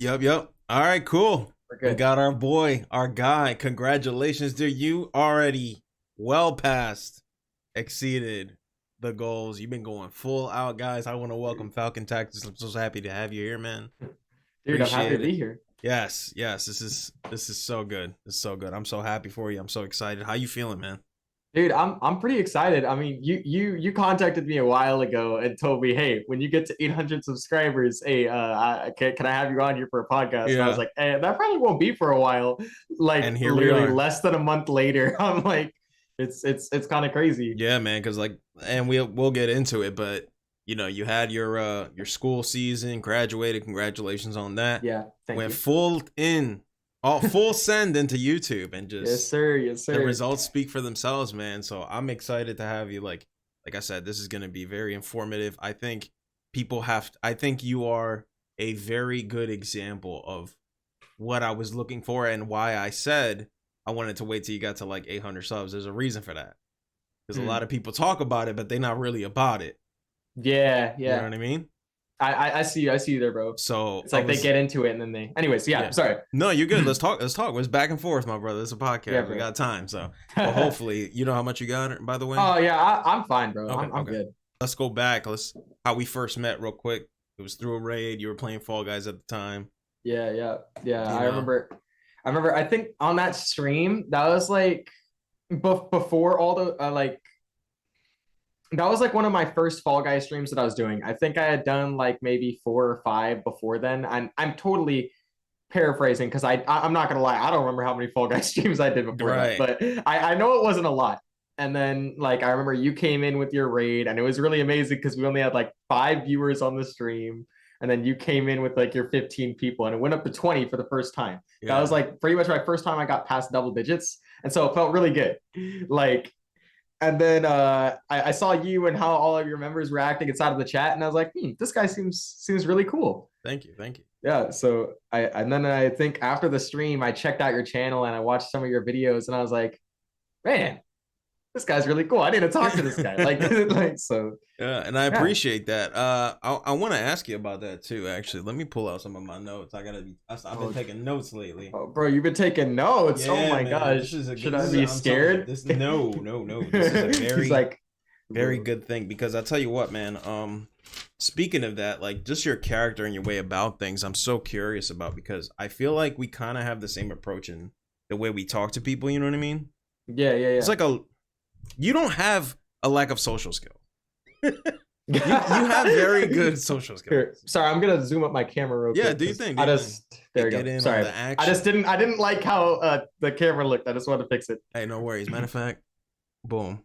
Yep. All right, cool. We're We good. got our boy, our guy. Congratulations, dude. You already well past exceeded the goals. You've been going full out, guys. I want to welcome Falcon Tactics. I'm so happy to have you here, man. Dude, I'm happy Appreciate to it. be here. Yes. This is so good. This is so good. I'm so happy for you. I'm so excited. How you feeling, man? Dude, I'm pretty excited. I mean, you contacted me a while ago and told me, hey, when you get to 800 subscribers, hey, can I have you on here for a podcast? And I was Yeah. like, hey, that probably won't be for a while. Like And here we literally are. less than a month later, I'm like, it's kind of crazy. Yeah, man, because like, and we'll get into it, but you had your school season, graduated. Congratulations on that. Yeah, thank Went you. full in, all full send into YouTube, and Yes, just sir. Yes, the sir. results speak for themselves, man. So I'm excited to have you. Like I said, this is gonna be very informative. I think I think you are a very good example of what I was looking for and why I said I wanted to wait till you got to like 800 subs. There's a reason for that. Because a lot Mm. of people talk about it, but they're not really about it. Yeah, You know yeah. what I mean? I see you. I see you there, bro. So It's I like they was, get into it and then they. Anyways, yeah. yeah. Sorry. No, you're good. Let's talk. Let's talk. It's back and forth, my brother. It's a Yeah, podcast. We bro. got time. So, well, hopefully, you know how much you got, by the way? Oh yeah, I'm fine, bro. Okay, I'm okay. good. Let's go back. How we first met, real quick. It was through a raid. You were playing Fall Guys at the time. Yeah. You I know? remember. I remember. I think on that stream, that was like before all the like. That was like one of my first Fall Guys streams that I was doing. I think I had done like maybe 4 or 5 before then. I'm totally paraphrasing because I'm not gonna lie, I don't remember how many Fall Guys streams I did before that, Right. but I know it wasn't a lot. And then like I remember you came in with your raid, and it was really amazing because we only had like 5 viewers on the stream, and then you came in with like your 15 people, and it went up to 20 for the first time. That was Yeah. like pretty much my first time I got past double digits, and so it felt really good. Like, and then I saw you and how all of your members were acting inside of the chat, and I was like, this guy seems really cool. Thank you. Thank you. Yeah, so and then I think after the stream, I checked out your channel and I watched some of your videos, and I was like, man, this guy's really cool. I need to talk to this guy. Like, like so. Yeah, and I Yeah. appreciate that. I want to ask you about that too. Actually, let me pull out some of my notes. I've been Oh, taking notes lately. oh, bro, you've been taking notes. Oh Yeah, my man. This gosh, is a should good. This I is. be I'm telling you. scared? This no. This is a He's very like, very good thing because I tell you what, man. Speaking of that, like just your character and your way about things, I'm so curious about because I feel like we kind of have the same approach in the way we talk to people. You know what I mean? yeah. It's like you don't have a lack of social skill. You have very good social skills. Here, sorry, I'm gonna zoom up my camera real quick. Yeah, do you think? I just there you Get go. in on Sorry, the I just action. I didn't like how the camera looked. I just wanted to fix it. Hey, no worries. Matter of fact, boom.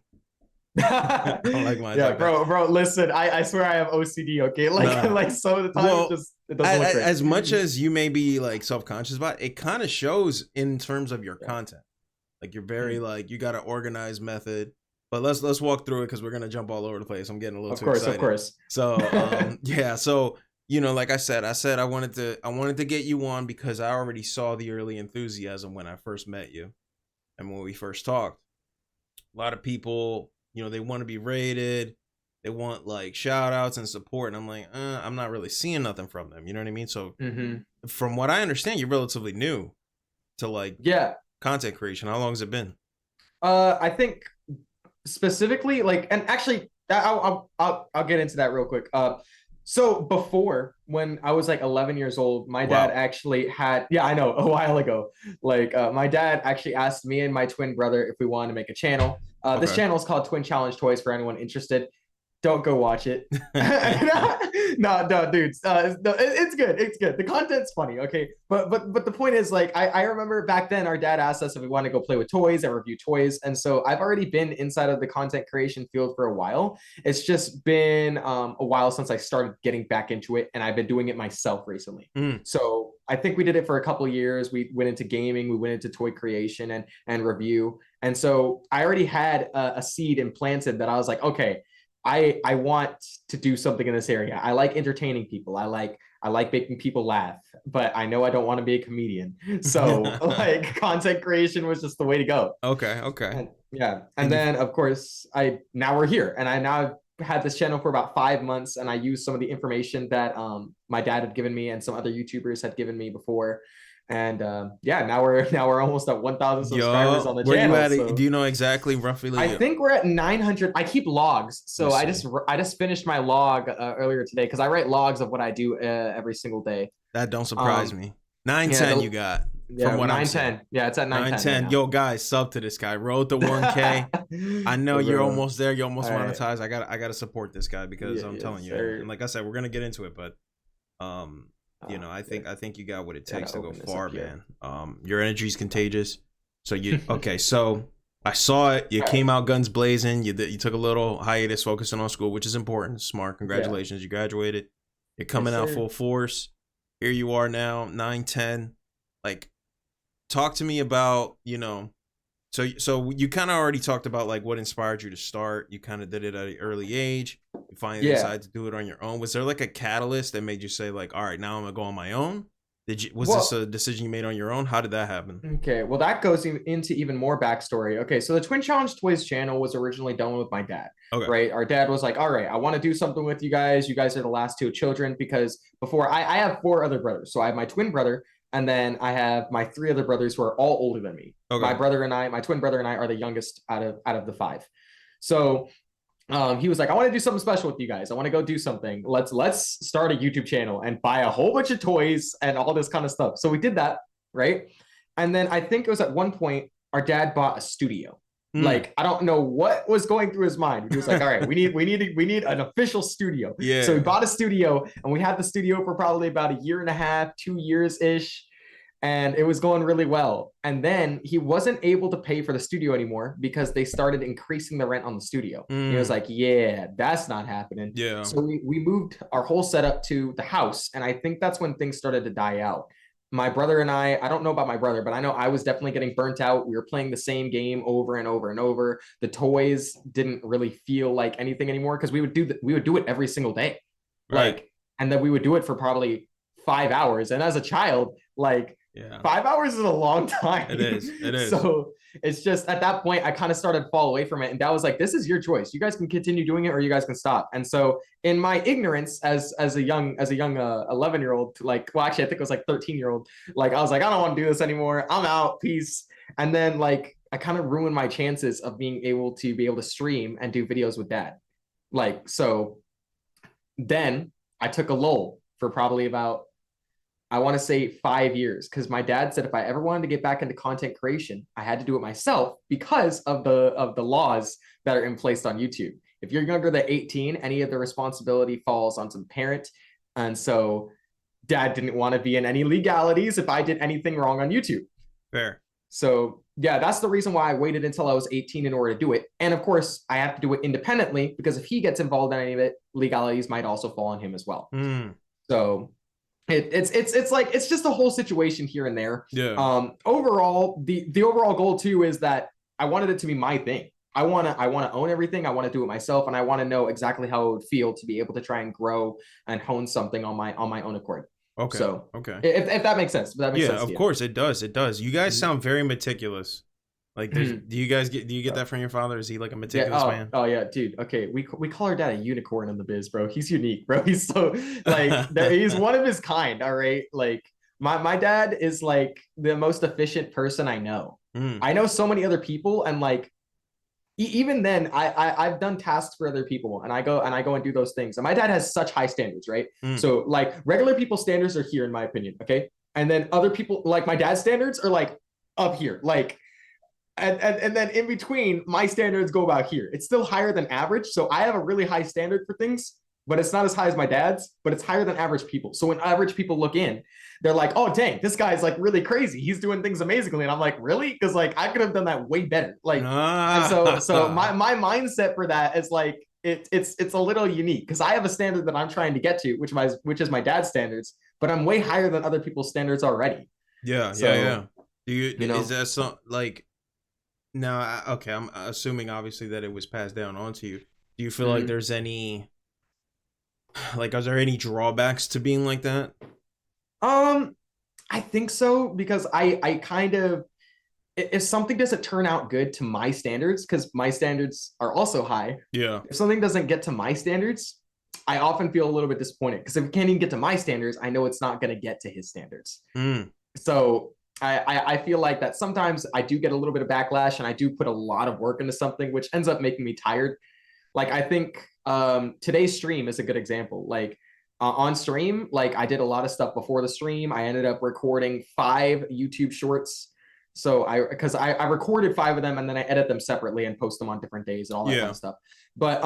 I don't like mine Yeah, like that. bro, listen, I swear I have OCD. Okay, like Nah. like some of the time Well, it doesn't look great. as much as you may be like self-conscious about it, it kind of shows in terms of your content. Like you're very like you got an organized method. But let's walk through it because we're gonna jump all over the place. I'm getting a little too excited. Of course. So yeah, so like I said I wanted to get you on because I already saw the early enthusiasm when I first met you and when we first talked. A lot of people, they want to be rated, they want like shout outs and support, and I'm like, I'm not really seeing nothing from them. You know what I mean? So from what I understand, you're relatively new to like content creation. How long has it been? I think specifically like, and actually I'll get into that real quick. So before, when I was like 11 years old, my dad actually had, I know, a while ago, like my dad actually asked me and my twin brother if we wanted to make a channel. This channel is called Twin Challenge Toys for anyone interested. Don't go watch it. No, dudes. It's good. It's good. The content's funny. Okay, but the point is, like, I remember back then our dad asked us if we wanted to go play with toys and review toys, and so I've already been inside of the content creation field for a while. It's just been a while since I started getting back into it, and I've been doing it myself recently. So I think we did it for a couple of years. We went into gaming, we went into toy creation and review, and so I already had a seed implanted that I was like, okay, I want to do something in this area. I like entertaining people. I like making people laugh, but I know I don't want to be a comedian. So like content creation was just the way to go. Okay. And, yeah. And then of course now we're here, and I now have had this channel for about 5 months, and I used some of the information that my dad had given me and some other YouTubers had given me before. And yeah, now we're almost at 1,000 subscribers on Yo, the where you channel. at? Do So you know exactly roughly? I Like, think we're at 900. I keep logs, so let's I just finished my log earlier today because I write logs of what I do every single day. that don't surprise me. Yeah, 910 you got yeah, from what I'm nine seeing. ten. Yeah, it's at 910 right 910. now. Yo, guys, sub to this guy. Road to 1K. I know you're Bro. almost there. You're almost All right. monetized. I gotta support this guy because I'm Yes, telling you. sir. And like I said, we're gonna get into it, but I think you got what it takes to go far, man. Your energy's contagious. So you okay? So I saw it. You came out guns blazing. You took a little hiatus, focusing on school, which is important. Smart. Congratulations, you graduated. You're coming out full force. Here you are now, 910. Like, talk to me about So you kind of already talked about like what inspired you to start. You kind of did it at an early age. You finally decided to do it on your own. Was there like a catalyst that made you say like, all right, now I'm gonna go on my own? Was this a decision you made on your own? How did that happen? Okay, well that goes into even more backstory. Okay, so the Twin Challenge Toys channel was originally done with my dad. Okay. Right, our dad was like, all right, I want to do something with you guys. You guys are the last two children, because before I have four other brothers. So I have my twin brother, and then I have my three other brothers who are all older than me. Okay. My twin brother and I are the youngest out of the five. So he was like, I want to do something special with you guys. I want to go do something. Let's start a YouTube channel and buy a whole bunch of toys and all this kind of stuff. So we did that, right? And then I think it was at one point our dad bought a studio. Like, I don't know what was going through his mind. He was like, all right, we need an official studio. Yeah. So we bought a studio, and we had the studio for probably about a year and a half, 2 years ish. And it was going really well. And then he wasn't able to pay for the studio anymore because they started increasing the rent on the studio. He was like, yeah, that's not happening. Yeah. So we moved our whole setup to the house. And I think that's when things started to die out. My brother and I don't know about my brother, but I know I was definitely getting burnt out. We were playing the same game over and over and over. The toys didn't really feel like anything anymore because we would do it every single day. Right. Like, and then we would do it for probably 5 hours. And as a child, like, 5 hours is a long time. It is. So it's just at that point, I kind of started to fall away from it. And Dad was like, this is your choice. You guys can continue doing it or you guys can stop. And so in my ignorance as a young 11-year-old, like, well, actually, I think it was like 13-year-old, like, I was like, I don't want to do this anymore. I'm out. Peace. And then like, I kind of ruined my chances of being able to stream and do videos with Dad. Like, so then I took a lull for probably about, I want to say 5 years, because my dad said if I ever wanted to get back into content creation, I had to do it myself because of the laws that are in place on YouTube. If you're younger than 18, any of the responsibility falls onto the parent. And so Dad didn't want to be in any legalities if I did anything wrong on YouTube. Fair. So yeah, that's the reason why I waited until I was 18 in order to do it. And of course, I have to do it independently because if he gets involved in any of it, legalities might also fall on him as well. So it's just a whole situation here and there. Yeah. Overall, the overall goal too is that I wanted it to be my thing. I want to own everything. I want to do it myself, and I want to know exactly how it would feel to be able to try and grow and hone something on my own accord. Okay. So okay, if that makes sense. If that makes sense. Of course it does. It does. You guys sound very meticulous. Like, do you get that from your father? Is he like a meticulous man? Oh yeah, dude. Okay, we call our dad a unicorn in the biz, bro. He's unique, bro. He's so like he's one of his kind. All right, like my dad is like the most efficient person I know. I know so many other people, and like even then, I've done tasks for other people, and I go and do those things. And my dad has such high standards, right? So like regular people's standards are here, in my opinion. Okay, and then other people, like my dad's standards, are like up here, like. And then in between, my standards go about here. It's still higher than average. So I have a really high standard for things, but it's not as high as my dad's, but it's higher than average people. So when average people look in, they're like, oh, dang, this guy's like really crazy. He's doing things amazingly. And I'm like, really? Because like, I could have done that way better. Like, and so my mindset for that is like, it's a little unique because I have a standard that I'm trying to get to, which is my dad's standards, but I'm way higher than other people's standards already. Yeah. So, yeah. Do you know, is that some like, now, okay, I'm assuming obviously that it was passed down onto you. Do you feel like there's any, like, are there any drawbacks to being like that? I think so, because I kind of, if something doesn't turn out good to my standards, because my standards are also high. Yeah. If something doesn't get to my standards, I often feel a little bit disappointed, because if it can't even get to my standards, I know it's not going to get to his standards. So I feel like that sometimes I do get a little bit of backlash, and I do put a lot of work into something, which ends up making me tired. Like, I think today's stream is a good example. Like, on stream, like, I did a lot of stuff before the stream. I ended up recording 5 YouTube shorts. So because I recorded 5 of them, and then I edit them separately and post them on different days and all that kind of stuff. But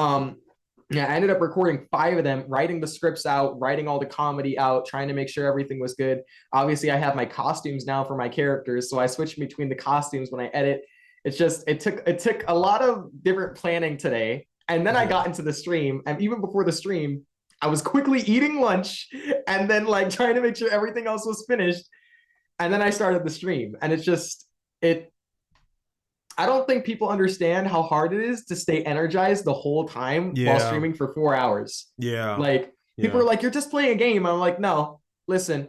yeah, I ended up recording 5 of them, writing the scripts out, writing all the comedy out, trying to make sure everything was good. Obviously, I have my costumes now for my characters, so I switched between the costumes when I edit. It's just it took a lot of different planning today. And then I got into the stream, and even before the stream, I was quickly eating lunch and then like trying to make sure everything else was finished. And then I started the stream, and it's just I don't think people understand how hard it is to stay energized the whole time while streaming for 4 hours. Yeah. Like, people are like, you're just playing a game. I'm like, no, listen,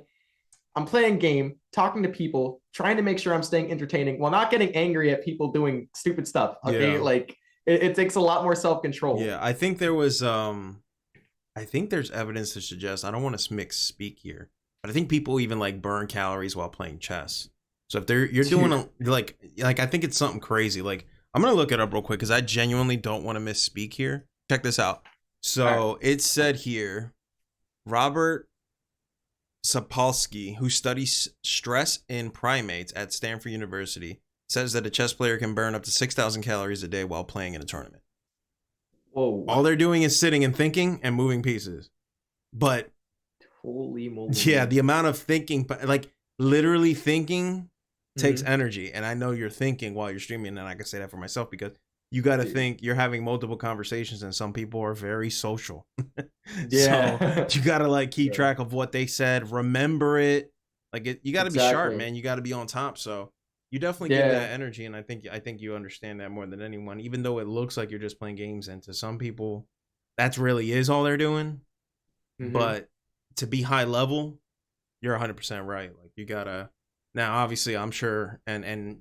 I'm playing a game, talking to people, trying to make sure I'm staying entertaining while not getting angry at people doing stupid stuff. Okay. Like, it takes a lot more self-control. Yeah. I think there was, I think there's evidence to suggest, I don't want to speak here, but I think people even like burn calories while playing chess. So if you're doing like I think it's something crazy. Like, I'm gonna look it up real quick because I genuinely don't want to misspeak here. Check this out. So it said here, Robert Sapolsky, who studies stress in primates at Stanford University, says that a chess player can burn up to 6,000 calories a day while playing in a tournament. Whoa! All they're doing is sitting and thinking and moving pieces. But holy moly! Yeah, the amount of thinking, like literally thinking, takes energy. And I know you're thinking while you're streaming, and I can say that for myself because you got to think. You're having multiple conversations, and some people are very social. So you got to like keep track of what they said, remember it. Like, you got to be sharp, man. You got to be on top. So you definitely give that energy, and I think you understand that more than anyone. Even though it looks like you're just playing games, and to some people, that's really is all they're doing. But to be high level, you're 100% right. Like, you gotta. Now, obviously, I'm sure, and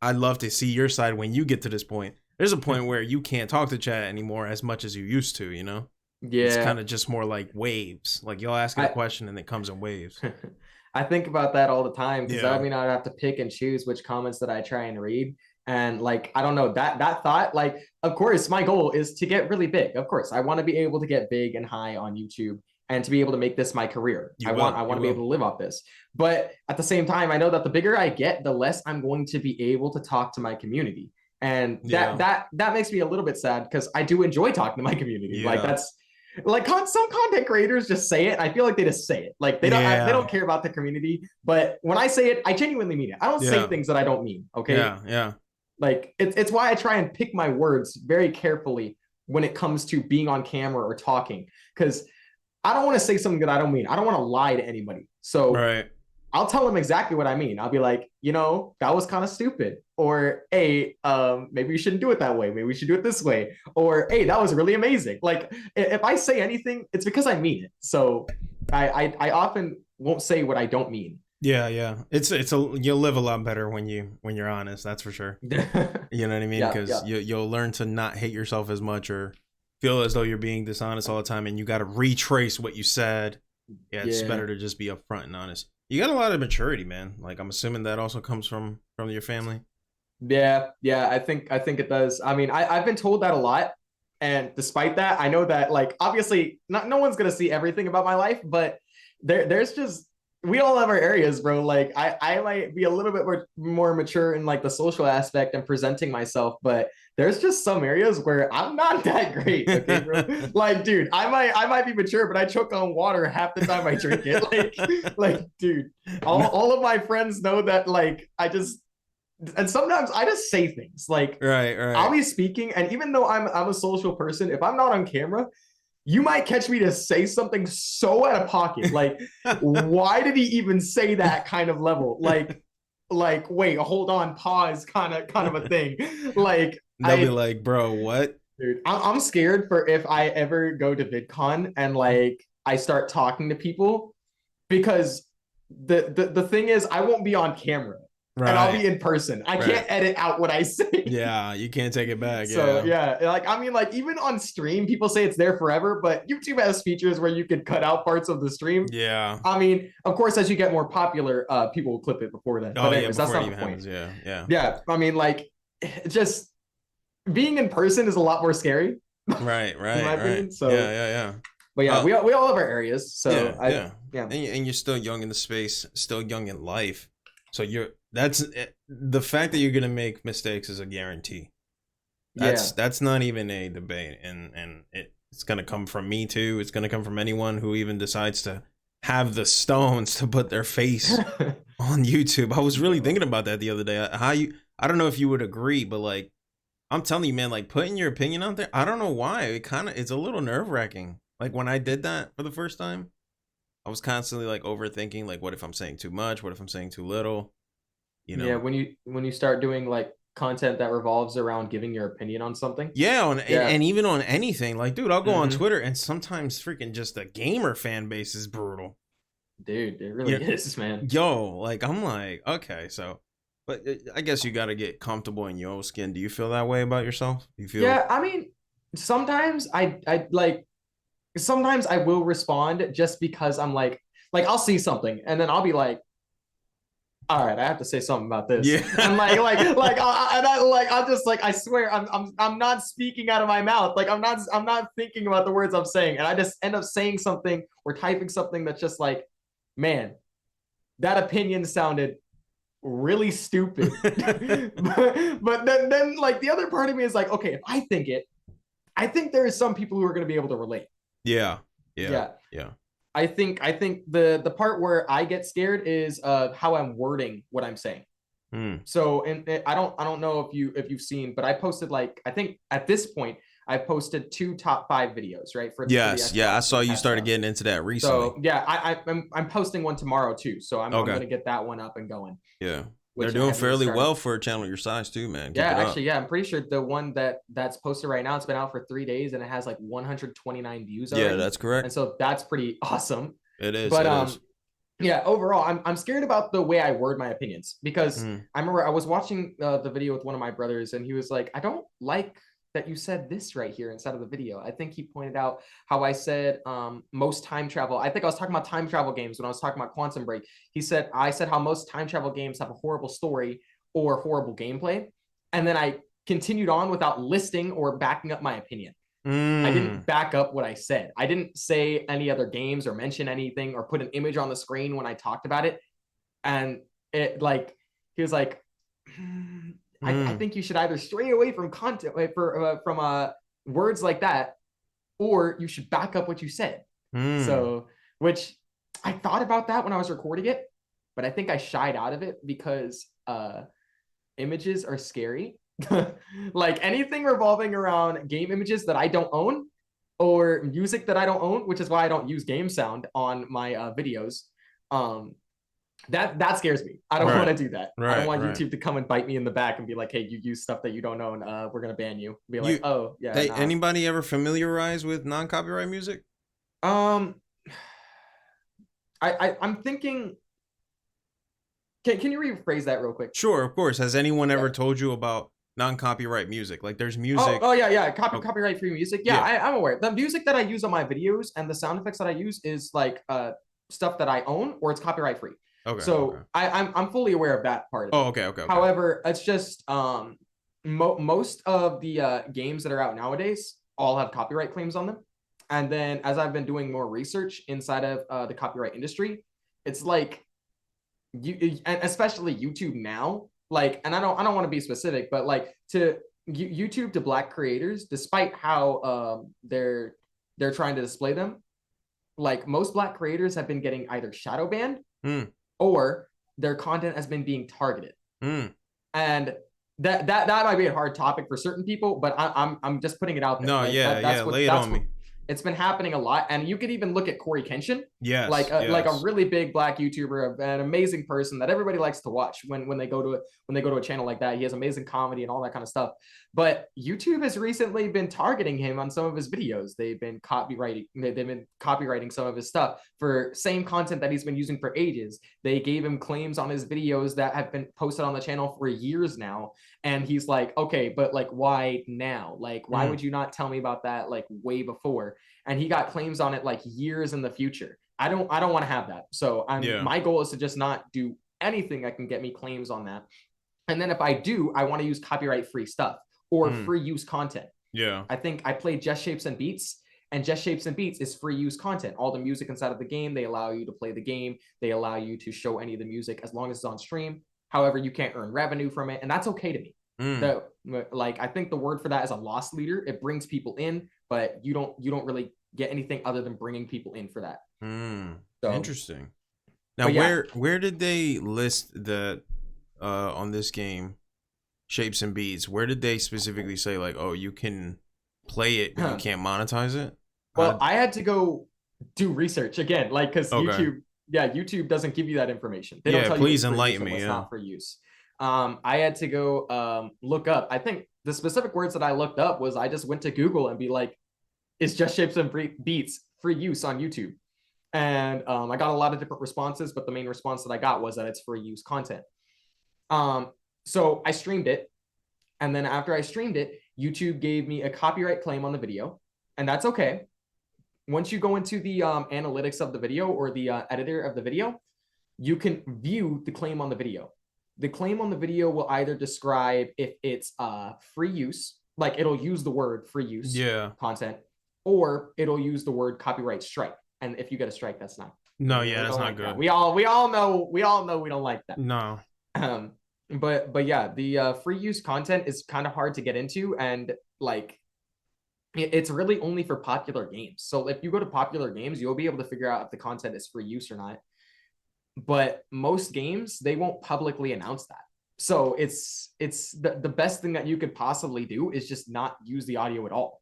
I'd love to see your side when you get to this point. There's a point where you can't talk to chat anymore as much as you used to, you know? Yeah. It's kind of just more like waves. Like, you'll ask a question and it comes in waves. I think about that all the time, because I mean, I'd have to pick and choose which comments that I try and read. And like, I don't know, that thought, like, of course, my goal is to get really big. Of course, I want to be able to get big and high on YouTube and to be able to make this my career. I want to be able to live off this. But at the same time, I know that the bigger I get, the less I'm going to be able to talk to my community. And that makes me a little bit sad, because I do enjoy talking to my community. Like, that's like some content creators just say it. I feel like they just say it. Like, they don't care about the community. But when I say it, I genuinely mean it. I don't say things that I don't mean. Okay. Yeah. Like, it's why I try and pick my words very carefully when it comes to being on camera or talking, because I don't want to say something that I don't mean. I don't want to lie to anybody. So I'll tell them exactly what I mean. I'll be like, that was kind of stupid. Or, hey, maybe you shouldn't do it that way. Maybe we should do it this way. Or, hey, that was really amazing. Like, if I say anything, it's because I mean it. So I often won't say what I don't mean. Yeah. You'll live a lot better when you're honest. That's for sure. You know what I mean? Because you'll learn to not hate yourself as much or feel as though you're being dishonest all the time, and you got to retrace what you said. It's better to just be upfront and honest. You got a lot of maturity, man. Like, I'm assuming that also comes from your family. Yeah, I think it does. I mean, I've been told that a lot, and despite that, I know that, like, obviously no one's gonna see everything about my life, but there's just, we all have our areas, bro. Like, I might be a little bit more mature in like the social aspect and presenting myself, but there's just some areas where I'm not that great. Okay, bro. Like, dude, I might be mature, but I choke on water half the time I drink it. Like, dude, all of my friends know that. Like, and sometimes I just say things like, right. I'll be speaking, and even though I'm a social person, if I'm not on camera, you might catch me to say something so out of pocket. Like, why did he even say that kind of level? Like, wait, hold on, pause, kind of a thing. Like, they'll be like, bro, what? Dude, I'm scared for if I ever go to VidCon and like I start talking to people, because the thing is, I won't be on camera. and I'll be in person. I can't edit out what I say. Yeah, you can't take it back. So yeah, like I mean, like even on stream, people say it's there forever, but YouTube has features where you can cut out parts of the stream. Yeah. I mean, of course, as you get more popular, people will clip it before that. Oh but anyways, yeah, that's not the point. happens. Yeah, yeah. Yeah, I mean, like, just being in person is a lot more scary. Right, right, in my opinion. So yeah. But yeah, we all have our areas. So yeah. And you're still young in the space, still young in life. So that's the fact that you're gonna make mistakes is a guarantee. That's not even a debate, and it's gonna come from me too. It's gonna come from anyone who even decides to have the stones to put their face on YouTube. I was really thinking about that the other day. I don't know if you would agree, but like I'm telling you, man, like putting your opinion out there, I don't know why. It's a little nerve-wracking. Like when I did that for the first time, I was constantly like overthinking, like what if I'm saying too much? What if I'm saying too little? You know? Yeah, when you start doing like content that revolves around giving your opinion on something. Yeah, and even on anything. Like, dude, I'll go on Twitter and sometimes freaking just the gamer fan base is brutal. Dude, it really is, man. Yo, like I'm like, okay, so but I guess you got to get comfortable in your own skin. Do you feel that way about yourself? Do you feel? Yeah, I mean, sometimes sometimes I will respond just because I'm like I'll see something and then I'll be like, all right, I have to say something about this. Yeah. And I'm just like, I swear, I'm not speaking out of my mouth. Like I'm not thinking about the words I'm saying, and I just end up saying something or typing something that's just like, man, that opinion sounded really stupid. but then like the other part of me is like, okay, if I think it, I think there is some people who are going to be able to relate. Yeah. I think the part where I get scared is how I'm wording what I'm saying. So and I don't know if you've seen, but I posted like I think at this point I posted 2 top 5 videos, right? For I saw you started getting into that recently. So yeah, I'm posting one tomorrow too, so I'm gonna get that one up and going. Yeah. They're doing fairly well for a channel your size too, man. Yeah, actually, I'm pretty sure the one that's posted right now, it's been out for 3 days and it has like 129 views already. Yeah, that's correct. And so that's pretty awesome. It is. But yeah, overall, I'm scared about the way I word my opinions because I remember I was watching the video with one of my brothers and he was like, I don't like that you said this right here inside of the video. I think he pointed out how I said most time travel. I think I was talking about time travel games when I was talking about Quantum Break. I said how most time travel games have a horrible story or horrible gameplay. And then I continued on without listing or backing up my opinion. I didn't back up what I said. I didn't say any other games or mention anything or put an image on the screen when I talked about it. And it like, he was like, I think you should either stray away from content from words like that, or you should back up what you said. So, which I thought about that when I was recording it, but I think I shied out of it because images are scary. Like anything revolving around game images that I don't own or music that I don't own, which is why I don't use game sound on my videos. That scares me. I don't want to do that. I don't want YouTube to come and bite me in the back and be like, hey, you use stuff that you don't own. We're going to ban you. Be like, oh, yeah. Hey, anybody ever familiarized with non-copyright music? I'm thinking, can you rephrase that real quick? Sure, of course. Has anyone ever told you about non-copyright music? Like there's music. Oh yeah. Copyright free music. Yeah, I'm aware. The music that I use on my videos and the sound effects that I use is like stuff that I own or it's copyright free. Okay. So okay. I'm fully aware of that part. Okay. However, it's just most of the games that are out nowadays all have copyright claims on them. And then as I've been doing more research inside of the copyright industry, it's like and especially YouTube now, like, and I don't want to be specific, but like to YouTube to Black creators, despite how they're trying to display them, like most Black creators have been getting either shadow banned or their content has been being targeted. And that might be a hard topic for certain people, but I'm just putting it out there. No, like, lay it on me. It's been happening a lot, and you could even look at Corey Kenshin. Yes, like a yes. really big black YouTuber, an amazing person that everybody likes to watch when they go to a channel like that. He has amazing comedy and all that kind of stuff. But YouTube has recently been targeting him on some of his videos. They've been copywriting some of his stuff for same content that he's been using for ages. They gave him claims on his videos that have been posted on the channel for years now. And he's like, okay, but like, why now? Like, why would you not tell me about that like way before? And he got claims on it like years in the future. I don't want to have that. So my goal is to just not do anything that can get me claims on that. And then if I do, I want to use copyright free stuff or free use content. Yeah. I think I played Just Shapes and Beats, and Just Shapes and Beats is free use content. All the music inside of the game, they allow you to play the game. They allow you to show any of the music as long as it's on stream. However, you can't earn revenue from it, and that's okay to me. Like I think the word for that is a loss leader. It brings people in, but you don't really get anything other than bringing people in for that. So, interesting. Now, where did they list the on this game, Shapes and Beats? Where did they specifically say like, oh, you can play it, but you can't monetize it? Well, I had to go do research again, like because YouTube doesn't give you that information. They don't tell please you enlighten me. It's not for use. I had to go look up. I think the specific words that I looked up was I just went to Google and be like, is Just Shapes and Beats free use on YouTube? And I got a lot of different responses, but the main response that I got was that it's free use content. So I streamed it. And then after I streamed it, YouTube gave me a copyright claim on the video. And that's okay. Once you go into the analytics of the video or the editor of the video, you can view the claim on the video. The claim on the video will either describe if it's free use, like it'll use the word free use content, or it'll use the word copyright strike. And if you get a strike, that's not. That's not good. We all know we don't like that. No. But yeah, the free use content is kind of hard to get into, and like it's really only for popular games. So if you go to popular games, you'll be able to figure out if the content is free use or not. But most games, they won't publicly announce that. So it's the best thing that you could possibly do is just not use the audio at all.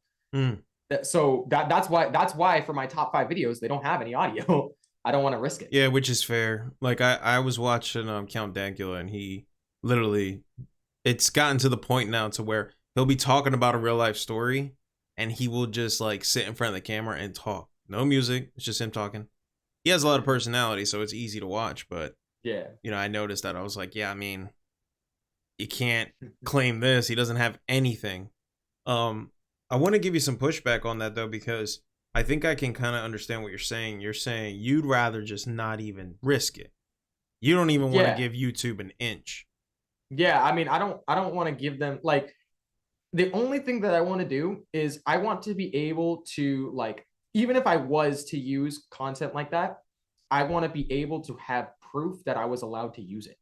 So that's why for my top 5 videos, they don't have any audio. I don't want to risk it. Yeah, which is fair. Like I was watching Count Dankula, and he literally, it's gotten to the point now to where he'll be talking about a real life story, and he will just like sit in front of the camera and talk. No music, it's just him talking. He has a lot of personality, so it's easy to watch. But yeah, I noticed that. I was like, yeah, I mean, you can't claim this. He doesn't have anything. I want to give you some pushback on that though, because I think I can kind of understand what you're saying. You're saying you'd rather just not even risk it. You don't even want to give YouTube an inch. Yeah, I mean, I don't want to give them, like, the only thing that I want to do is I want to be able to, like, even if I was to use content like that, I want to be able to have proof that I was allowed to use it.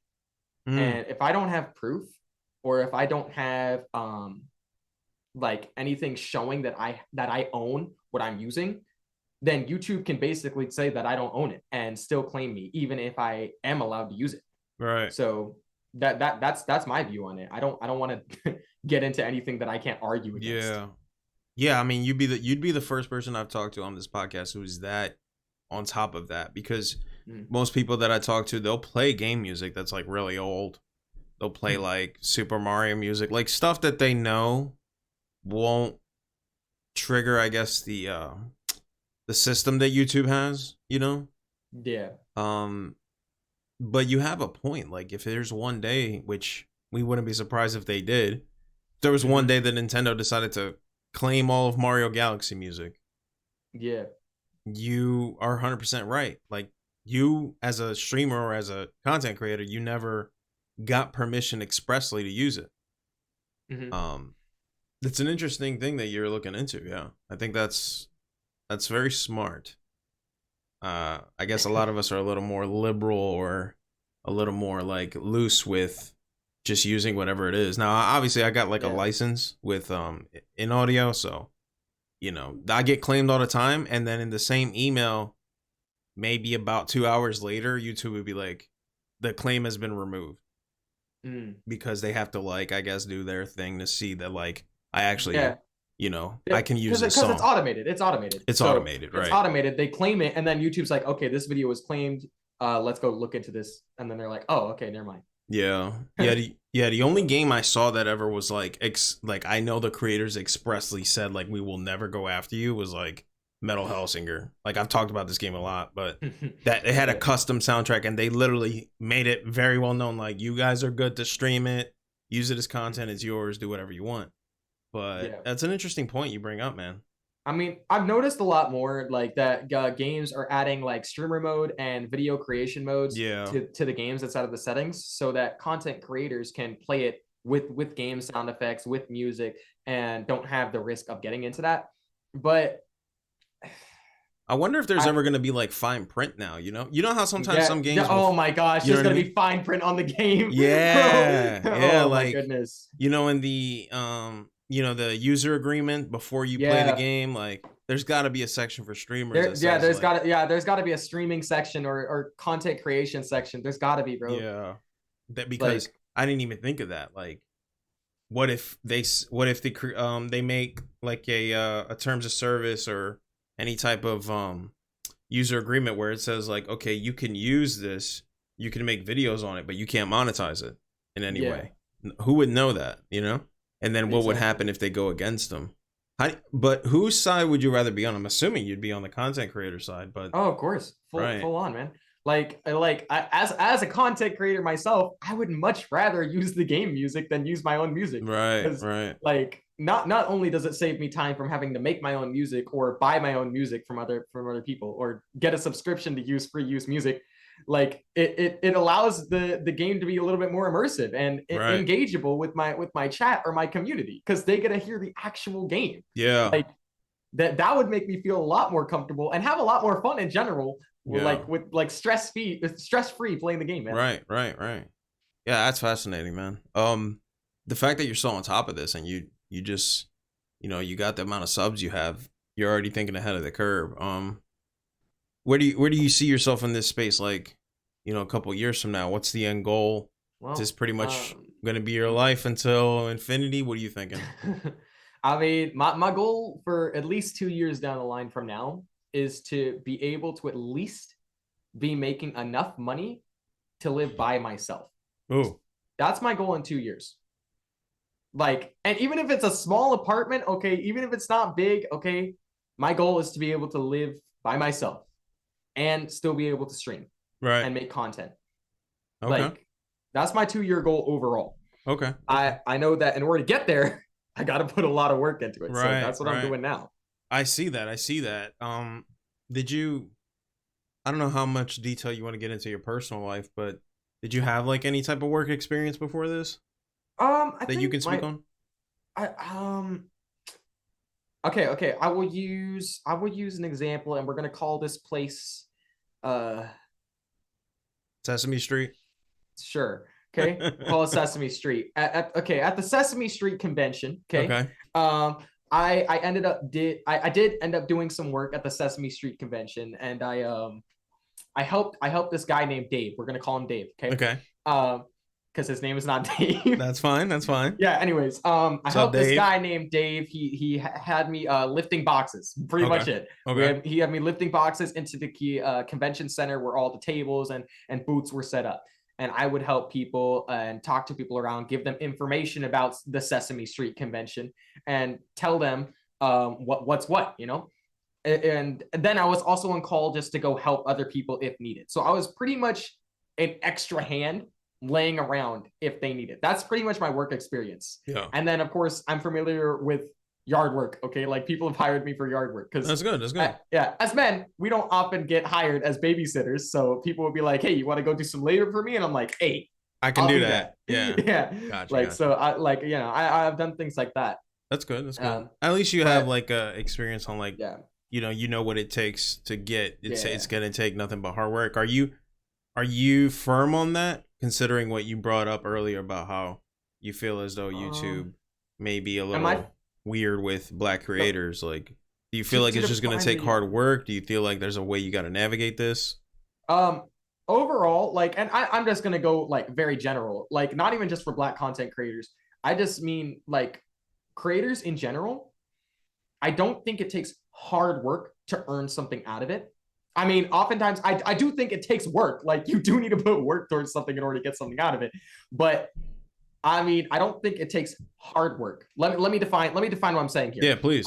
And if I don't have proof, or if I don't have like anything showing that I own what I'm using, then YouTube can basically say that I don't own it and still claim me, even if I am allowed to use it. Right. So that's my view on it. I don't want to get into anything that I can't argue against. Yeah. I mean, you'd be the first person I've talked to on this podcast who's that on top of that, because most people that I talk to, they'll play game music that's like really old. They'll play like Super Mario music, like stuff that they know won't trigger, I guess, the system that YouTube has, Yeah. But you have a point. Like, if there's one day, which we wouldn't be surprised if they did, if there was one day that Nintendo decided to claim all of Mario Galaxy music. Yeah. You are 100% right. Like, you as a streamer or as a content creator, you never got permission expressly to use it. It's an interesting thing that you're looking into. Yeah, I think that's very smart. I guess a lot of us are a little more liberal or a little more like loose with just using whatever it is. Now, obviously, I got like a license with in audio, so I get claimed all the time, and then in the same email, maybe about 2 hours later, YouTube would be like, the claim has been removed because they have to, like, I guess, do their thing to see that, like, I actually I can use this because song. it's automated. It's automated. It's So automated, right? It's automated. They claim it, and then YouTube's like, okay, this video was claimed. Let's go look into this, and then they're like, oh, okay, never mind. Yeah. The only game I saw that ever was like I know the creators expressly said like we will never go after you was like Metal Hellsinger. Like I've talked about this game a lot, but that it had a custom soundtrack and they literally made it very well known like you guys are good to stream it, use it as content, it's yours, do whatever you want. But that's an interesting point you bring up, man. I mean, I've noticed a lot more like that games are adding like streamer mode and video creation modes to the games inside of the settings so that content creators can play it with game sound effects, with music, and don't have the risk of getting into that. But I wonder if there's ever going to be like fine print now, you know how sometimes some games oh my gosh, there's going to be fine print on the game. Yeah. Oh like my goodness. In the the user agreement before you play the game, like there's got to be a section for streamers. There's got to be a streaming section or content creation section. There's got to be, bro. Yeah, because I didn't even think of that. Like, what if they make like a terms of service or any type of user agreement where it says like, okay, you can use this, you can make videos on it, but you can't monetize it in any way. Who would know that, And then what would happen if they go against them? But whose side would you rather be on? I'm assuming you'd be on the content creator side, but of course, full on, man. As a content creator myself, I would much rather use the game music than use my own music. Right. Like not only does it save me time from having to make my own music or buy my own music from other people or get a subscription to use free use music, like it allows the game to be a little bit more immersive and engageable with my chat or my community because they get to hear the actual game. Like that would make me feel a lot more comfortable and have a lot more fun in general. With stress free playing the game, man. Right. Yeah, that's fascinating, man. The fact that you're so on top of this and you just you got the amount of subs you have, you're already thinking ahead of the curve. Where do you see yourself in this space? Like, a couple of years from now, what's the end goal? Is this pretty much going to be your life until infinity? What are you thinking? I mean, my goal for at least 2 years down the line from now is to be able to at least be making enough money to live by myself. Oh, that's my goal in 2 years. Like, and even if it's a small apartment, okay, even if it's not big, okay, my goal is to be able to live by myself and still be able to stream and make content. Okay. Like, that's my 2-year goal overall. Okay. I know that in order to get there, I got to put a lot of work into it. So that's what I'm doing now. I see that. Did you, I don't know how much detail you want to get into your personal life, but did you have like any type of work experience before this? That you can speak on? Okay. I will use an example, and we're gonna call this place Sesame Street. Sure. Okay. Call it Sesame Street. At the Sesame Street convention. Okay. I did end up doing some work at the Sesame Street convention, and I helped this guy named Dave. We're gonna call him Dave. Okay. Because his name is not Dave. That's fine. Yeah. Anyways, I helped this guy named Dave. He had me lifting boxes. Pretty much it. Okay. He had me lifting boxes into the convention center where all the tables and booths were set up. And I would help people and talk to people around, give them information about the Sesame Street convention, and tell them what's what, And then I was also on call just to go help other people if needed. So I was pretty much an extra hand laying around if they need it. That's pretty much my work experience. Yeah. And then of course I'm familiar with yard work. Okay. Like people have hired me for yard work because that's good. Yeah. As men, we don't often get hired as babysitters. So people will be like, hey, you want to go do some labor for me? And I'm like, hey, I can do that. Yeah. Yeah. Gotcha. So I've done things like that. That's good. At least you have like experience on like, you know what it takes to get it's going to take nothing but hard work. Are you firm on that? Considering what you brought up earlier about how you feel as though YouTube may be a little weird with Black creators, like, do you feel like it's just going to take hard work? Do you feel like there's a way you got to navigate this? Overall, like, and I'm just going to go like very general, like not even just for Black content creators. I just mean like creators in general. I don't think it takes hard work to earn something out of it. I mean, oftentimes I do think it takes work. Like, you do need to put work towards something in order to get something out of it. But I mean, I don't think it takes hard work. Let me define what I'm saying here. Yeah, please.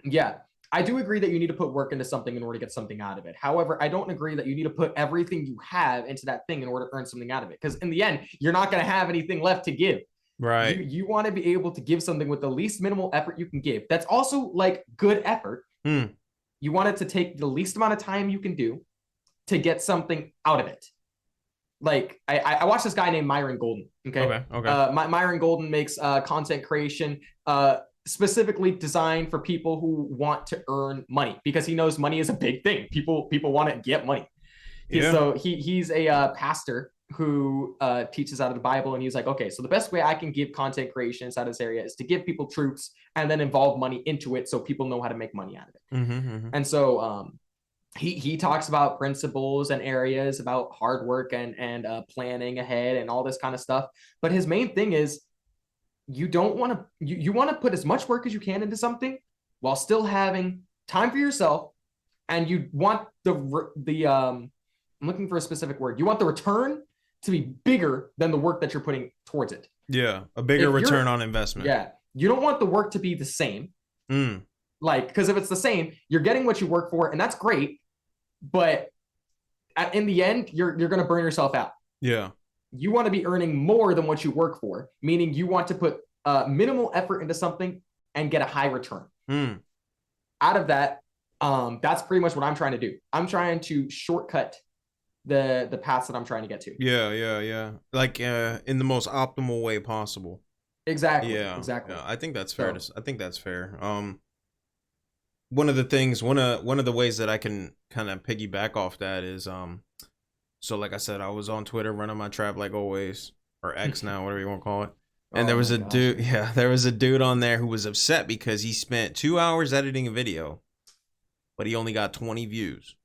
Yeah, I do agree that you need to put work into something in order to get something out of it. However, I don't agree that you need to put everything you have into that thing in order to earn something out of it. Because in the end, you're not going to have anything left to give. Right. You want to be able to give something with the least minimal effort you can give. That's also like good effort. You want it to take the least amount of time you can do to get something out of it. Like, I watched this guy named Myron Golden. Okay. Myron Golden makes content creation specifically designed for people who want to earn money, because he knows money is a big thing. People want to get money. Yeah. So he's a pastor who teaches out of the Bible, and he's like, okay, so the best way I can give content creation inside of this area is to give people truths and then involve money into it so people know how to make money out of it. And so he talks about principles and areas about hard work and planning ahead and all this kind of stuff. But his main thing is, you don't want to you want to put as much work as you can into something while still having time for yourself, and you want the I'm looking for a specific word. You want the return to be bigger than the work that you're putting towards it. Yeah, a bigger return on investment. Yeah, you don't want the work to be the same. Like, because if it's the same, you're getting what you work for, and that's great. But in the end, you're going to burn yourself out. Yeah. You want to be earning more than what you work for, meaning you want to put minimal effort into something and get a high return. Out of that, that's pretty much what I'm trying to do. I'm trying to shortcut the paths that I'm trying to get to. Yeah. Like in the most optimal way possible. Exactly. Yeah. I think that's fair. I think that's fair. One of the things, one of the ways that I can kind of piggyback off that is, so like I said, I was on Twitter running my trap like always, or X now, whatever you want to call it. And there was a dude, there was a dude on there who was upset because he spent 2 hours editing a video, but he only got 20 views.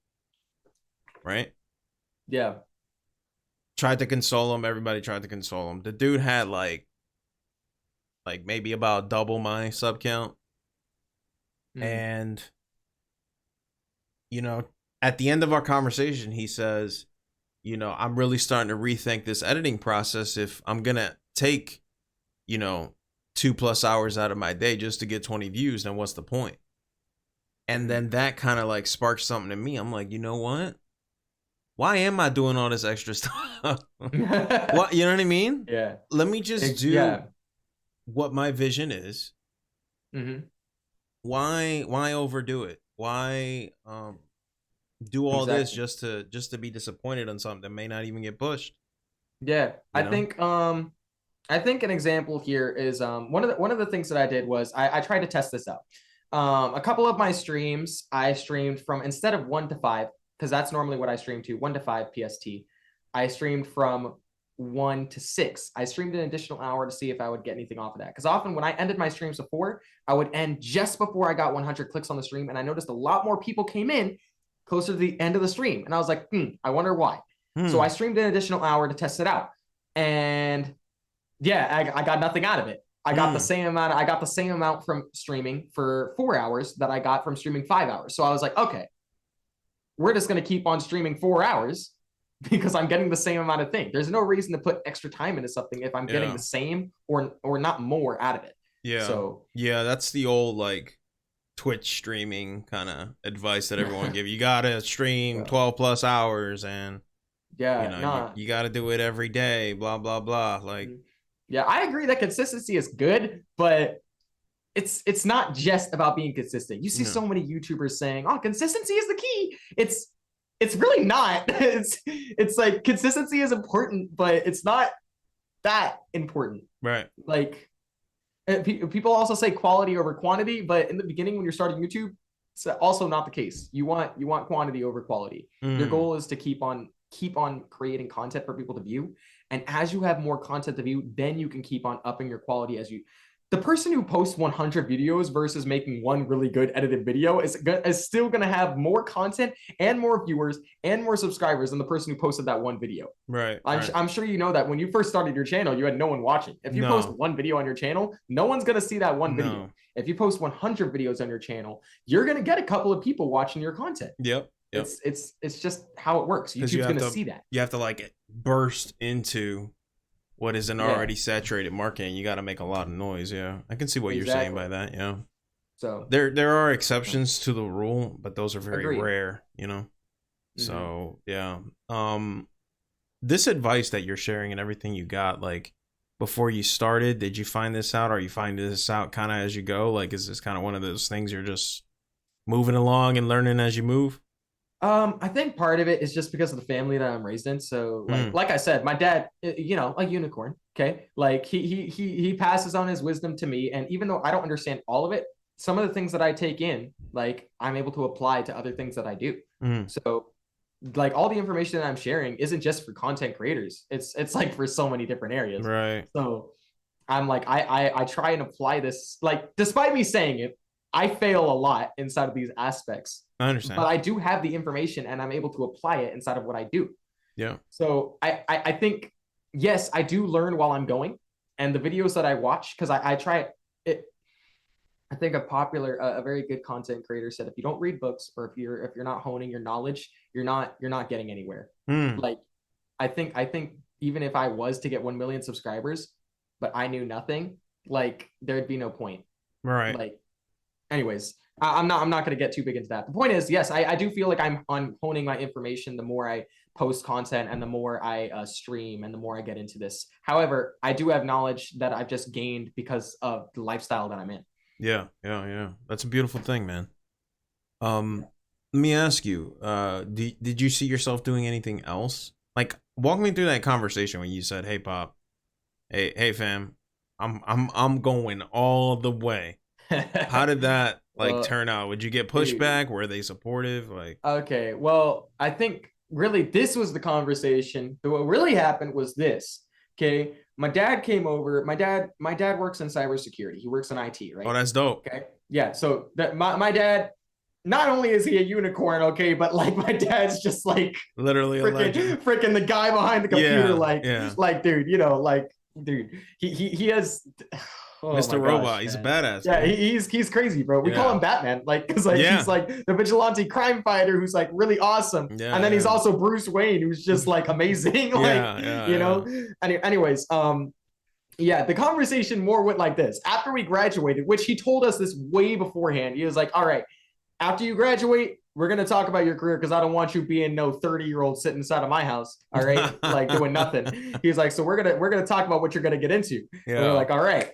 Right? Yeah. Tried to console him. Everybody tried to console him. The dude had like maybe about double my sub count. And, you know, at the end of our conversation, he says, you know, I'm really starting to rethink this editing process. If I'm going to take, you know, 2+ hours out of my day just to get 20 views, then what's the point? And then that kind of like sparked something in me. I'm like, you know what? Why am I doing all this extra stuff? What, you know what I mean? Yeah. Let me just do what my vision is. Why overdo it? Why do all this just to be disappointed on something that may not even get pushed? Yeah, I think an example here is one of the things that I did was I tried to test this out. A couple of my streams I streamed from, instead of 1 to 5, because that's normally what I stream to, 1 to 5 PST. I streamed from 1 to 6. I streamed an additional hour to see if I would get anything off of that. Because often when I ended my streams before, I would end just before I got 100 clicks on the stream. And I noticed a lot more people came in closer to the end of the stream. And I was like, I wonder why. So I streamed an additional hour to test it out. And yeah, I got nothing out of it. I got the same amount. I got the same amount from streaming for 4 hours that I got from streaming 5 hours. So I was like, okay, we're just going to keep on streaming 4 hours because I'm getting the same amount of thing. There's no reason to put extra time into something if I'm getting the same or not more out of it. Yeah. So yeah, that's the old like Twitch streaming kind of advice that everyone give. You gotta stream 12+ hours, and you know, you gotta do it every day. Blah blah blah. Like, yeah, I agree that consistency is good, but it's not just about being consistent. You see so many YouTubers saying, "Oh, consistency is the key." It's really not. It's like consistency is important, but it's not that important. Right. Like, people also say quality over quantity, but in the beginning when you're starting YouTube, it's also not the case. You want quantity over quality. Your goal is to keep on creating content for people to view. And as you have more content to view, then you can keep on upping your quality as you the person who posts 100 videos versus making one really good edited video is still going to have more content and more viewers and more subscribers than the person who posted that one video. Right. I'm sure you know that when you first started your channel, you had no one watching. If you post one video on your channel, no one's going to see that one video. If you post 100 videos on your channel, you're going to get a couple of people watching your content. Yep. It's just how it works. YouTube's going to see that. You have to like burst into what is an already saturated market, and you got to make a lot of noise. Yeah, I can see what you're saying by that. Yeah. So there are exceptions to the rule, but those are very rare. You know. Mm-hmm. So yeah. This advice that you're sharing and everything you got, like before you started, did you find this out? Or are you finding this out kind of as you go? Like, is this kind of one of those things you're just moving along and learning as you move? I think part of it is just because of the family that I'm raised in. So like I said, my dad, you know, a unicorn. Okay. Like he passes on his wisdom to me. And even though I don't understand all of it, some of the things that I take in, like I'm able to apply to other things that I do. So like all the information that I'm sharing isn't just for content creators. It's like for so many different areas. Right. So I'm like, I try and apply this, like, despite me saying it, I fail a lot inside of these aspects. I understand. But I do have the information and I'm able to apply it inside of what I do. Yeah. So I think, yes, I do learn while I'm going. And the videos that I watch, because I try it. I think a very good content creator said, if you don't read books or if you're not honing your knowledge, you're not getting anywhere. Like, I think even if I was to get 1 million subscribers, but I knew nothing, like there'd be no point. Right. Like, anyways, I'm not going to get too big into that. The point is, yes, I do feel like I'm honing my information the more I post content and the more I stream and the more I get into this. However, I do have knowledge that I've just gained because of the lifestyle that I'm in. Yeah. That's a beautiful thing, man. Let me ask you, did you see yourself doing anything else? Like, walk me through that conversation when you said, "Hey, Pop, hey, fam, I'm going all the way." How did that turn out? Would you get pushback? Were they supportive? Like, okay, well, I think really this was the conversation. What really happened was this. Okay, my dad came over. My dad works in cybersecurity. He works in IT, right? Oh, that's dope. Okay, yeah. So that my dad, not only is he a unicorn, okay, but like my dad's just like literally freaking the guy behind the computer, like dude, you know, like dude, he has. Oh Mr. Robot, gosh, he's a badass. Yeah, he's crazy, bro. We call him Batman, like, because like he's like the vigilante crime fighter who's like really awesome, and then he's also Bruce Wayne, who's just like amazing, like you know. Anyways, the conversation more went like this. After we graduated, which he told us this way beforehand, he was like, "All right, after you graduate, we're gonna talk about your career because I don't want you being no 30-year-old sitting inside of my house, all right, like doing nothing." He's like, "So we're gonna talk about what you're gonna get into." And we're like, "All right."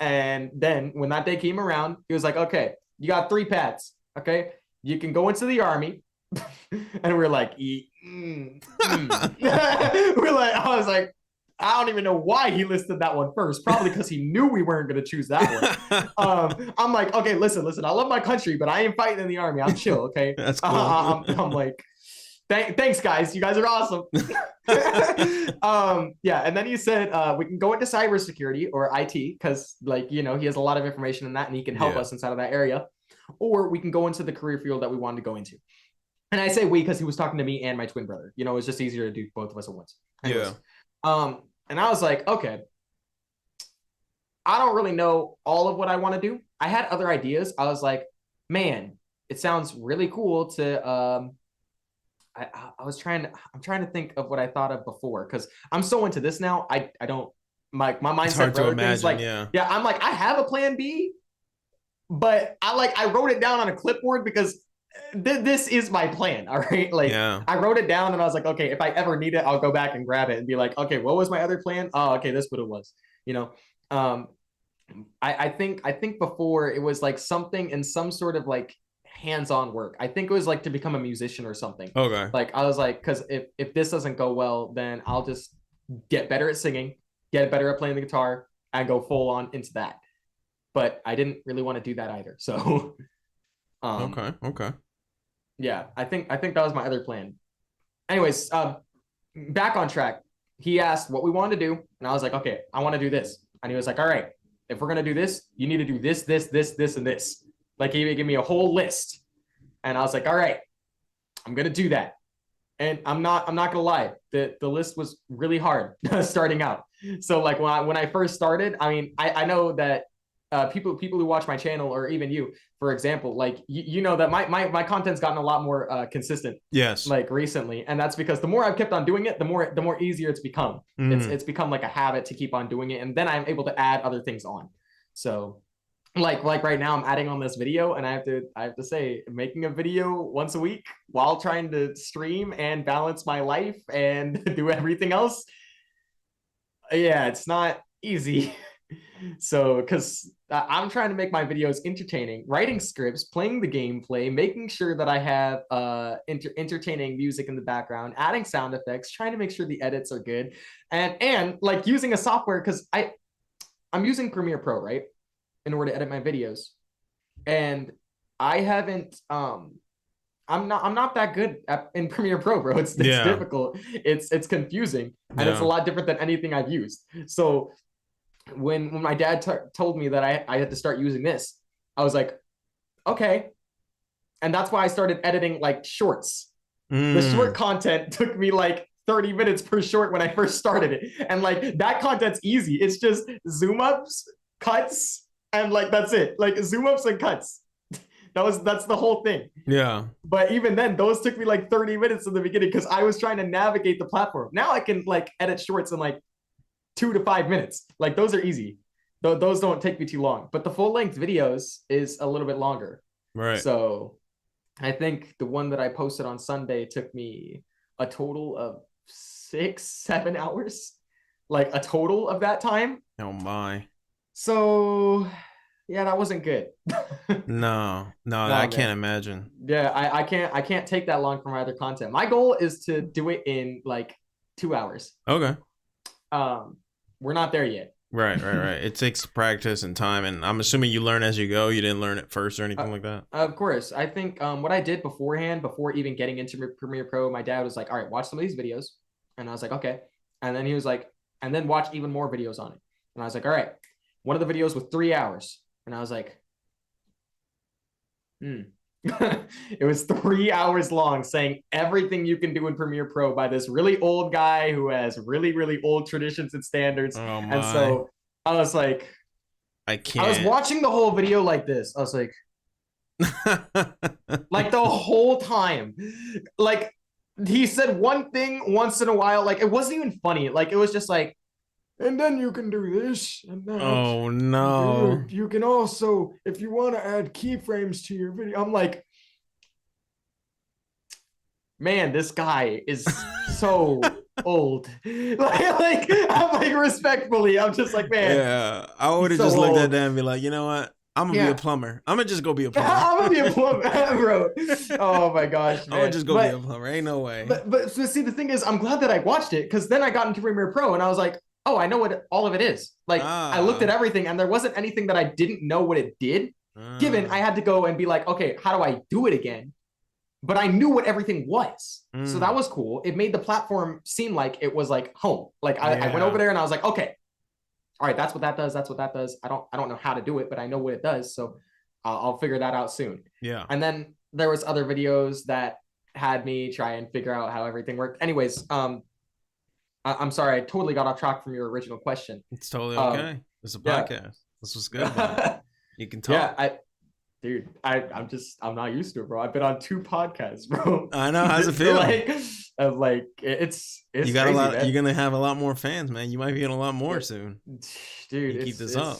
And then when that day came around, he was like, "Okay, you got 3 paths. Okay, you can go into the army." And we're like, we're like, I was like, I don't even know why he listed that one first. Probably because he knew we weren't going to choose that one. I'm like, okay, listen. I love my country, but I ain't fighting in the army. I'm chill. Okay. That's cool. I'm like, thanks, guys. You guys are awesome. And then he said, we can go into cybersecurity or IT because, like, you know, he has a lot of information in that and he can help us inside of that area. Or we can go into the career field that we wanted to go into. And I say we because he was talking to me and my twin brother. You know, it's just easier to do both of us at once. Anyways, and I was like, okay, I don't really know all of what I want to do. I had other ideas. I was like, man, it sounds really cool to I'm trying to think of what I thought of before because I'm so into this now. I don't my mindset for other things, like I'm like, I have a plan B, but I wrote it down on a clipboard because this is my plan. All right. Like I wrote it down and I was like, okay, if I ever need it, I'll go back and grab it and be like, okay, what was my other plan? Oh, okay, this what it was. You know, I think before it was like something in some sort of like hands-on work. I think it was like to become a musician or something. Okay. Like I was like, because if this doesn't go well, then I'll just get better at singing, get better at playing the guitar, and go full on into that. But I didn't really want to do that either. So okay. Yeah, I think that was my other plan. Anyways, back on track. He asked what we wanted to do, and I was like, okay, I want to do this. And he was like, all right, if we're gonna do this, you need to do this, and this. Like he would give me a whole list, and I was like, all right, I'm gonna do that. And I'm not gonna lie, the list was really hard starting out. So like when I first started, I mean, I know that people who watch my channel, or even you, for example, like you know that my content's gotten a lot more consistent. Yes. Like recently, and that's because the more I've kept on doing it, the more easier it's become. It's become like a habit to keep on doing it, and then I'm able to add other things on. So like right now I'm adding on this video, and I have to say, making a video once a week while trying to stream and balance my life and do everything else, yeah, it's not easy. So because I'm trying to make my videos entertaining, writing scripts, playing the gameplay, making sure that I have entertaining music in the background, adding sound effects, trying to make sure the edits are good, and like using a software, because I'm using Premiere Pro, right, in order to edit my videos. And I haven't I'm not that good in Premiere Pro, bro. It's difficult. It's confusing, and it's a lot different than anything I've used. So when my dad told me that I had to start using this, I was like, okay. And that's why I started editing like shorts. The short content took me like 30 minutes per short when I first started it. And like that content's easy. It's just zoom ups, cuts, and like that's it. Like zoom ups and cuts. That's the whole thing. Yeah. But even then, those took me like 30 minutes in the beginning because I was trying to navigate the platform. Now I can like edit shorts in like 2 to 5 minutes. Like those are easy. Those don't take me too long. But the full length videos is a little bit longer. Right. So I think the one that I posted on Sunday took me a total of 6-7 hours. Like a total of that time. Oh my. So yeah, that wasn't good. No, I can't imagine. Yeah, I can't take that long for my other content. My goal is to do it in like 2 hours. Okay. We're not there yet. Right. It takes practice and time, and I'm assuming you learn as you go. You didn't learn it first or anything like that. Of course. I think what I did beforehand, before even getting into Premiere Pro, my dad was like, all right, watch some of these videos. And I was like, okay. And then he was like, and then watch even more videos on it. And I was like, all right, one of the videos was 3 hours. And I was like, It was 3 hours long, saying everything you can do in Premiere Pro by this really old guy who has really, really old traditions and standards. Oh my. And so I was like, I can't. I was watching the whole video like this. I was like, like the whole time. Like he said one thing once in a while. Like it wasn't even funny. Like it was just like, and then you can do this and that. Oh no. You can also, if you want to add keyframes to your video. I'm like, man, this guy is so old. like I'm like, respectfully, I'm just like, man. Yeah, I would have just looked at that and be like, you know what? I'm gonna be a plumber. I'm gonna just go be a plumber. I'm gonna be a plumber, bro. Oh my gosh, man. I'm gonna just go be a plumber. Ain't no way. But so see, the thing is, I'm glad that I watched it, because then I got into Premiere Pro and I was like, oh, I know what all of it is. Like I looked at everything and there wasn't anything that I didn't know what it did. Given I had to go and be like, okay, how do I do it again? But I knew what everything was. So that was cool. It made the platform seem like it was like home. Like I went over there and I was like, okay, all right, that's what that does. That's what that does. I don't know how to do it, but I know what it does. So I'll figure that out soon. Yeah. And then there was other videos that had me try and figure out how everything worked. Anyways, I'm sorry, I totally got off track from your original question. It's totally okay. It's a podcast. Yeah. This was good. You can talk. Yeah, I'm not used to it, bro. I've been on 2 podcasts, bro. I know. How's it feel? like it's you got crazy, a lot. Man. You're gonna have a lot more fans, man. You might be getting a lot more soon, dude. Keep this up.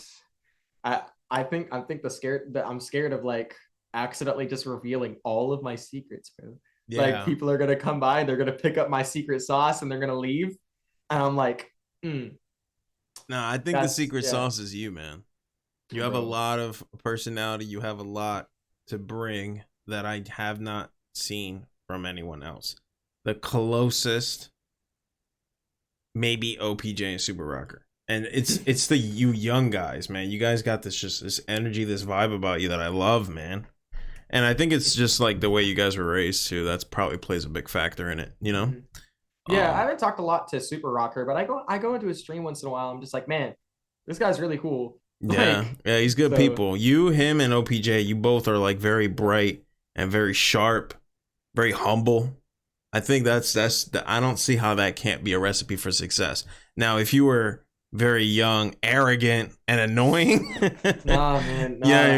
I'm scared of like accidentally just revealing all of my secrets, bro. Yeah. Like people are gonna come by, they're gonna pick up my secret sauce, and they're gonna leave, and I'm like, No, I think the secret sauce is you, man. You have a lot of personality. You have a lot to bring that I have not seen from anyone else. The closest, maybe OPJ and Super Rocker. And it's the you young guys, man. You guys got this energy, this vibe about you that I love, man. And I think it's just like the way you guys were raised too. That's probably plays a big factor in it, you know? Yeah, I haven't talked a lot to Super Rocker, but I go into his stream once in a while. I'm just like, man, this guy's really cool. Yeah, yeah, he's good So, people. You, him, and OPJ, you both are like very bright and very sharp, very humble. I think I don't see how that can't be a recipe for success. Now, if you were very young, arrogant, and annoying, nah, man, you know what I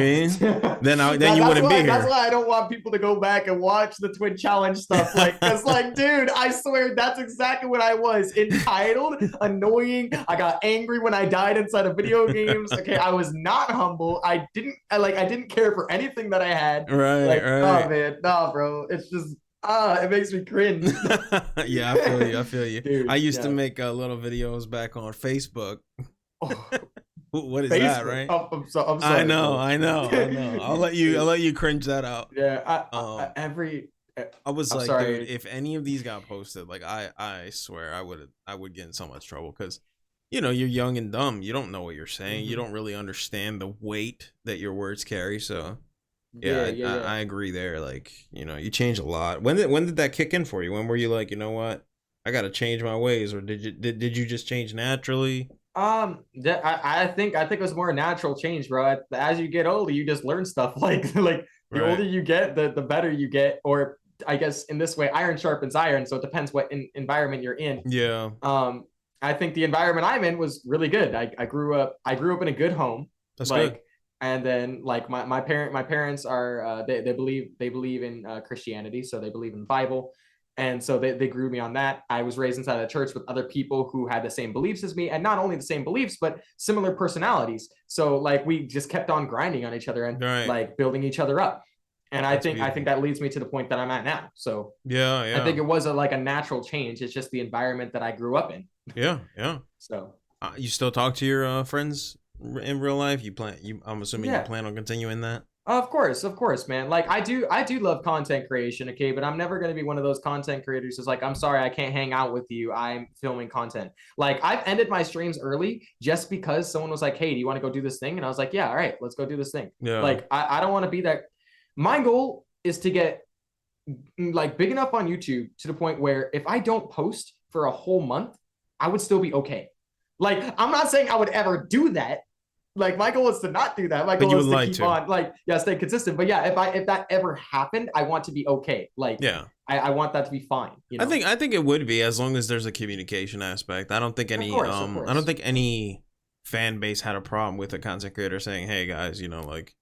nah. mean? Then you wouldn't be here. That's why I don't want people to go back and watch the Twin Challenge stuff. Like, cause like, dude, I swear that's exactly what I was. Entitled, annoying. I got angry when I died inside of video games. Okay, I was not humble. I didn't care for anything that I had. Right, Like, right. oh man, nah, bro. It's just it makes me cringe. Yeah, I feel you. I feel you. Dude, I used to yeah. make little videos back on Facebook. Oh, What is that, Facebook. right? I'm sorry, I know, bro. I know, I know. I'll let you cringe that out. Yeah, Um, every. I was I'm like, dude, sorry. if any of these got posted, like I swear I would get in so much trouble because, you're young and dumb. You don't know what you're saying. You Mhm. don't really understand the weight that your words carry. So Yeah, yeah, yeah. I agree there. Like, you changed a lot. When did that kick in for you? When were you like, you know what, I got to change my ways, or did you just change naturally? I think it was more a natural change, bro. As you get older, you just learn stuff. Like the older Right. you get, the better you get. Or I guess in this way, iron sharpens iron. So it depends what environment you're in. Yeah. Um, I think the environment I'm in was really good. I grew up in a good home, That's good. like, and then like my parents are they believe in Christianity, so they believe in the Bible, and so they grew me on that. I was raised inside a church with other people who had the same beliefs as me, and not only the same beliefs but similar personalities. So like we just kept on grinding on each other and Right. like building each other up. And I That's think beautiful. that leads me to the point that I'm at now. So Yeah, I think yeah. it was like a natural change. It's just the environment that I grew up in. Yeah, yeah. So You still talk to your friends in real life? I'm assuming you yeah, plan on continuing that. of course, man. Like I do love content creation, okay, but I'm never gonna be one of those content creators who's like, I'm sorry, I can't hang out with you. I'm filming content. Like I've ended my streams early just because someone was like, hey, do you want to go do this thing? And I was like, yeah, all right, let's go do this thing. Yeah. Like I don't want to be that. My goal is to get like big enough on YouTube to the point where if I don't post for a whole month, I would still be okay. Like I'm not saying I would ever do that. Like my goal is to not do that. My But you goal would is to like keep to. on like yeah, stay consistent. But yeah, if that ever happened, I want to be okay. Like Yeah. I want that to be fine. You know. I think it would be, as long as there's a communication aspect. Of I don't course. think any fan base had a problem with a content creator saying, "Hey guys, like,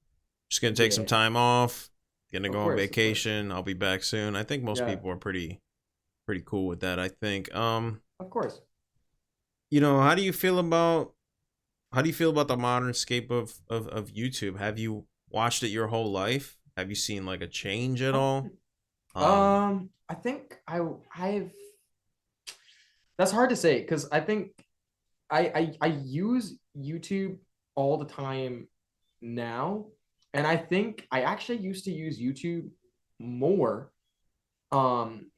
just gonna take some Yeah. time off, gonna Of go on course. Of course. vacation. I'll be back soon." I think most Yeah. people are pretty cool with that. I think. Of course. How do you feel about the modern scape of YouTube? Have you watched it your whole life? Have you seen like a change at all? I think I've that's hard to say because I think I use YouTube all the time now, and I think I actually used to use YouTube more um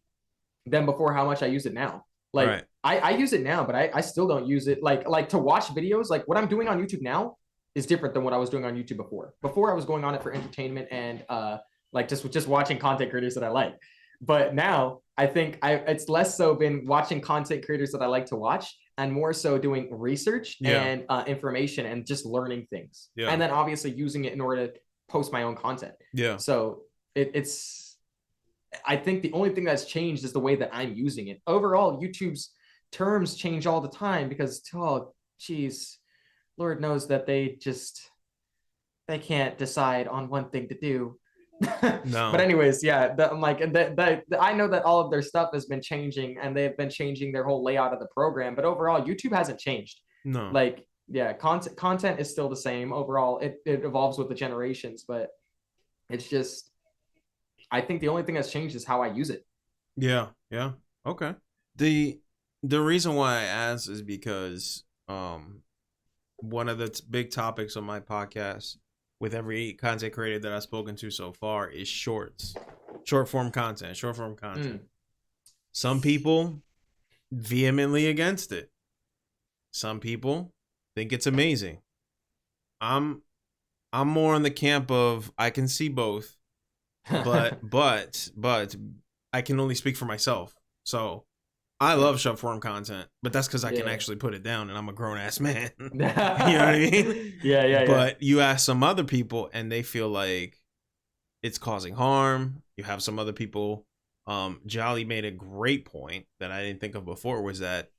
than before how much I use it now. Like Right. I use it now, but I still don't use it like to watch videos. Like what I'm doing on YouTube now is different than what I was doing on YouTube before. Before I was going on it for entertainment and like just watching content creators that I like. But now I think it's less so been watching content creators that I like to watch and more so doing research Yeah. and information and just learning things. Yeah. And then obviously using it in order to post my own content. Yeah. So it's I think the only thing that's changed is the way that I'm using it. Overall, YouTube's terms change all the time because geez, Lord knows that they can't decide on one thing to do. But No. anyways, yeah, I'm like, I know that all of their stuff has been changing and they've been changing their whole layout of the program, but overall, YouTube hasn't changed. No. Like, yeah, content is still the same. Overall, it evolves with the generations, but it's just, I think the only thing that's changed is how I use it. Yeah. Yeah. Okay. The reason why I asked is because one of the big topics on my podcast with every content creator that I've spoken to so far is short form content. Some people vehemently against it. Some people think it's amazing. I'm more on the camp of I can see both, but I can only speak for myself. So I Yeah. love short form content, but that's because I can Yeah. actually put it down and I'm a grown ass man. You know what I mean? Yeah. But you ask some other people and they feel like it's causing harm. You have some other people. Jolly made a great point that I didn't think of before, was that,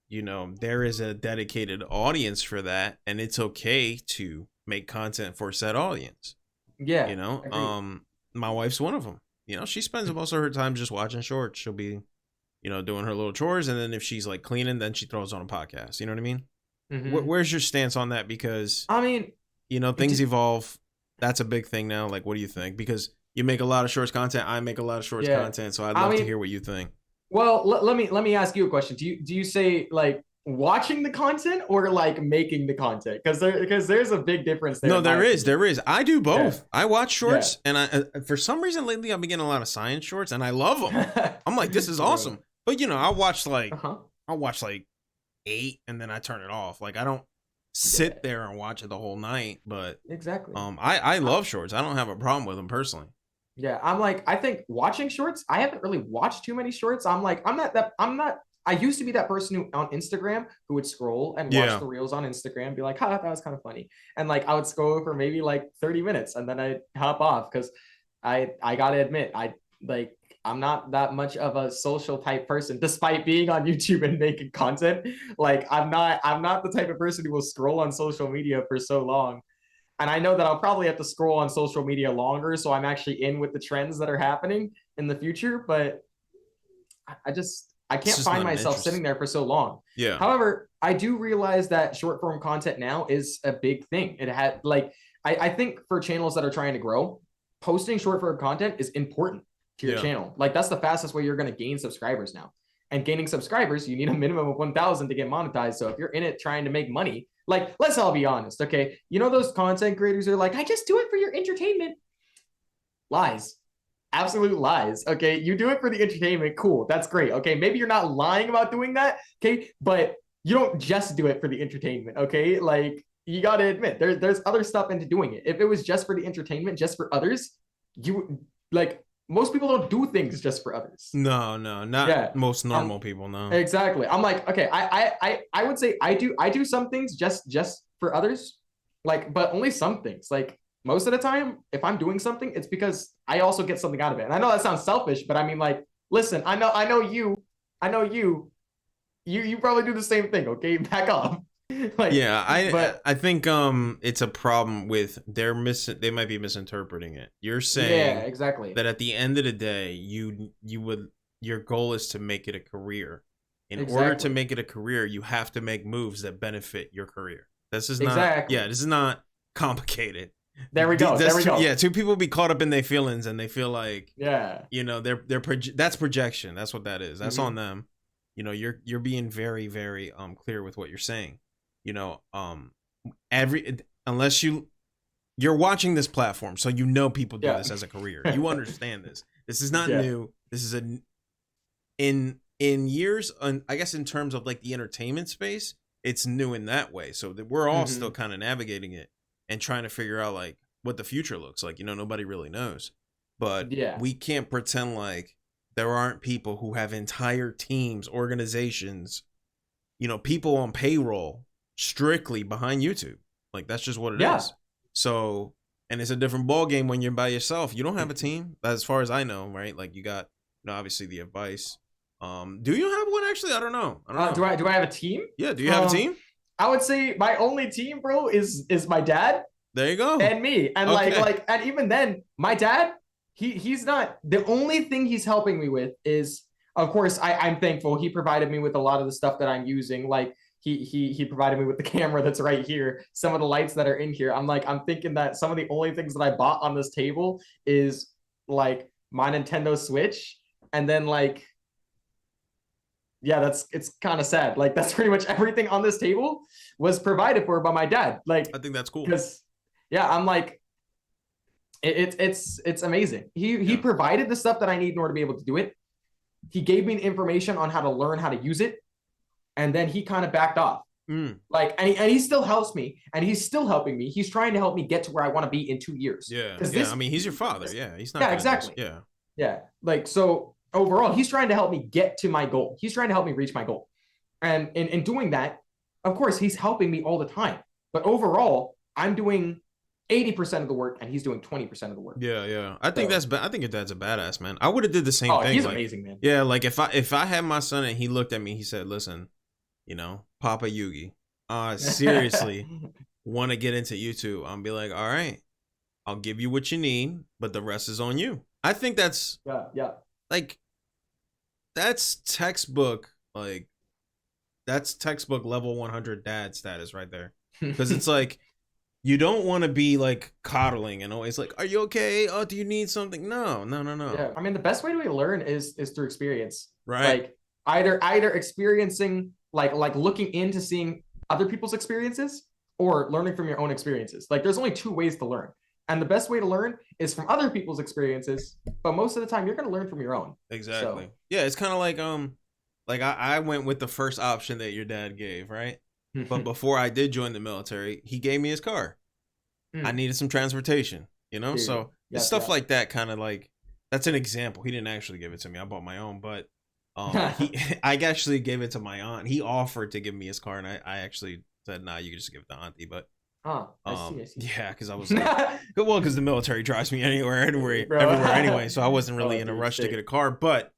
you know, there is a dedicated audience for that, and it's okay to make content for said audience. Yeah. You know, Agreed. my wife's one of them. You know, she spends most of her time just watching shorts. She'll be, you know, doing her little chores, and then if she's like cleaning, then she throws on a podcast. You know what I mean? Mm-hmm. Where's your stance on that? Because, I mean, you know, things evolve. That's a big thing now. Like, what do you think? Because you make a lot of shorts content. I make a lot of shorts yeah. content. So I'd I love to mean, hear what you think. well, let me ask you a question. Do you say like watching the content or like making the content? Because there's a big difference there. No, In my there is. I do both. Yeah. I watch Yeah. shorts, and I for some reason lately I've been getting a lot of science shorts, and I love them. I'm like, this is awesome. But you know, I watch like 8, and then I turn it off. Like I don't sit there and watch it the whole night. But Exactly. I love shorts. I don't have a problem with them personally. Yeah, I'm like, I think watching shorts, I haven't really watched too many shorts. I used to be that person who on Instagram who would scroll and watch the reels on Instagram, be like, ha, that was kind of funny. And like, I would scroll for maybe like 30 minutes and then I'd hop off because I gotta admit, I'm not that much of a social type person, despite being on YouTube and making content. Like, I'm not the type of person who will scroll on social media for so long. And I know that I'll probably have to scroll on social media longer, so I'm actually in with the trends that are happening in the future. But I can't find myself sitting there for so long. Yeah. However, I do realize that short form content now is a big thing. It had like I think for channels that are trying to grow, posting short form content is important to your channel. Like that's the fastest way you're going to gain subscribers now. And gaining subscribers, you need a minimum of 1,000 to get monetized. So if you're in it trying to make money, like, let's all be honest, okay? You know those content creators are like, I just do it for your entertainment. Lies. Absolute lies. Okay, you do it for the entertainment. Cool, that's great. Okay, maybe you're not lying about doing that. Okay, but you don't just do it for the entertainment. Okay, like you got to admit there's other stuff into doing it. If it was just for the entertainment, just for others, you like most people don't do things just for others. No, not most normal people. No, exactly. I'm like, okay, I would say I do some things just for others, like, but only some things. Like most of the time, if I'm doing something, it's because I also get something out of it. And I know that sounds selfish, but I mean, like, listen, I know you probably do the same thing. Okay, back off. Like, yeah, I think it's a problem with they might be misinterpreting it. You're saying exactly that at the end of the day, your goal is to make it a career. In order to make it a career, you have to make moves that benefit your career. This is not this is not complicated. There we go. Yeah, two people be caught up in their feelings and they feel like you know, that's projection. That's what that is. That's on them. You know, you're being very, very clear with what you're saying. You know, unless you're watching this platform, so you know people do this as a career. You understand this. This is not new. This is in years, I guess in terms of like the entertainment space, it's new in that way. So that we're all still kind of navigating it and trying to figure out like what the future looks like. You know, nobody really knows. But we can't pretend like there aren't people who have entire teams, organizations, you know, people on payroll strictly behind YouTube. Like that's just what it is. So, and it's a different ball game when you're by yourself. You don't have a team, as far as I know, right? Like you got, you know, obviously the advice. Do you have one actually? I don't know. Do I have a team? Yeah. Do you have a team? I would say my only team, bro, is my dad. There you go. And me. And like, and even then, my dad, he's not, the only thing he's helping me with is, of course, I'm thankful. He provided me with a lot of the stuff that I'm using. Like he provided me with the camera that's right here, some of the lights that are in here. I'm thinking that some of the only things that I bought on this table is like my Nintendo Switch. And then like, it's kind of sad. Like that's pretty much everything on this table was provided for by my dad. Like I think that's cool. Because I'm like, it's amazing. He provided the stuff that I need in order to be able to do it. He gave me information on how to learn how to use it, and then he kind of backed off. Like, and he still helps me, and he's still helping me. He's trying to help me get to where I want to be in 2 years. I mean, he's your father. Yeah, he's not. Yeah, exactly. Yeah. Like so. overall, he's trying to help me get to my goal. He's trying to help me reach my goal. And in doing that, of course, he's helping me all the time. But overall, I'm doing 80% of the work and he's doing 20% of the work. Yeah. I think I think your dad's a badass, man. I would have did the same thing. He's amazing, man. Yeah, like if I had my son and he looked at me, he said, "Listen, Papa Yugi, seriously want to get into YouTube." I'll be like, "All right, I'll give you what you need, but the rest is on you." I think that's like that's textbook level 100 dad status right there. Because it's like, you don't want to be like coddling and always like, "Are you okay? Oh, do you need something?" No. Yeah, I mean, the best way to learn is through experience. Right. Like either experiencing, like looking into seeing other people's experiences, or learning from your own experiences. Like, there's only two ways to learn. And the best way to learn is from other people's experiences, but most of the time you're going to learn from your own. Exactly. So. Yeah, it's kind of like I went with the first option that your dad gave, right? But before I did join the military, he gave me his car. I needed some transportation, Dude, so it's stuff like that, kind of like, that's an example. He didn't actually give it to me. I bought my own, but I actually gave it to my aunt. He offered to give me his car, and I actually said, "Nah, you can just give it to auntie." But I see. Yeah, because I was like, because the military drives me everywhere anyway, so I wasn't really in a rush to get a car. But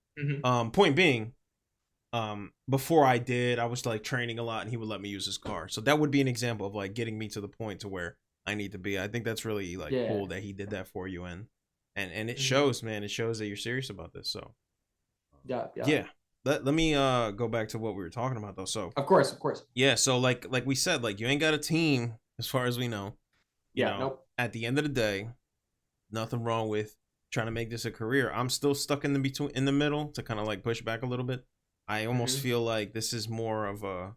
point being, before I did, I was like training a lot, and he would let me use his car. So that would be an example of like getting me to the point to where I need to be. I think that's really like cool that he did that for you, and it shows, man. It shows that you're serious about this. So yeah. Let me go back to what we were talking about though. So of course. Yeah, so like we said, like, you ain't got a team as far as we know. Nope. At the end of the day, nothing wrong with trying to make this a career. I'm still stuck in the middle to kind of like push back a little bit. I almost feel like this is more of a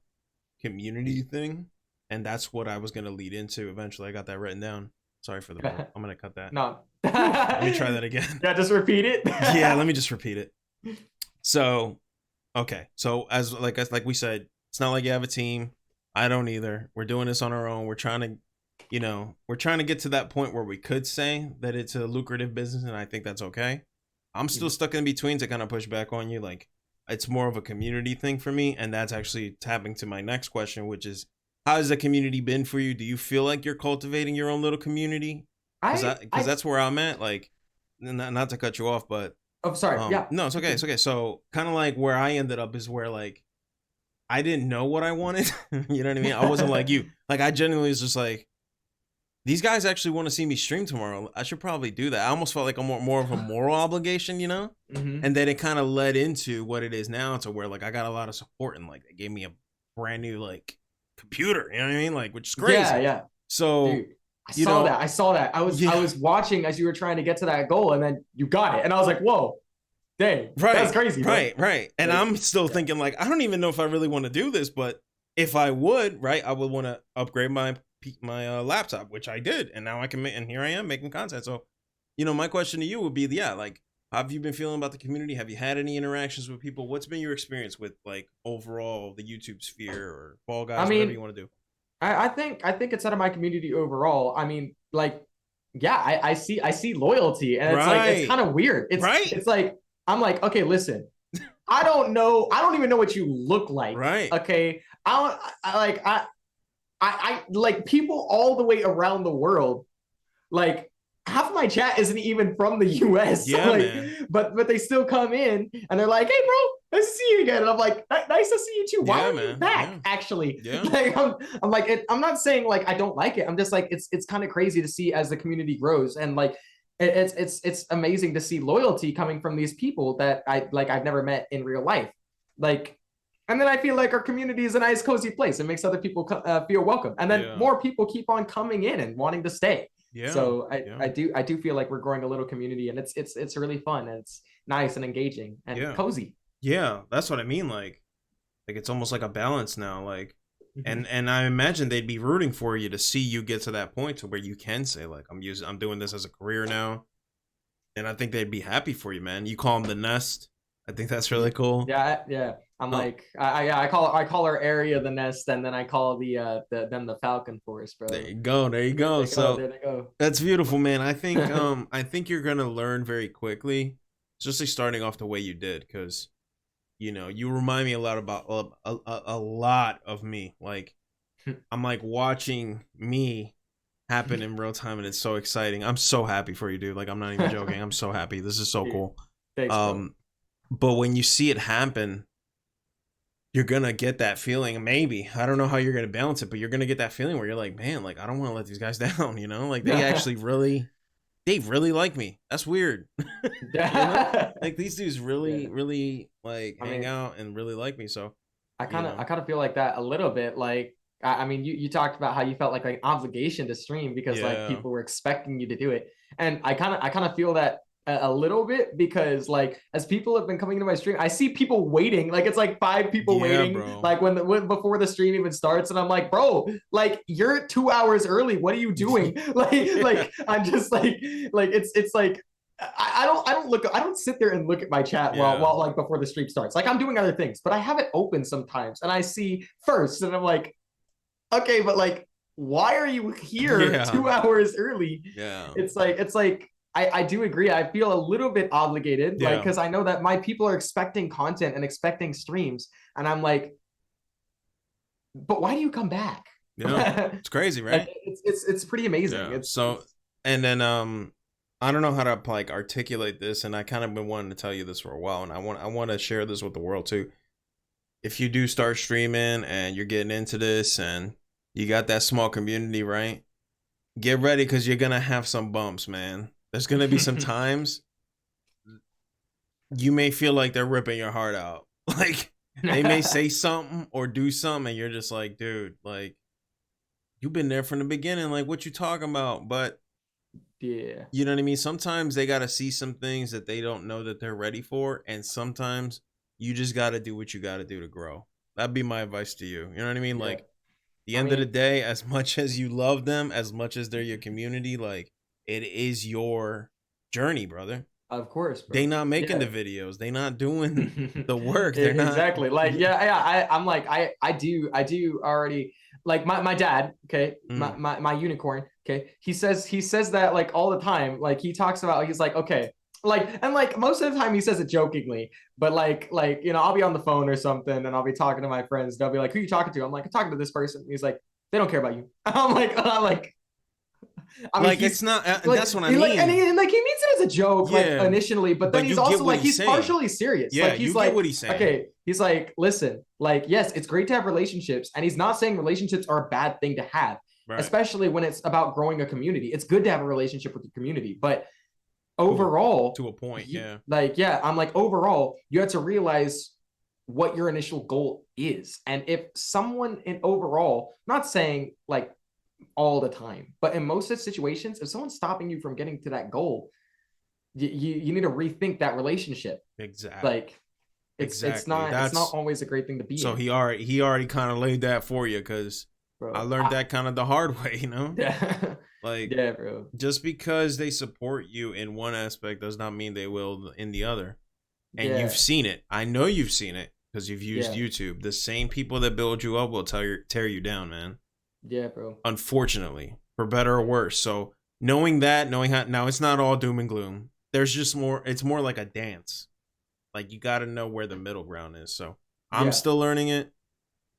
community thing, and that's what I was gonna lead into eventually. I got that written down. Sorry for the burp. I'm gonna cut that. No. Let me try that again. Yeah, just repeat it. Yeah, let me just repeat it. So, okay. So as we said, it's not like you have a team. I don't either. We're doing this on our own. We're trying to get to that point where we could say that it's a lucrative business, and I think that's okay. I'm still stuck in between to kind of push back on you. Like, it's more of a community thing for me, and that's actually tapping to my next question, which is, how has the community been for you? Do you feel like you're cultivating your own little community? Because that's where I'm at. Like, not to cut you off, but sorry. Yeah. No, it's okay. It's okay. So kind of like where I ended up is where like I didn't know what I wanted. You know what I mean? I wasn't like you. Like, I genuinely was just like, these guys actually want to see me stream tomorrow. I should probably do that. I almost felt like more of a moral obligation, And then it kind of led into what it is now, to where like I got a lot of support, and like they gave me a brand new like computer. You know what I mean? Like, which is crazy. Yeah. So dude, I saw that. I was watching as you were trying to get to that goal, and then you got it, and I was like, whoa. Dang, right, that's crazy. Right. And I'm still thinking like, I don't even know if I really want to do this, but if I would, right, I would want to upgrade my laptop, which I did, and now I can and here I am making content. So, my question to you would be, like, how have you been feeling about the community? Have you had any interactions with people? What's been your experience with like overall the YouTube sphere or Fall Guys, whatever you want to do? I think it's out of my community overall. I mean, like, yeah, I see loyalty, and it's like, it's kind of weird. It's like, I'm like, okay, listen, I don't even know what you look like. Right. Okay. I like people all the way around the world. Like, half of my chat isn't even from the US. Yeah, like, man. But they still come in and they're like, "Hey, bro, nice to see you again." And I'm like, "Nice to see you too. Why are you back?" Yeah. Actually, like, I'm like, I'm not saying like I don't like it. I'm just like, it's kind of crazy to see as the community grows, and like, it's amazing to see loyalty coming from these people that I've never met in real life. Like, and then I feel like our community is a nice, cozy place. It makes other people feel welcome, and then more people keep on coming in and wanting to stay. Yeah. So I do feel like we're growing a little community, and it's really fun, and it's nice and engaging and cozy. Yeah, that's what I mean. Like it's almost like a balance now. Like, and I imagine they'd be rooting for you to see you get to that point to where you can say like, I'm doing this as a career now, and I think they'd be happy for you, man. You call them the Nest. I think that's really cool. Yeah. I'm like, I call our area the Nest, and then I call them the Falcon Force, bro. There you go. There they go. That's beautiful, man. I think I think you're gonna learn very quickly especially starting off the way you did, because you know you remind me a lot about a lot of me. Like I'm like watching me happen in real time, and it's so exciting. I'm so happy for you, dude. Like I'm not even joking. I'm so happy. This is so Dude, cool. thanks, bro. But when you see it happen, you're gonna get that feeling. Maybe I don't know how you're gonna balance it, but you're gonna get that feeling where you're like, man, like I don't want to let these guys down. You know, like they actually really, they really like me. That's weird. You know, like these dudes really, Yeah. really like I hang mean, out and really like me. So, I you kind of know, I kind of feel like that a little bit. Like I mean, you talked about how you felt like obligation to stream because like yeah, people were expecting you to do it, and I kind of feel that a little bit because like as people have been coming into my stream, I see people waiting. Like it's like 5 people yeah, waiting, bro. like when before the stream even starts, and I'm like, bro, like you're 2 hours early. What are you doing? Like I'm just like it's like I don't sit there and look at my chat Yeah, while like before the stream starts. Like I'm doing other things, but I have it open sometimes and I see first and I'm like, okay, but like why are you here yeah, 2 hours early? yeah, It's like I do agree. I feel a little bit obligated, like yeah, because I know that my people are expecting content and expecting streams, and I'm like, but why do you come back? yeah. It's crazy, Like right? it's pretty amazing. Yeah. So, It's and then I don't know how to like articulate this, and I kind of been wanting to tell you this for a while, and I want to share this with the world too. If you do start streaming and you're getting into this and you got that small community, right? Get ready because you're gonna have some bumps, man. There's gonna be some times you may feel like they're ripping your heart out. Like they may say something or do something, and you're just like, dude, like you've been there from the beginning. Like what you talking about? But yeah. you know what I mean? Sometimes they gotta see some things that they don't know that they're ready for, and sometimes you just gotta do what you gotta do to grow. That'd be my advice to you. You know what I mean? Yeah. Like the I end of the mean, day, as much as you love them, as much as they're your community, like it is your journey, brother. of course, They bro. not making the Yeah. videos. They not doing the work. They're not. Exactly. Like, yeah. I'm like, I do already like my dad, okay, Mm, my unicorn, okay. He says that like all the time. Like he talks about, he's like, okay, like, and like most of the time he says it jokingly, but like, I'll be on the phone or something and I'll be talking to my friends. They'll be like, who are you talking to? I'm like, I'm talking to this person. He's like, they don't care about you. I'm like, I mean, like he's it's not. like That's what I he like and mean. he like he means it as a joke, like Yeah, initially, but then but he's you get also what like he's he's saying. partially serious. Yeah, Like you he's get like, what he's saying. okay, he's like, listen, like yes, it's great to have relationships, and he's not saying relationships are a bad thing to have, Right. especially when it's about growing a community. It's good to have a relationship with the community, but To a overall, to a point. Yeah. I'm like overall, you have to realize what your initial goal is, and if someone in overall, not saying like all the time, but in most of the situations, if someone's stopping you from getting to that goal, you need to rethink that relationship. Exactly. Like it's Exactly. not That's always a great thing to be so in, he already kind of laid that for you because I bro. learned that kind of the hard way. You know, Yeah, like yeah, bro. just because they support you in one aspect does not mean they will in the other. And you've Yeah, seen it. I know you've seen it because you've used yeah, YouTube. The same people that build you up will tear you down, man. yeah, bro. Unfortunately, for better or worse. So knowing that, knowing how now it's not all doom and gloom. There's just more. It's more like a dance. Like you got to know where the middle ground is. So I'm Yeah, still learning it.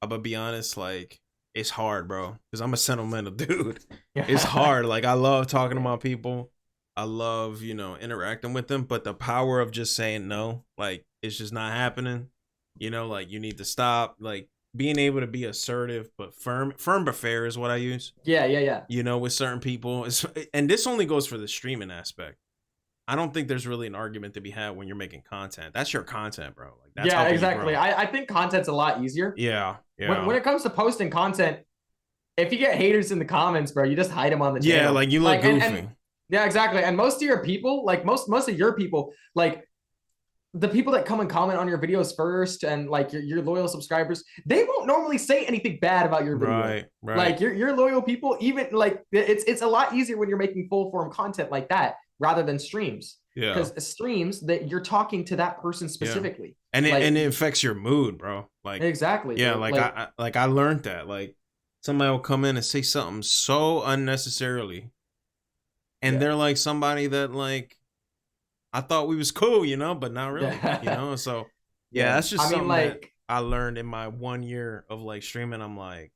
But be honest, like it's hard, bro. Because I'm a sentimental dude. It's yeah, hard. Like I love talking to yeah, my people. I love, interacting with them. But the power of just saying no, like it's just not happening. Like you need to stop. Like being able to be assertive but firm but fair is what I use. yeah, yeah, yeah. With certain people, and this only goes for the streaming aspect. I don't think there's really an argument to be had when you're making content. That's your content, bro. Like that's Yeah, helping you exactly. grow. I think content's a lot easier Yeah, when yeah, it comes to posting content. If you get haters in the comments, bro, you just hide them on the yeah. channel. Like you look Like and goofy. yeah, exactly. And most of your people, like most of your people, like the people that come and comment on your videos first and like your loyal subscribers, they won't normally say anything bad about your video. Right, right. Like your loyal people, even like it's a lot easier when you're making full form content like that rather than streams. Yeah, Because streams that you're talking to that person yeah. specifically. And it Like and it affects your mood, bro. Like, exactly, yeah, bro. like Like I learned that. Like somebody will come in and say something so unnecessarily, and yeah. they're like somebody that like I thought we was cool, you know, but not really, you know. So yeah, that's just something that I learned in my 1 year of like streaming. I'm like,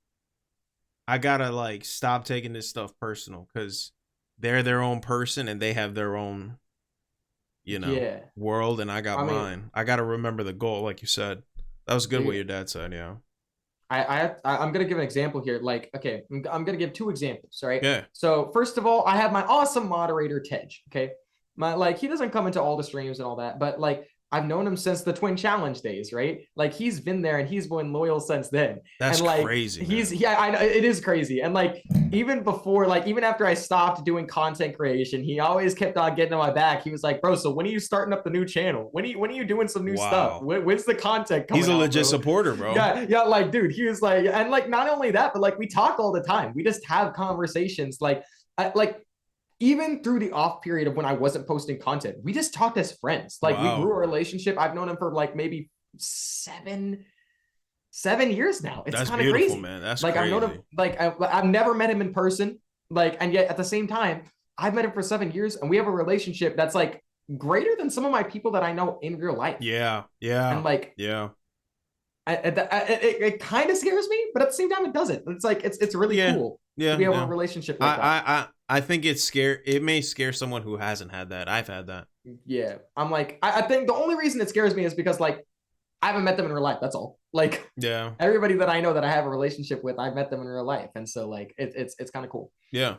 I gotta like stop taking this stuff personal because they're their own person and they have their own, you know, world, and I got mine. I gotta remember the goal, like you said. That was good what your dad said. Yeah. I'm gonna give an example here. Like, okay, I'm gonna give 2 examples. Right. Yeah. So first of all, I have my awesome moderator Tej. Okay, like he doesn't come into all the streams and all that, but like I've known him since the Twin Challenge days, right? Like he's been there and he's been loyal since then. That's and like, crazy. I know it is crazy. And like even before, like even after I stopped doing content creation, he always kept on getting on my back. He was like, "Bro, so when are you starting up the new channel? When are you doing some new stuff? When's the content coming?" He's a legit supporter, bro. Yeah, like dude, he was like, and like not only that, but like we talk all the time. We just have conversations, like even through the off period of when I wasn't posting content, we just talked as friends. Like we grew a relationship. I've known him for like maybe 7 years now. It's kind of crazy, man. That's like crazy. I've known him. Like I've never met him in person. Like, and yet at the same time, I've met him for 7 years, and we have a relationship that's like greater than some of my people that I know in real life. Yeah. And like, it kind of scares me, but at the same time, it doesn't. It's like it's really cool. Yeah, we have a relationship like that. I think it may scare someone who hasn't had that. I've had that. Yeah. I'm like, I think the only reason it scares me is because like I haven't met them in real life. That's all. Like, yeah, everybody that I know that I have a relationship with, I've met them in real life. And so like it's kind of cool. Yeah.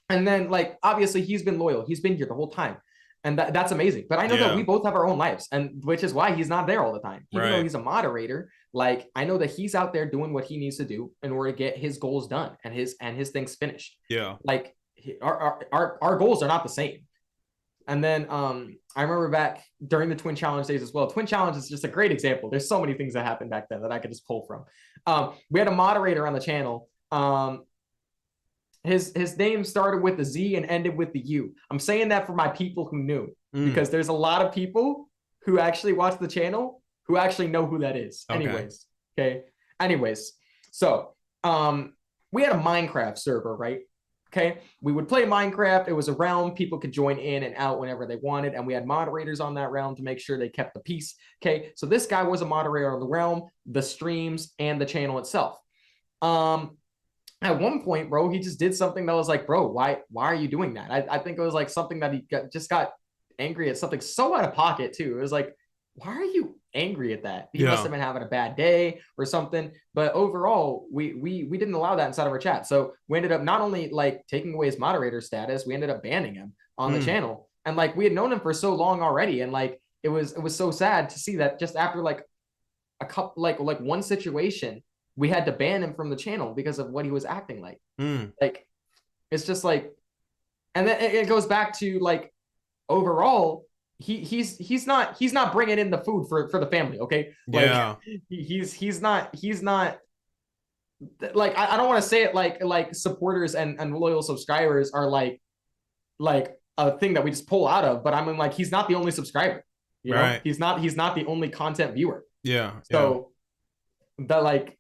And then like obviously he's been loyal. He's been here the whole time. And that's amazing. But I know that we both have our own lives, and which is why he's not there all the time. Even though he's a moderator, like I know that he's out there doing what he needs to do in order to get his goals done and his things finished. Yeah. Like our goals are not the same. And then I remember back during the Twin Challenge days as well. Twin Challenge is just a great example. There's so many things that happened back then that I could just pull from. We had a moderator on the channel. His name started with the Z and ended with the U. I'm saying that for my people who knew, because there's a lot of people who actually watch the channel who actually know who that is. Okay. Anyways, so we had a Minecraft server, right? Okay. We would play Minecraft. It was a realm. People could join in and out whenever they wanted. And we had moderators on that realm to make sure they kept the peace. Okay. So this guy was a moderator on the realm, the streams, and the channel itself. At one point, bro, he just did something that was like, bro, why are you doing that? I think it was like something that he just got angry at, something so out of pocket too. It was like, why are you angry at that? He must have been having a bad day or something. But overall, we didn't allow that inside of our chat. So we ended up not only like taking away his moderator status, we ended up banning him on the channel. And like we had known him for so long already, and like it was so sad to see that just after like a couple like one situation, we had to ban him from the channel because of what he was acting like. Like, it's just like, and then it goes back to like, overall, he's not bringing in the food for the family. Okay. Like, he's not like, I don't want to say it like supporters and loyal subscribers are like a thing that we just pull out of, but I mean, like, he's not the only subscriber, you know, he's not the only content viewer. So that like,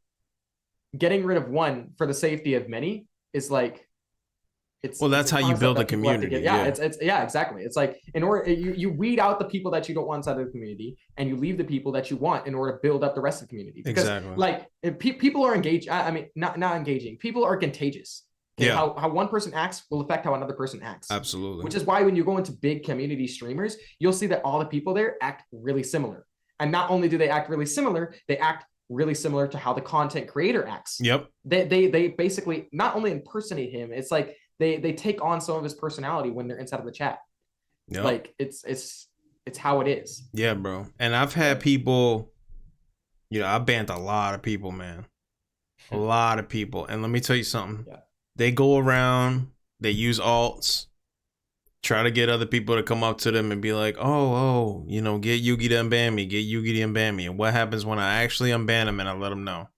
getting rid of one for the safety of many is like, that's how you build a community. It's exactly. It's like, in order you weed out the people that you don't want inside of the community, and you leave the people that you want in order to build up the rest of the community. Because like if people are engaged, I mean not engaging, people are contagious. Okay? How one person acts will affect how another person acts. Absolutely. Which is why when you go into big community streamers, you'll see that all the people there act really similar. And not only do they act really similar, they act really similar to how the content creator acts. They basically not only impersonate him, it's like they take on some of his personality when they're inside of the chat. Like it's how it is. Yeah, bro. And I've had people, you know, I banned a lot of people, man. A lot of people. And let me tell you something. They go around, they use alts, try to get other people to come up to them and be like, oh, you know, get Yugi to unban me, get Yugi to unban me. And what happens when I actually unban them and I let them know?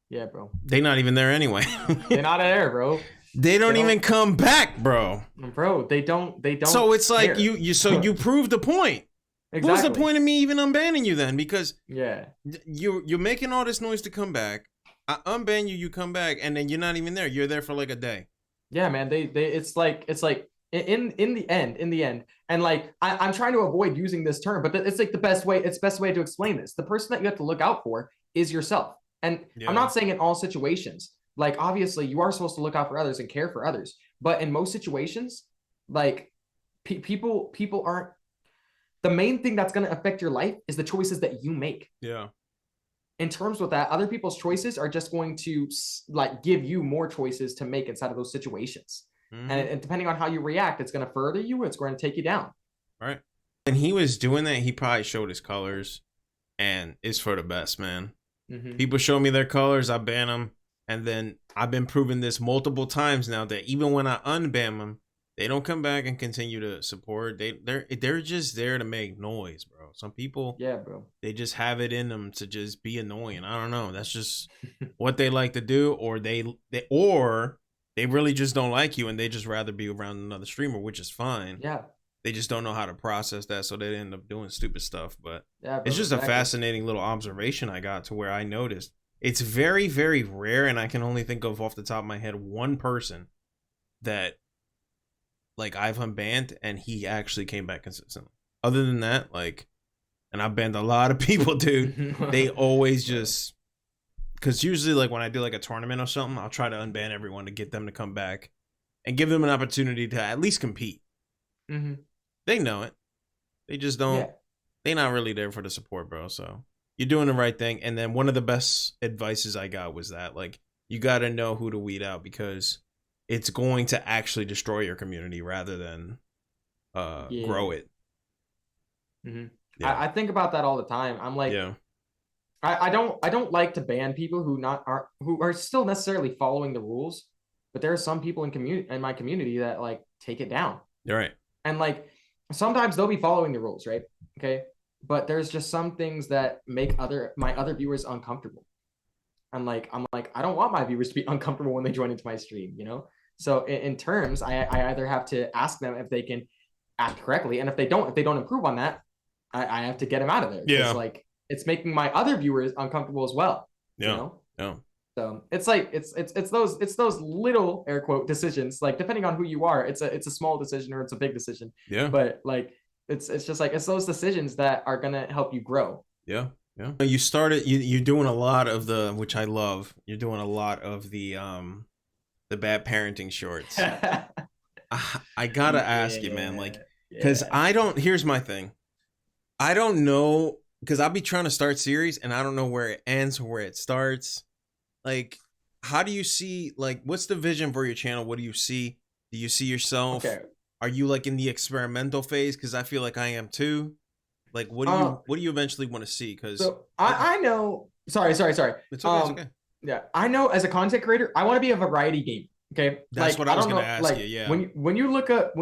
Yeah, bro. They not even there anyway. They're not there, bro. They don't even come back, bro. Bro, they don't. So it's like you proved the point. Exactly. What was the point of me even unbanning you then? Because you're making all this noise to come back. I unban you, you come back, and then you're not even there. You're there for like a day. Yeah, man. It's like in the end, and like I'm trying to avoid using this term, but it's like the best way. It's best way to explain this. The person that you have to look out for is yourself. And I'm not saying in all situations. Like obviously, you are supposed to look out for others and care for others, but in most situations, like people aren't. The main thing that's going to affect your life is the choices that you make. Yeah. In terms with that, other people's choices are just going to like give you more choices to make inside of those situations. And depending on how you react, it's going to further you, it's going to take you down. Right. And he was doing that, he probably showed his colors, and it's for the best, man. People show me their colors, I ban them, and then I've been proving this multiple times now that even when I unban them, they don't come back and continue to support. They're just there to make noise, bro. Some people, yeah, bro, they just have it in them to just be annoying. I don't know. That's just what they like to do, or they really just don't like you and they just rather be around another streamer, which is fine. Yeah. They just don't know how to process that, so they end up doing stupid stuff. But yeah, bro, it's just a fascinating little observation I got to where I noticed it's very, very rare, and I can only think of off the top of my head one person that like I've unbanned and he actually came back consistently. Other than that, like, and I've banned a lot of people, dude. They always just, because usually like when I do like a tournament or something, I'll try to unban everyone to get them to come back and give them an opportunity to at least compete. They know it. They just don't. Yeah. They're not really there for the support, bro. So you're doing the right thing. And then one of the best advices I got was that, like, you got to know who to weed out, because it's going to actually destroy your community rather than grow it. Yeah. I think about that all the time. I'm like, I don't like to ban people who are still necessarily following the rules, but there are some people in my community that like take it down. You're right. And like sometimes they'll be following the rules, right? Okay. But there's just some things that make my other viewers uncomfortable. I'm like, I don't want my viewers to be uncomfortable when they join into my stream, you know? So in terms, I either have to ask them if they can act correctly, and if they don't improve on that, I have to get them out of there. Yeah. Like it's making my other viewers uncomfortable as well. Yeah. You know? Yeah. So it's like it's those little air quote decisions, like depending on who you are, it's a small decision or it's a big decision. Yeah. But like it's just like it's those decisions that are gonna help you grow. Yeah. Yeah. You're doing a lot of which I love. You're doing a lot of the bad parenting shorts. I gotta ask you, man, like, because here's my thing. I don't know, because I'll be trying to start series and I don't know where it ends or where it starts. Like, how do you see, like, what's the vision for your channel? What do you see? Do you see yourself? Okay. Are you like in the experimental phase? Because I feel like I am too. Like, what do you eventually want to see? Because so I know. Sorry. It's okay. It's okay. Yeah, I know as a content creator, I want to be a variety gamer. Okay, that's what I was gonna ask you. Yeah, when you look up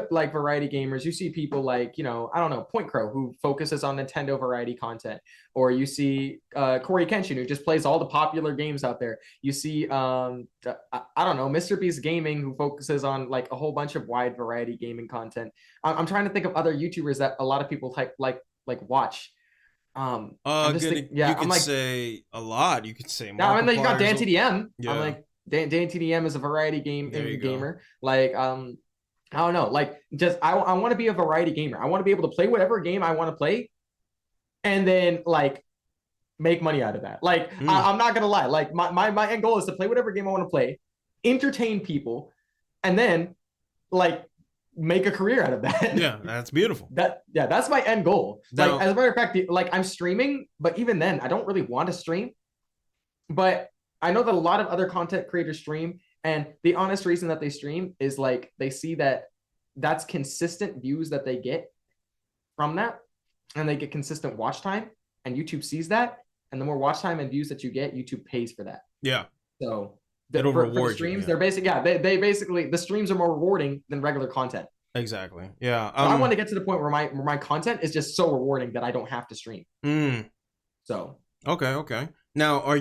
like variety gamers, you see people like, you know, I don't know, Point Crow, who focuses on Nintendo variety content, or you see Corey Kenshin, who just plays all the popular games out there. You see I don't know, Mr. Beast Gaming, who focuses on like a whole bunch of wide variety gaming content. I'm trying to think of other YouTubers that a lot of people watch. You could say a lot. You could say more. I mean, you got Dan TDM. Yeah. I'm like, Dan TDM is a variety gamer. Like, I don't know. Like, just I want to be a variety gamer. I want to be able to play whatever game I want to play, and then like make money out of that. Like, I'm not gonna lie. Like, my end goal is to play whatever game I want to play, entertain people, and then like make a career out of that. Yeah, that's beautiful. That's my end goal. Like, as a matter of fact, like I'm streaming, but even then, I don't really want to stream, but I know that a lot of other content creators stream, and the honest reason that they stream is like they see that that's consistent views that they get from that, and they get consistent watch time, and YouTube sees that, and the more watch time and views that you get, YouTube pays for that. Yeah. So it'll reward the streams, you. They're basically they basically, the streams are more rewarding than regular content. Exactly. Yeah. So I want to get to the point where my content is just so rewarding that I don't have to stream. So okay. Now,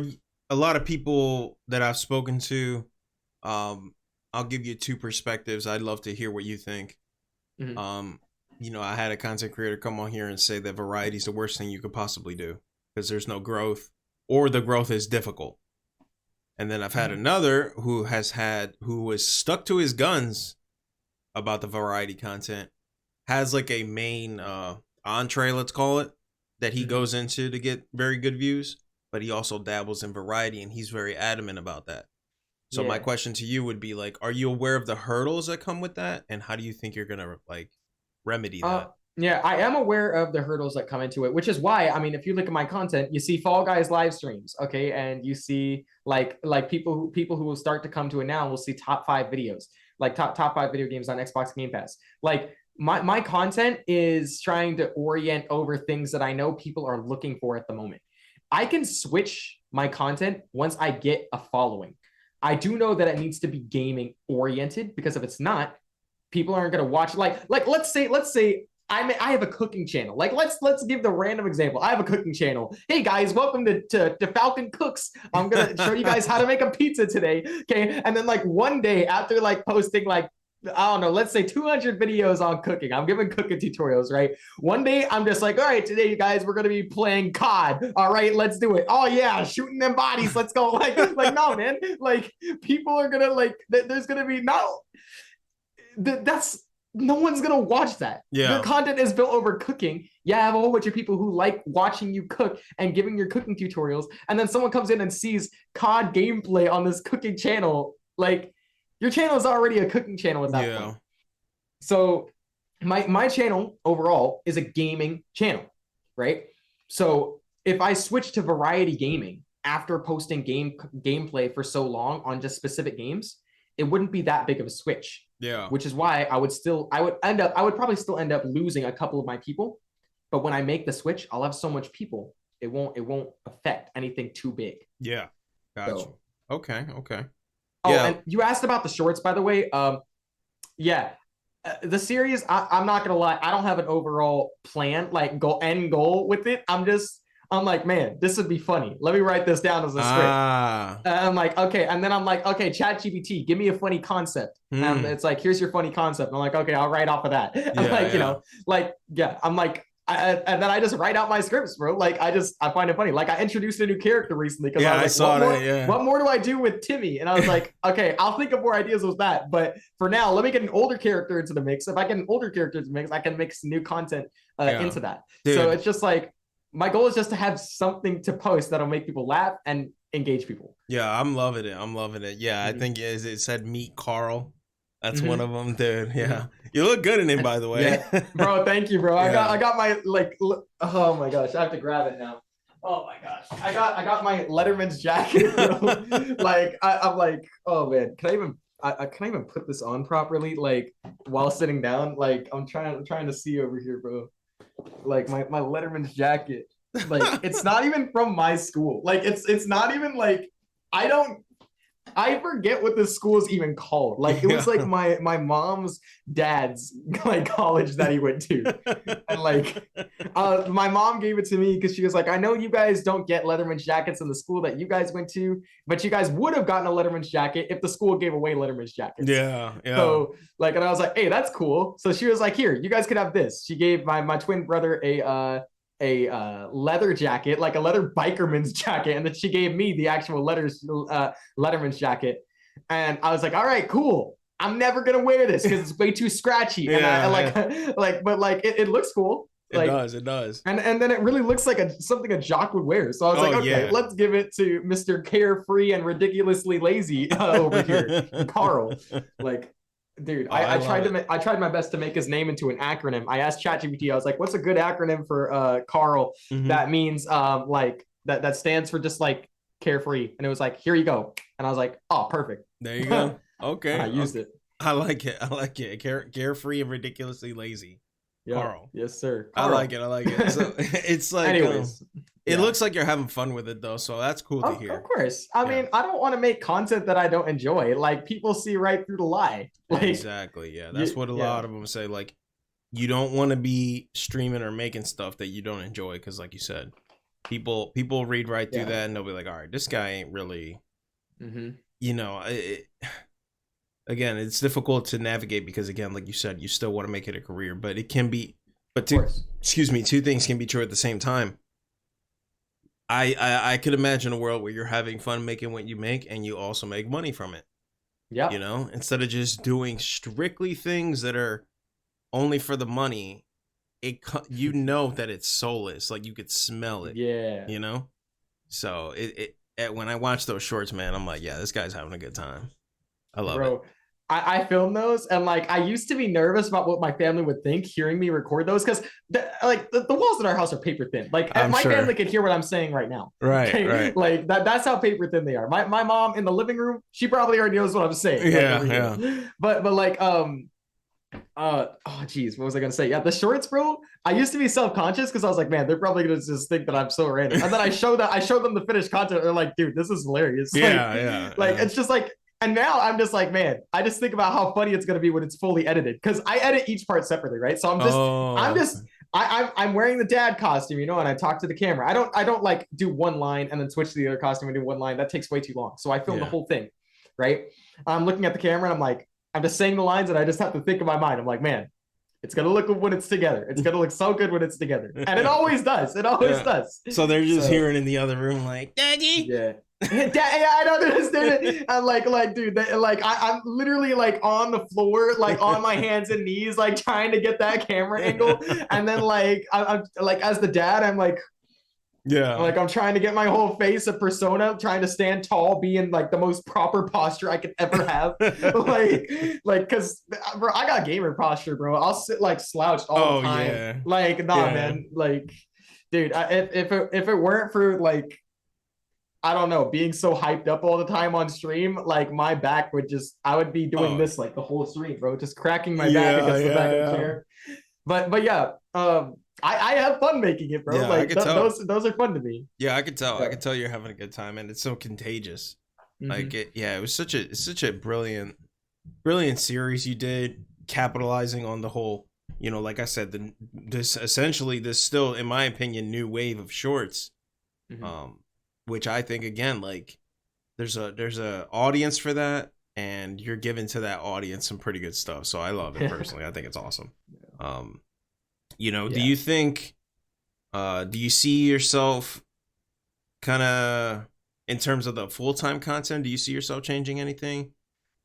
a lot of people that I've spoken to, I'll give you two perspectives. I'd love to hear what you think. You know, I had a content creator come on here and say that variety is the worst thing you could possibly do because there's no growth, or the growth is difficult. And then I've had another who was stuck to his guns about the variety content, has like a main entree, let's call it, that he goes into to get very good views, but he also dabbles in variety, and he's very adamant about that. So my question to you would be like, are you aware of the hurdles that come with that, and how do you think you're gonna like remedy that? Yeah, I am aware of the hurdles that come into it, which is why, I mean, if you look at my content, you see Fall Guys live streams, okay, and you see like people who will start to come to it now will see top 5 videos, like top 5 video games on Xbox Game Pass. Like my content is trying to orient over things that I know people are looking for at the moment. I can switch my content once I get a following. I do know that it needs to be gaming oriented, because if it's not, people aren't going to watch. Like let's say I have a cooking channel. Like let's give the random example. I have a cooking channel. Hey guys, welcome to Falcon Cooks. I'm gonna show you guys how to make a pizza today. Okay, and then like one day after like posting like, I don't know, let's say 200 videos on cooking, I'm giving cooking tutorials, right? One day I'm just like, all right, today you guys, we're gonna be playing COD. All right, let's do it. Oh yeah, shooting them bodies. Let's go. Like no man. Like people are gonna like. There's gonna be that's. No one's gonna watch that. Yeah. Your content is built over cooking. Yeah, I have a whole bunch of people who like watching you cook and giving your cooking tutorials, and then someone comes in and sees COD gameplay on this cooking channel. Like, your channel is already a cooking channel at that point. So my channel overall is a gaming channel, right? So if I switch to variety gaming after posting gameplay for so long on just specific games, it wouldn't be that big of a switch. Yeah. Which is why I would probably still end up losing a couple of my people. But when I make the switch, I'll have so much people, it won't affect anything too big. Yeah. Gotcha. So, okay. Oh, yeah. And you asked about the shorts, by the way. Yeah. The series, I'm not gonna lie, I don't have an overall plan, like end goal with it. I'm like, man, this would be funny. Let me write this down as a script. And I'm like, okay. And then I'm like, okay, ChatGPT, give me a funny concept. And it's like, here's your funny concept. And I'm like, okay, I'll write off of that. I'm like, you know, like, yeah, I'm like, and then I just write out my scripts, bro. Like, I find it funny. Like, I introduced a new character recently because I was like, what more do I do with Timmy? And I was like, okay, I'll think of more ideas with that. But for now, let me get an older character into the mix. If I get an older character into the mix, I can mix new content into that. Dude. So it's just like, my goal is just to have something to post that'll make people laugh and engage people. Yeah, I'm loving it. Yeah, I think it said meet Carl. That's one of them, dude. Yeah, you look good in it, by the way. Yeah. Bro, thank you, bro. Yeah. I got my like. Oh my gosh, I have to grab it now. Oh my gosh, I got my Letterman's jacket, bro. Like I'm like, oh man, can I even put this on properly? Like while sitting down, like I'm trying to see over here, bro. Like my Letterman's jacket, like it's not even from my school. Like it's not even like I forget what this school is even called. Like it was like my mom's dad's like college that he went to, and like my mom gave it to me because she was like, I know you guys don't get Letterman's jackets in the school that you guys went to, but you guys would have gotten a Letterman's jacket if the school gave away Letterman's jackets. Yeah. So like, and I was like, hey, that's cool. So she was like, here, you guys could have this. She gave my twin brother a leather jacket, like a leather bikerman's jacket, and then she gave me the actual Letterman's jacket. And I was like, all right, cool. I'm never gonna wear this because it's way too scratchy. And it looks cool. It does. And then it really looks like something a jock would wear. So I was like, okay, let's give it to Mr. Carefree and ridiculously lazy over here, Carl. Like, dude, I tried my best to make his name into an acronym. I asked ChatGPT, I was like, what's a good acronym for Carl that means like that stands for just like carefree? And it was like, here you go. And I was like, oh, perfect. There you go. Okay. I used it. I like it. Carefree and ridiculously lazy. Yep. Carl. Yes, sir. Carl. I like it. So it's like, anyways, it looks like you're having fun with it though. So that's cool to hear. Of course. I mean, I don't want to make content that I don't enjoy. Like people see right through the lie. Like, exactly. Yeah. That's what a lot of them say. Like, you don't want to be streaming or making stuff that you don't enjoy. Cause like you said, people read right through that and they'll be like, all right, this guy ain't really, you know, again, it's difficult to navigate because again, like you said, you still want to make it a career, but it can be, two things can be true at the same time. I could imagine a world where you're having fun making what you make and you also make money from it. Yeah. You know, instead of just doing strictly things that are only for the money, you know that it's soulless. Like you could smell it. Yeah. You know, so when I watch those shorts, man, I'm like, yeah, this guy's having a good time. I love it. Bro, I filmed those, and like I used to be nervous about what my family would think hearing me record those, because the walls in our house are paper thin. Like my family could hear what I'm saying right now. Right, okay? right. Like that's how paper thin they are. My mom in the living room, she probably already knows what I'm saying. Yeah, like, yeah. But like oh geez, what was I gonna say? Yeah, the shorts, bro. I used to be self-conscious because I was like, man, they're probably gonna just think that I'm so random. And then I showed them the finished content. They're like, dude, this is hilarious. Yeah, like it's just like. And now I'm just like, man, I just think about how funny it's gonna be when it's fully edited, because I edit each part separately, right? So I'm wearing the dad costume, you know, and I talk to the camera. I don't like do one line and then switch to the other costume and do one line. That takes way too long. So I film the whole thing, right? I'm looking at the camera and I'm like, I'm just saying the lines, and I just have to think in my mind. I'm like, man, it's gonna look good when it's together. It's gonna look so good when it's together, and it always does. It always does. So they're just hearing in the other room, like, Daddy. Yeah. I don't understand it. I'm like, dude, I'm literally like on the floor, like on my hands and knees, like trying to get that camera angle, and then like I'm like, as the dad, I'm like, yeah, like I'm trying to get my whole face a persona, trying to stand tall, be in like the most proper posture I could ever have, like because bro, I got gamer posture, bro. I'll sit like slouched all the time, man, like, dude, if it weren't for like, I don't know, being so hyped up all the time on stream, like my back would I would be doing this like the whole stream, bro, just cracking my back against the back of the chair. But yeah, I have fun making it, bro. Yeah, like those are fun to me. Yeah, I could tell. I could tell you're having a good time, and it's so contagious. Like it was such a brilliant series you did, capitalizing on the whole, you know, like I said, this still, in my opinion, new wave of shorts. Which I think, again, like there's a audience for that, and you're giving to that audience some pretty good stuff. So I love it personally. I think it's awesome. You know, do you think, do you see yourself kind of in terms of the full-time content? Do you see yourself changing anything?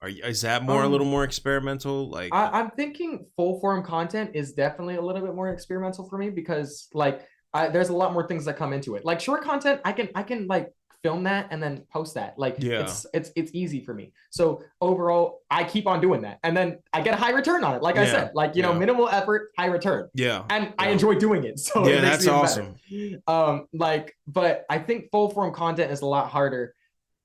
Is that more a little more experimental? Like I'm thinking full form content is definitely a little bit more experimental for me, because like there's a lot more things that come into it. Like short content, I can like film that and then post that. Like it's easy for me. So overall, I keep on doing that, and then I get a high return on it. Like I said, like you know, minimal effort, high return. Yeah, and I enjoy doing it. So yeah, that's awesome. Like, but I think full form content is a lot harder.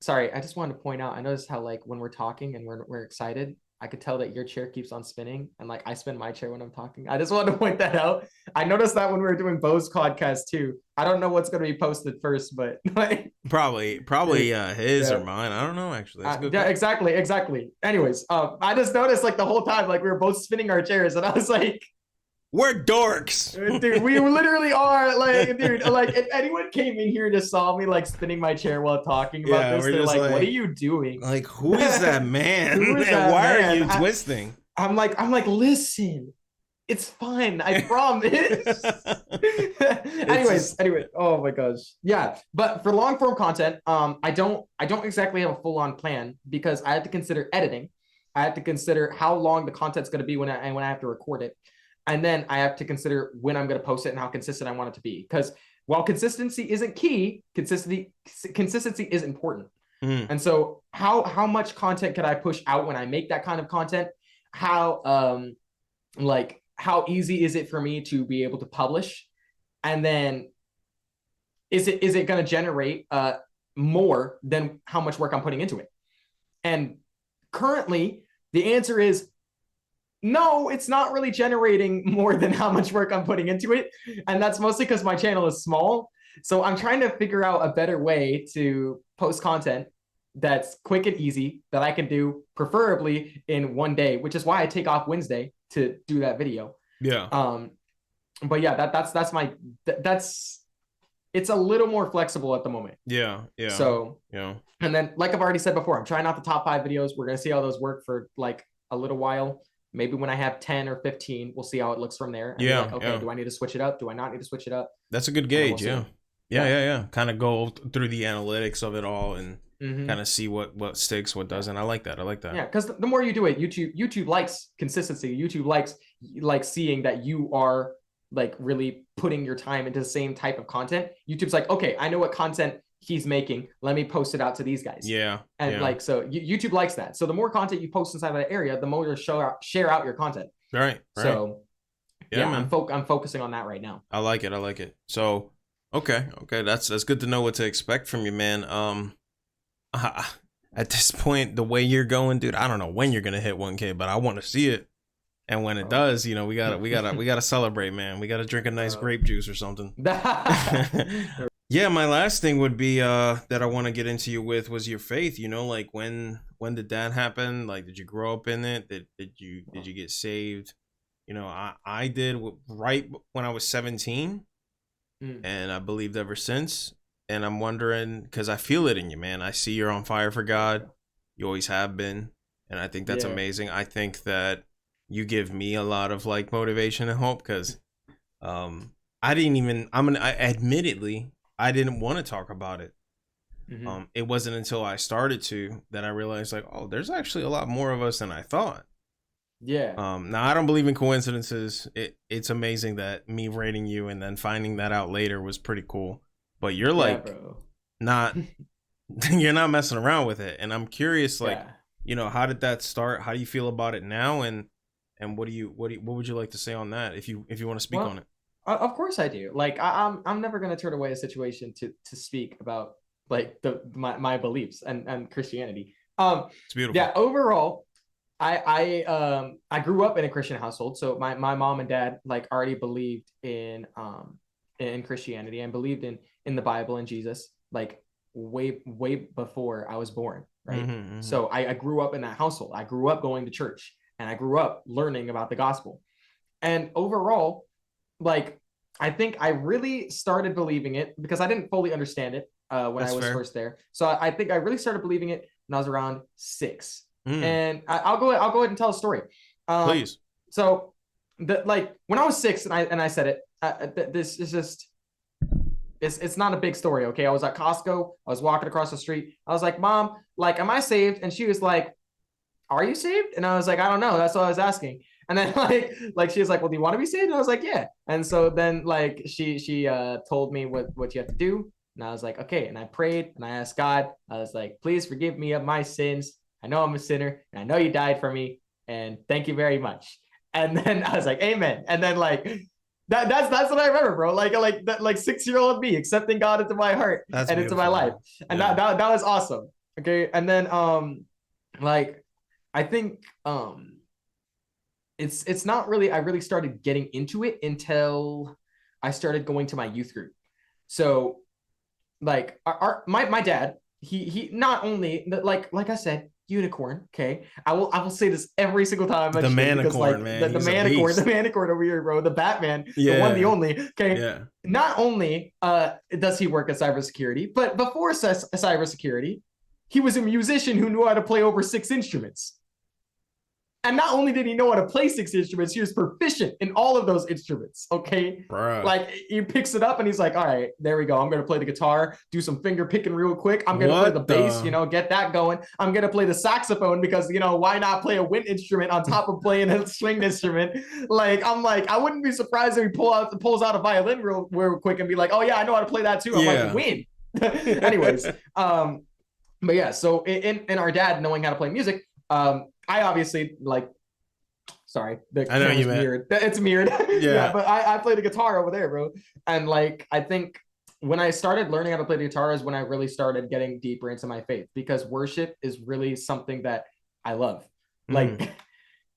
Sorry, I just wanted to point out. I noticed how like when we're talking and we're excited, I could tell that your chair keeps on spinning, and like I spin my chair when I'm talking. I just wanted to point that out. I noticed that when we were doing Bo's podcast too. I don't know what's going to be posted first, but like probably his or mine. I don't know, actually. That's good. Yeah, exactly. Anyways, I just noticed like the whole time, like we were both spinning our chairs, and I was like, we're dorks, dude. We literally are, like, dude. Like, if anyone came in here and just saw me like spinning my chair while talking about this, they're like, "What are you doing? Like, who is that man? Who is that why man? are you twisting?" I'm like, listen, it's fine. I promise. Anyway. Oh my gosh. Yeah. But for long form content, I don't exactly have a full on plan, because I have to consider editing. I have to consider how long the content's going to be when I have to record it. And then I have to consider when I'm going to post it and how consistent I want it to be. Because while consistency isn't key, consistency is important. And so how much content can I push out when I make that kind of content? How easy is it for me to be able to publish? And then is it going to generate more than how much work I'm putting into it? And currently the answer is no, it's not really generating more than how much work I'm putting into it. And that's mostly because my channel is small. So I'm trying to figure out a better way to post content that's quick and easy, that I can do preferably in one day, which is why I take off Wednesday to do that video. Yeah. But yeah, it's a little more flexible at the moment. Yeah. So and then, like I've already said before, I'm trying out the top 5 videos. We're gonna see how those work for like a little while. Maybe when I have 10 or 15, we'll see how it looks from there. And like, okay, do I need to switch it up? Do I not need to switch it up? That's a good gauge. Yeah. Kind of go through the analytics of it all and kind of see what sticks, what doesn't. I like that. Yeah, because the more you do it, YouTube likes consistency. YouTube likes seeing that you are like really putting your time into the same type of content. YouTube's like, okay, I know what content he's making. Let me post it out to these guys. Yeah. And like, so YouTube likes that. So the more content you post inside of that area, the more you'll share out your content. Right. So yeah, man. I'm focusing on that right now. I like it. So, okay. That's good to know what to expect from you, man. At this point, the way you're going, dude, I don't know when you're going to hit 1K, but I want to see it. And when it does, you know, we gotta celebrate, man. We gotta drink a nice grape juice or something. Yeah, my last thing would be that I want to get into you with was your faith. You know, like when did that happen? Like, did you grow up in it? Did you get saved? You know, I did right when I was 17, and I believed ever since. And I'm wondering, because I feel it in you, man. I see you're on fire for God. You always have been, and I think that's amazing. I think that you give me a lot of like motivation and hope, because admittedly I didn't want to talk about it. It wasn't until I started to that I realized, like, oh, there's actually a lot more of us than I thought. Now I don't believe in coincidences. It's amazing that me rating you and then finding that out later was pretty cool. But you're like not you're not messing around with it. And I'm curious, like, you know, how did that start? How do you feel about it now? And what would you like to say on that if you want to speak on it? Of course I do. Like I'm never going to turn away a situation to speak about like my beliefs and Christianity. It's beautiful. Yeah, overall I grew up in a Christian household. So my mom and dad like already believed in Christianity and believed in the Bible and Jesus like way before I was born, right? So I grew up in that household. I grew up going to church. And I grew up learning about the gospel. And overall, like, I think I really started believing it because I didn't fully understand it when I was first there. So I think I really started believing it when I was around 6. And I'll go ahead and tell a story. Please. So when I was 6 and I said it, this is just, it's not a big story. Okay. I was at Costco. I was walking across the street. I was like, Mom, like, am I saved? And she was like, are you saved? And I was like, I don't know. That's what I was asking. And then like she was like, well, do you want to be saved? And I was like, yeah. And so then like she told me what you have to do. And I was like, okay. And I prayed and I asked God, I was like, please forgive me of my sins. I know I'm a sinner and I know you died for me. And thank you very much. And then I was like, amen. And then like that's what I remember, bro. Like 6-year-old me accepting God into my heart and into my life. And that was awesome. Okay. And then like I think it's not really, I really started getting into it until I started going to my youth group. So like my dad, he not only like I said, unicorn. Okay. I will say this every single time. The manicorn, man. The manicorn over here, bro. The Batman, the one, the only. Okay. Yeah. Not only does he work at cybersecurity, but before cybersecurity, he was a musician who knew how to play over 6 instruments. And not only did he know how to play 6 instruments, he was proficient in all of those instruments. Okay. Bruh. Like he picks it up and he's like, all right, there we go. I'm going to play the guitar, do some finger picking real quick. I'm going to play the bass, you know, get that going. I'm going to play the saxophone because, you know, why not play a wind instrument on top of playing a string instrument? Like, I'm like, I wouldn't be surprised if he pulls out a violin real quick and be like, oh yeah, I know how to play that too. I'm like, win. Anyways. But yeah, so in our dad knowing how to play music, I obviously like, sorry, the camera's mirrored. It's mirrored. Yeah, but I play the guitar over there, bro. And like, I think when I started learning how to play the guitar is when I really started getting deeper into my faith, because worship is really something that I love. Like,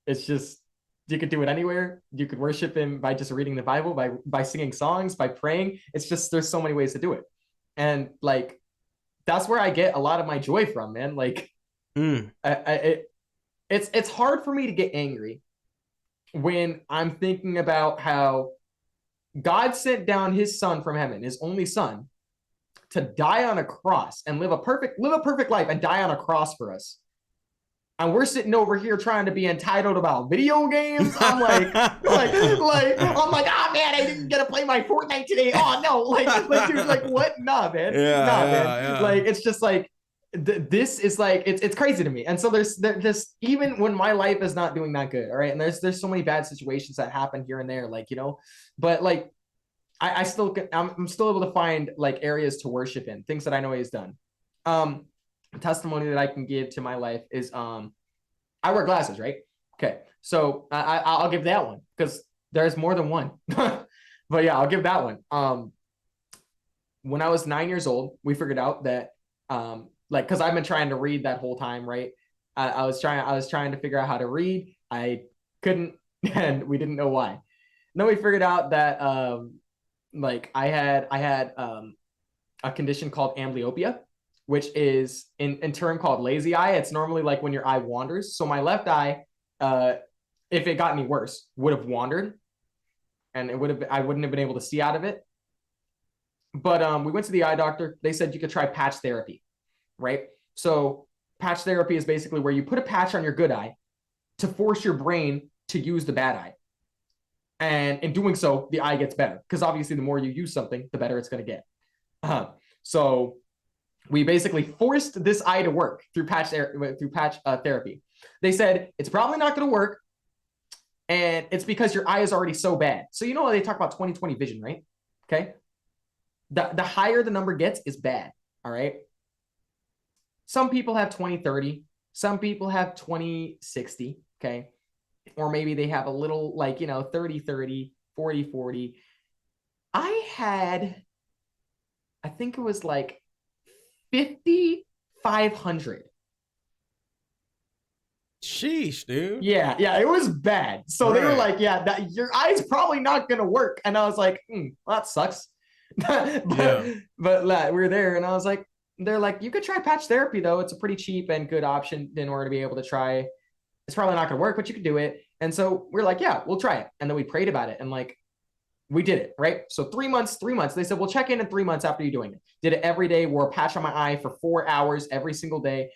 it's just, you could do it anywhere. You could worship him by just reading the Bible, by singing songs, by praying. It's just, there's so many ways to do it. And like, that's where I get a lot of my joy from, man. Like, it's hard for me to get angry when I'm thinking about how God sent down his son from heaven, his only son, to die on a cross and live a perfect life and die on a cross for us. And we're sitting over here trying to be entitled about video games. I'm like, I'm like, oh man, I didn't get to play my Fortnite today. Oh no, like dude, like what? Nah, man. Man. Like, it's just like, this is like it's crazy to me. And so there's even when my life is not doing that good, all right, and there's so many bad situations that happen here and there, like, you know, but like I still I'm still able to find like areas to worship in, things that I know He's done. A testimony that I can give to my life is I wear glasses, right? Okay, so I'll give that one because there's more than one. But yeah, I'll give that one. When I was 9 years old, we figured out that like, because I've been trying to read that whole time, right? I was trying to figure out how to read. I couldn't, and we didn't know why. And then we figured out that like I had a condition called amblyopia, which is in term called lazy eye. It's normally like when your eye wanders. So my left eye, if it got any worse, would have wandered, and I wouldn't have been able to see out of it. But we went to the eye doctor. They said you could try patch therapy, right? So patch therapy is basically where you put a patch on your good eye to force your brain to use the bad eye. And in doing so, the eye gets better because obviously the more you use something, the better it's going to get. So we basically forced this eye to work through patch therapy. They said it's probably not going to work, and it's because your eye is already so bad. So you know they talk about 20/20 vision, right? Okay. The higher the number gets is bad. All right. Some people have 20/30. Some people have 20/60. Okay. Or maybe they have a little like, you know, 30/30, 40/40. I think it was like 5,500. Sheesh, dude. Yeah, it was bad. So They were like, yeah, that your eye's probably not gonna work. And I was like, well, that sucks. but we were there, and I was like, they're like, you could try patch therapy though. It's a pretty cheap and good option in order to be able to try. It's probably not gonna work, but you could do it. And so we're like, yeah, we'll try it. And then we prayed about it, and like we did it, right? So 3 months. They said, we'll check in 3 months after you doing it. Did it every day, wore a patch on my eye for 4 hours every single day.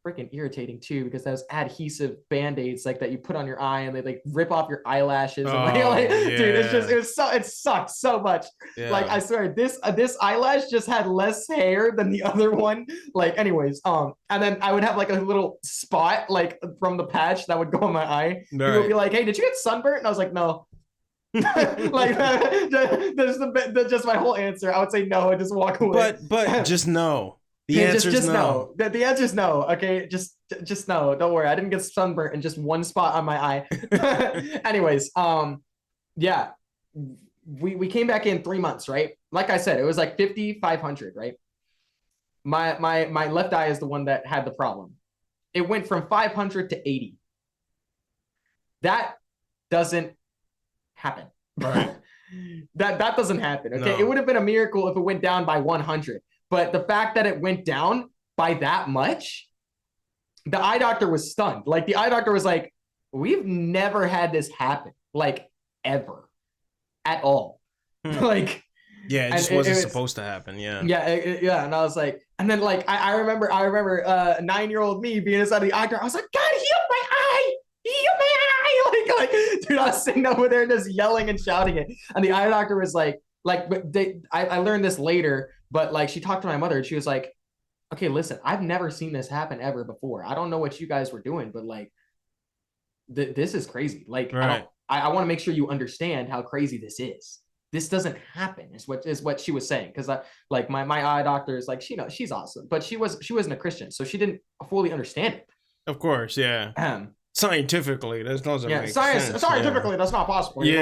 Freaking irritating too, because those adhesive band-aids like that you put on your eye and they like rip off your eyelashes. And dude, it sucks so much. Yeah. Like I swear, this eyelash just had less hair than the other one. Like, anyways, and then I would have like a little spot like from the patch that would go on my eye. Right. People would be like, "Hey, did you get sunburnt?" And I was like, "No." Like that's just my whole answer. I would say no and just walk away. But just no. The answer is no. The answer is no. Okay, just no. Don't worry. I didn't get sunburnt in just one spot on my eye. Anyways, yeah, we came back in 3 months, right? Like I said, it was like 5,500, right? My left eye is the one that had the problem. It went from 500 to 80. That doesn't happen. Right. that doesn't happen. Okay, No. It would have been a miracle if it went down by 100. But the fact that it went down by that much, the eye doctor was stunned. Like the eye doctor was like, we've never had this happen, like ever, at all. Like, yeah, it just wasn't supposed to happen. Yeah. Yeah. And I was like, and then like, I remember 9-year-old me being inside the eye doctor. I was like, God, heal my eye. Heal my eye. Like, dude, I was sitting over there just yelling and shouting it. And the eye doctor was like, but I learned this later. But like she talked to my mother and she was like, okay, listen, I've never seen this happen ever before. I don't know what you guys were doing, but like, this is crazy. Like, right. I want to make sure you understand how crazy this is. This doesn't happen is what she was saying. Cause like my eye doctor is like, she's awesome, but she wasn't a Christian. So she didn't fully understand it. Of course. Yeah. Scientifically, that doesn't make sense. Scientifically, that's not possible. Anyways,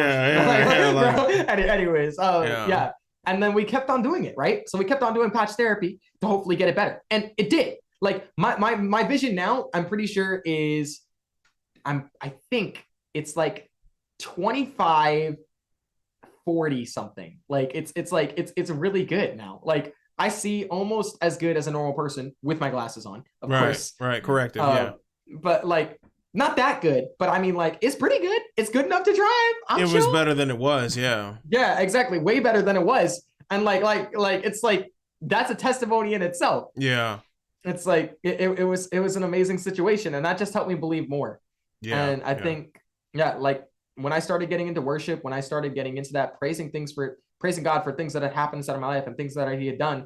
yeah. And then we kept on doing it, right? So we kept on doing patch therapy to hopefully get it better. And it did. Like my vision now, I'm pretty sure is I think it's like 25, 40 something. Like it's really good now. Like I see almost as good as a normal person with my glasses on, of course. Right, corrective, yeah. But like not that good, but I mean, like, it's pretty good. It's good enough to drive. It was better than it was, yeah. Yeah, exactly. Way better than it was. And like it's like that's a testimony in itself. Yeah. It's like it was an amazing situation, and that just helped me believe more. Yeah. And I think, like when I started getting into worship, when I started getting into that, praising God for things that had happened inside of my life and things that He had done,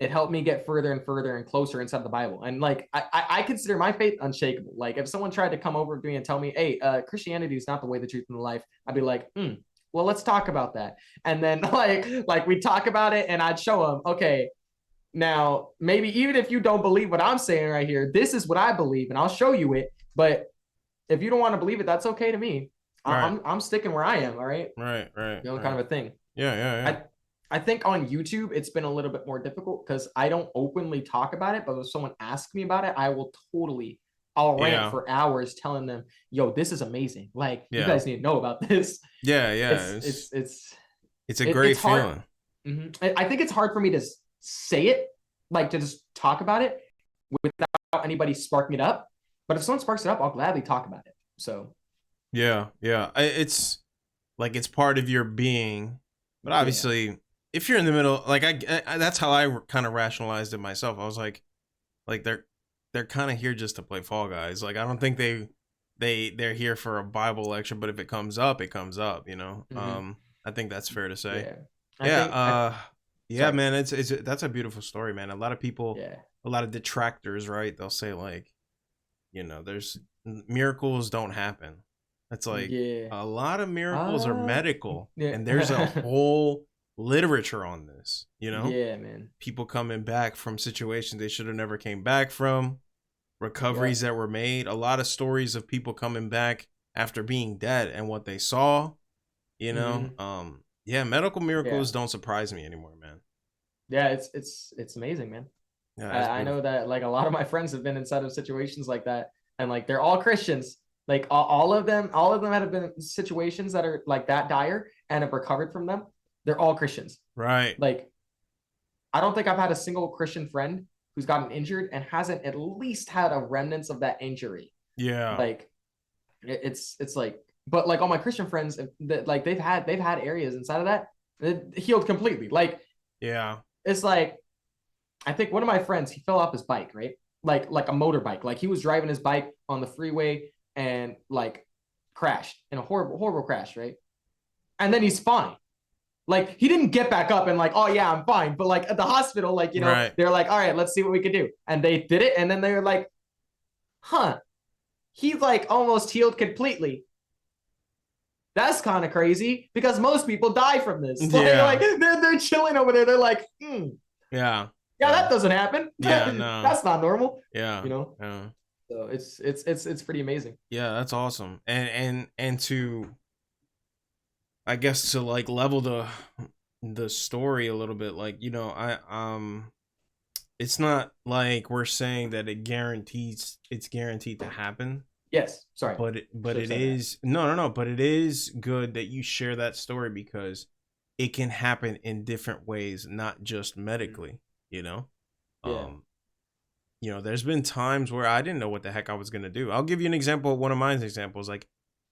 it helped me get further and further and closer inside the Bible. And like I consider my faith unshakable. Like if someone tried to come over to me and tell me, hey, Christianity is not the way, the truth, and the life, I'd be like, well, let's talk about that. And then like we talk about it, and I'd show them, okay, now maybe even if you don't believe what I'm saying right here, this is what I believe, and I'll show you it. But if you don't want to believe it, that's okay to me. Right. I'm sticking where I am. All right. Right. You know, kind of a thing. Yeah. I think on YouTube, it's been a little bit more difficult because I don't openly talk about it. But if someone asks me about it, I will I'll rant for hours telling them, yo, this is amazing. Like, you guys need to know about this. Yeah. It's a great feeling. I think it's hard for me to say it, like to just talk about it without anybody sparking it up. But if someone sparks it up, I'll gladly talk about it. So. Yeah. It's like it's part of your being. But obviously, if you're in the middle, like I that's how I kind of rationalized it myself. I was like they're kind of here just to play Fall Guys. Like I don't think they're here for a Bible lecture. But if it comes up, it comes up. You know. I think that's fair to say. Yeah, man. It's that's a beautiful story, man. A lot of people, a lot of detractors, right? They'll say like, you know, there's miracles don't happen. It's like a lot of miracles are medical, and there's a whole literature on this, you know? Yeah, man. People coming back from situations they should have never came back from, recoveries that were made, a lot of stories of people coming back after being dead and what they saw, you know? Medical miracles don't surprise me anymore, man. Yeah, it's amazing, man. Yeah, I know that like a lot of my friends have been inside of situations like that, and like they're all Christians. Like all of them have been in situations that are like that dire and have recovered from them. They're all Christians. Right. Like, I don't think I've had a single Christian friend who's gotten injured and hasn't at least had a remnants of that injury. Yeah. Like, it's like, but like all my Christian friends, like they've had areas inside of that healed completely. Like, it's like, I think one of my friends, he fell off his bike, right? Like a motorbike. Like he was driving his bike on the freeway and like crashed in a horrible crash, right? And then he's fine. Like he didn't get back up and like, oh yeah, I'm fine. But like at the hospital, like, you know, they're like, all right, let's see what we can do. And they did it. And then they were like, he's like almost healed completely. That's kind of crazy because most people die from this. Like they're chilling over there. They're like, yeah, that doesn't happen. Yeah, no. That's not normal. Yeah. You know? Yeah. So it's pretty amazing. Yeah, that's awesome. And to, I guess, to like level the story a little bit, like, you know, it's not like we're saying that it's guaranteed to happen. Yes, sorry. But it is but it is good that you share that story because it can happen in different ways, not just medically, you know? You know, there's been times where I didn't know what the heck I was going to do. I'll give you an example. One of my examples, like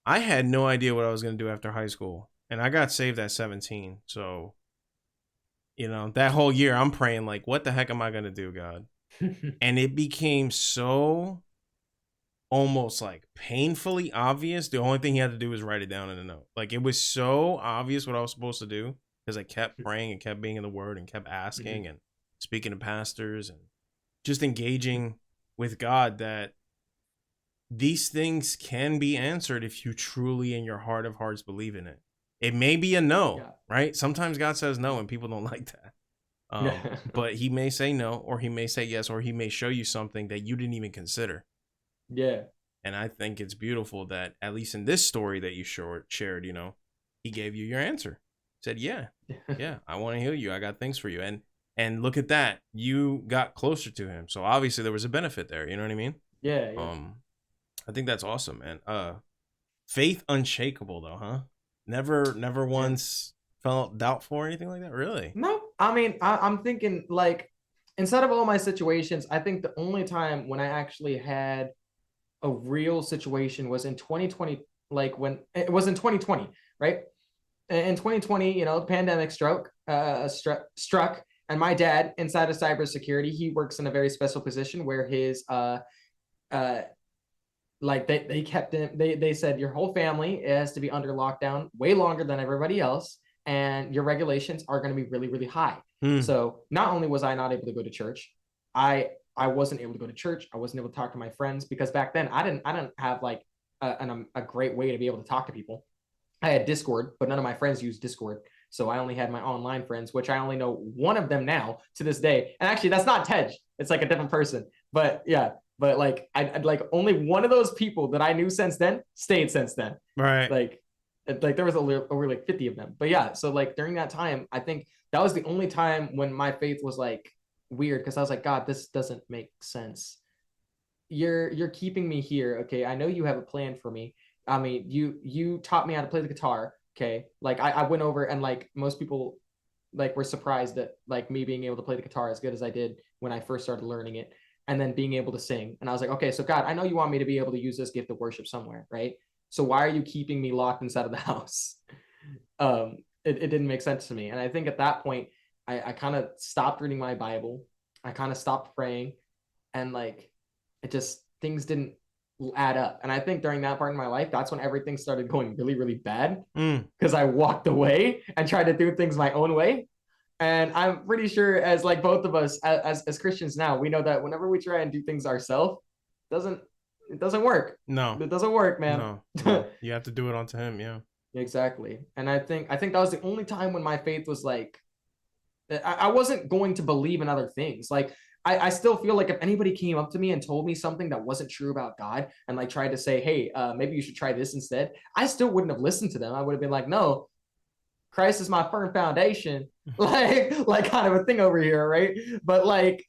I had no idea what I was going to do after high school, and I got saved at 17. So, you know, that whole year I'm praying like, what the heck am I going to do, God? And it became so almost like painfully obvious. The only thing he had to do was write it down in a note. Like it was so obvious what I was supposed to do because I kept praying and kept being in the word and kept asking and speaking to pastors and just engaging with God, that these things can be answered if you truly in your heart of hearts believe in it. It may be a no, right? Sometimes God says no and people don't like that. But he may say no, or he may say yes, or he may show you something that you didn't even consider. Yeah. And I think it's beautiful that at least in this story that you shared, you know, he gave you your answer. Said, yeah, I want to heal you. I got things for you. And look at that. You got closer to him. So obviously there was a benefit there. You know what I mean? Yeah. I think that's awesome, man. Faith unshakable though, huh? Never once felt doubtful or anything like that, really? No. I mean, I'm thinking like inside of all my situations, I think the only time when I actually had a real situation was in 2020, like when it was in 2020, right? In 2020, you know, the pandemic struck, and my dad, inside of cybersecurity, he works in a very special position where his like they kept him, they said your whole family has to be under lockdown way longer than everybody else, and your regulations are going to be really, really high. Hmm. So not only was I not able to go to church, I wasn't able to go to church. I wasn't able to talk to my friends because back then I didn't have like a great way to be able to talk to people. I had Discord, but none of my friends used Discord. So I only had my online friends, which I only know one of them now to this day. And actually, that's not Tej. It's like a different person. But yeah, but like I like only one of those people that I knew since then stayed since then. Right. Like there was over like 50 of them. But yeah, so like during that time, I think that was the only time when my faith was like weird, because I was like, God, this doesn't make sense. You're keeping me here. Okay, I know you have a plan for me. I mean, you taught me how to play the guitar. Okay, like I went over, and like most people like were surprised at like me being able to play the guitar as good as I did when I first started learning it, and then being able to sing. And I was like, okay, so God, I know you want me to be able to use this gift of worship somewhere, right? So why are you keeping me locked inside of the house? It didn't make sense to me. And I think at that point, I kind of stopped reading my Bible. I kind of stopped praying, and like it just, things didn't add up. And I think during that part in my life, that's when everything started going really, really bad, because I walked away and tried to do things my own way. And I'm pretty sure, as like both of us as Christians now, we know that whenever we try and do things ourselves, it doesn't work. No, it doesn't work, man. No. You have to do it onto him. Yeah, exactly. And I think that was the only time when my faith was like, I wasn't going to believe in other things. Like I still feel like if anybody came up to me and told me something that wasn't true about God, and like tried to say, hey, maybe you should try this instead, I still wouldn't have listened to them. I would have been like, no, Christ is my firm foundation, like kind of a thing over here, right? But like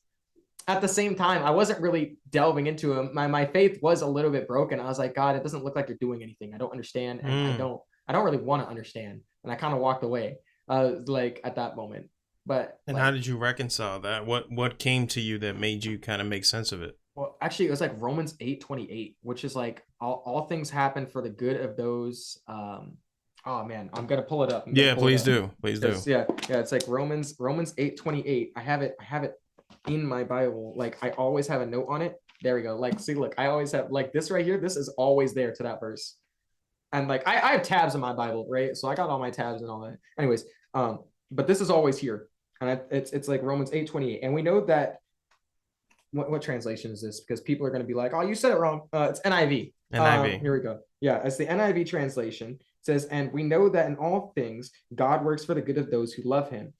at the same time, I wasn't really delving into him. My faith was a little bit broken. I was like, God, it doesn't look like you're doing anything. I don't understand, and I don't really want to understand. And I kind of walked away, like at that moment. But and like, how did you reconcile that? What came to you that made you kind of make sense of it? Well, actually, it was like Romans 8:28, which is like all things happen for the good of those. Oh man, I'm gonna pull it up. Yeah, please do. Yeah, it's like Romans 8:28. I have it in my Bible. Like I always have a note on it. There we go. Like, see, look, I always have like this right here. This is always there to that verse. And like I have tabs in my Bible, right? So I got all my tabs and all that. Anyways, but this is always here. And it's like Romans 8:28. And we know that, what translation is this? Because people are going to be like, oh, you said it wrong. It's NIV. Here we go. Yeah, it's the NIV translation. It says, and we know that in all things, God works for the good of those who love him,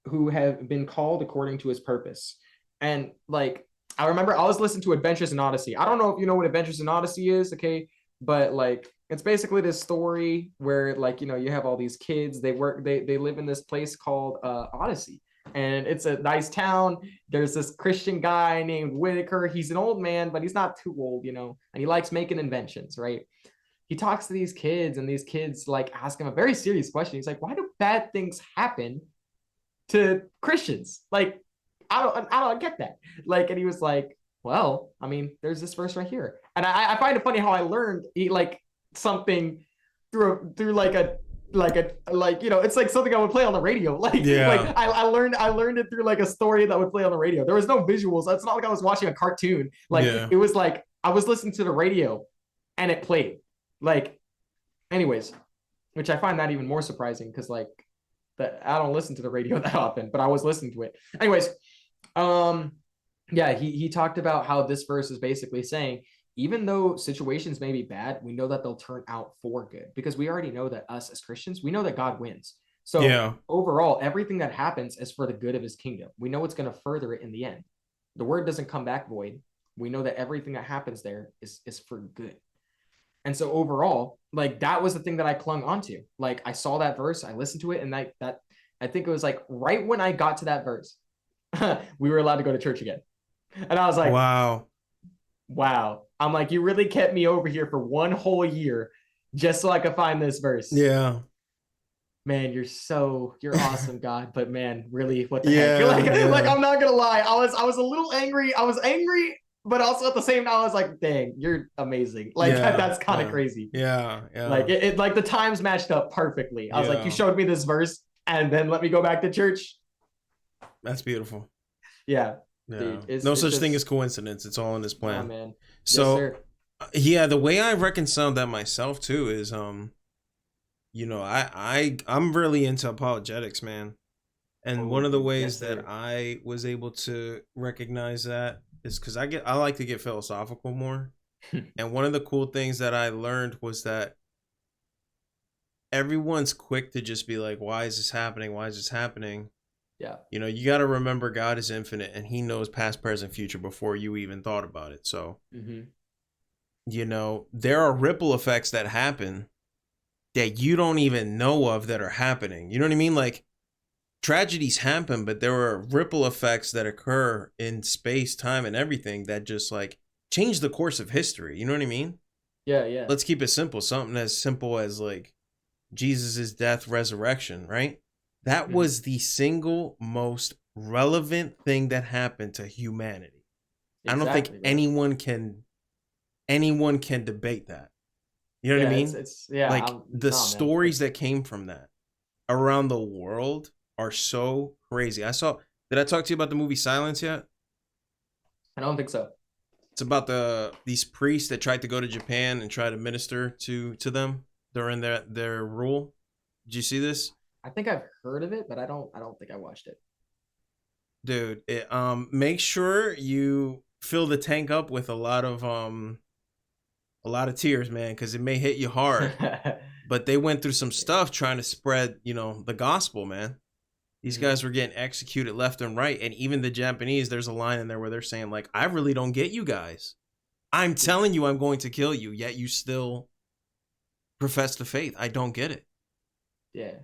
who have been called according to his purpose. And like, I remember I was listening to Adventures in Odyssey. I don't know if you know what Adventures in Odyssey is, okay? But like, it's basically this story where like, you know, you have all these kids, they live in this place called Odyssey. And it's a nice town. There's this Christian guy named Whitaker. He's an old man, but he's not too old, you know, and he likes making inventions, right? He talks to these kids, and these kids like ask him a very serious question. He's like, why do bad things happen to Christians? Like, I don't get that. Like, and he was like, well, I mean, there's this verse right here. And I find it funny how I learned like something through like you know, it's like something I would play on the radio. Like, yeah. Like I learned it through like a story that would play on the radio. There was no visuals. It's not like I was watching a cartoon. Like, yeah. It was like I was listening to the radio and it played. Like, anyways, which I find that even more surprising, because like that I don't listen to the radio that often, but I was listening to it. Anyways, yeah, he talked about how this verse is basically saying, even though situations may be bad, we know that they'll turn out for good, because we already know that us as Christians, we know that God wins. So yeah. Overall, everything that happens is for the good of his kingdom. We know it's going to further it in the end. The word doesn't come back void. We know that everything that happens there is for good. And so overall, like that was the thing that I clung onto. Like I saw that verse, I listened to it, and that I think it was like right when I got to that verse, we were allowed to go to church again. And I was like, wow. I'm like, you really kept me over here for one whole year just so I could find this verse. Yeah. Man, you're awesome, God. But man, really, what the heck? Like, I'm not gonna lie. I was a little angry. I was angry, but also at the same time, I was like, dang, you're amazing. Like that's kind of crazy. Yeah. Like it like the times matched up perfectly. I was like, you showed me this verse and then let me go back to church. That's beautiful. Yeah. Yeah. Dude, no such thing as coincidence. It's all in his plan. Oh, man. So, yes, the way I reconciled that myself too is, you know, I'm really into apologetics, man. And one of the ways that I was able to recognize that is because I like to get philosophical more. And one of the cool things that I learned was that everyone's quick to just be like, why is this happening? Why is this happening? Yeah. You know, you got to remember God is infinite and he knows past, present, future before you even thought about it. So, you know, there are ripple effects that happen that you don't even know of that are happening. You know what I mean? Like, tragedies happen, but there are ripple effects that occur in space, time, and everything that just like change the course of history. You know what I mean? Yeah, yeah. Let's keep it simple. Something as simple as like Jesus's death, resurrection, right? That was the single most relevant thing that happened to humanity. Exactly, I don't think anyone can debate that. You know what I mean? It's like the stories that came from that around the world are so crazy. Did I talk to you about the movie Silence yet? I don't think so. It's about these priests that tried to go to Japan and try to minister to them during their rule. Did you see this? I think I've heard of it, but I don't think I watched it. Dude, make sure you fill the tank up with a lot of tears, man, because it may hit you hard. But they went through some stuff trying to spread, you know, the gospel, man. These guys were getting executed left and right. And even the Japanese, there's a line in there where they're saying, like, I really don't get you guys. I'm telling you I'm going to kill you, yet you still profess the faith. I don't get it. Yeah.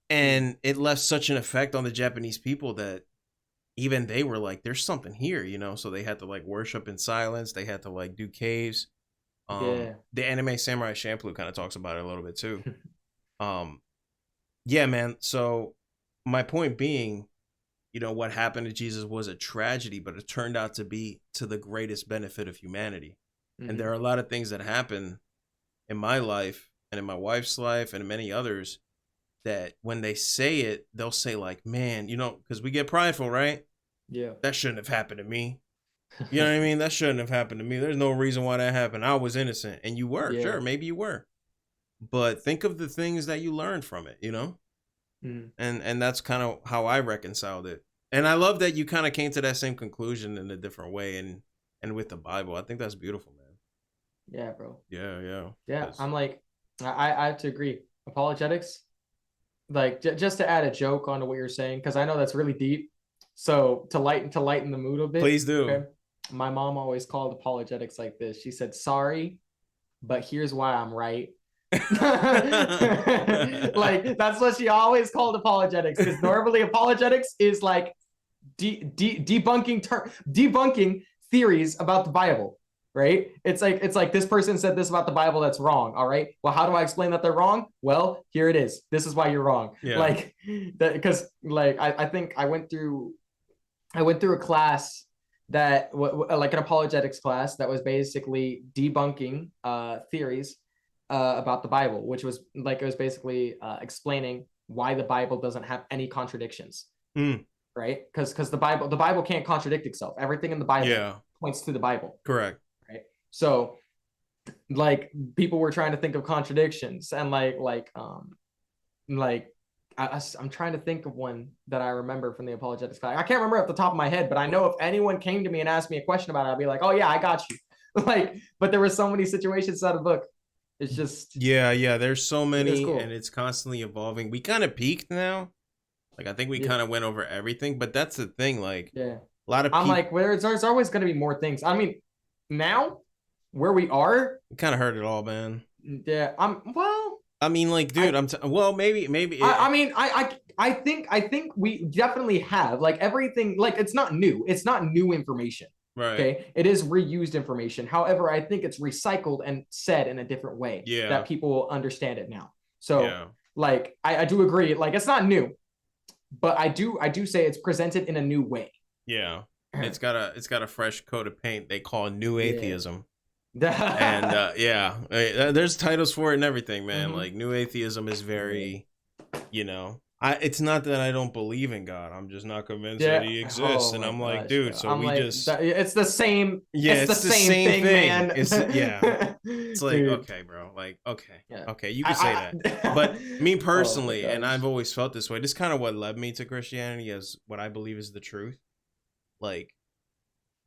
And it left such an effect on the Japanese people that even they were like, there's something here, you know? So they had to like worship in silence. They had to like do caves. The anime Samurai Champloo kind of talks about it a little bit too. Yeah, man. So my point being, you know, what happened to Jesus was a tragedy, but it turned out to be to the greatest benefit of humanity. And there are a lot of things that happen in my life and in my wife's life and in many others that when they say it, they'll say like, man, you know, because we get prideful, right? Yeah. That shouldn't have happened to me. You know what I mean? That shouldn't have happened to me. There's no reason why that happened. I was innocent. And you were. Sure, maybe you were. But think of the things that you learned from it, you know? And that's kind of how I reconciled it. And I love that you kind of came to that same conclusion in a different way and with the Bible. I think that's beautiful, man. Yeah, bro. Yeah. Yeah, I'm like, I have to agree. Apologetics, like just to add a joke onto what you're saying, because I know that's really deep. So to lighten the mood a bit. Please do. Okay? My mom always called apologetics like this. She said, sorry, but here's why I'm right. Like that's what she always called apologetics, because normally apologetics is like debunking theories about the Bible, right? It's like this person said this about the Bible that's wrong. All right, well, how do I explain that they're wrong? Well, here it is. This is why you're wrong. Yeah. Like that, because like I think I went through a class that like an apologetics class that was basically debunking theories about the Bible, which was like, it was basically explaining why the Bible doesn't have any contradictions, right? Because the Bible can't contradict itself. Everything in the Bible points to the Bible. Correct. Right. So like people were trying to think of contradictions, and I'm trying to think of one that I remember from the apologetics class. I can't remember off the top of my head, but I know if anyone came to me and asked me a question about it, I'd be like, oh yeah, I got you. Like, but there were so many situations out of the book. It's just there's so many, cool. And it's constantly evolving. We kind of peaked now. Like I think we kind of went over everything, but that's the thing. Like a lot of people, I'm like, there's always going to be more things. I mean, now where we are, we kind of heard it all, man. Yeah, I mean, like, dude, maybe. I think we definitely have like everything. Like, it's not new. It's not new information. Right. Okay. It is reused information. However, I think it's recycled and said in a different way that people will understand it now. So like, I do agree. Like, it's not new, but I do say it's presented in a new way. Yeah. It's got a fresh coat of paint they call new atheism. And there's titles for it and everything, man. Like new atheism is very, you know, it's not that I don't believe in God. I'm just not convinced that he exists. And I'm like, dude, so it's the same. Yeah, it's the same thing, man. it's like, Dude. okay, bro, like, okay, Yeah. okay, you can say that. But me Oh my personally, and gosh. I've always felt this way, this is kind of what led me to Christianity as what I believe is the truth. Like,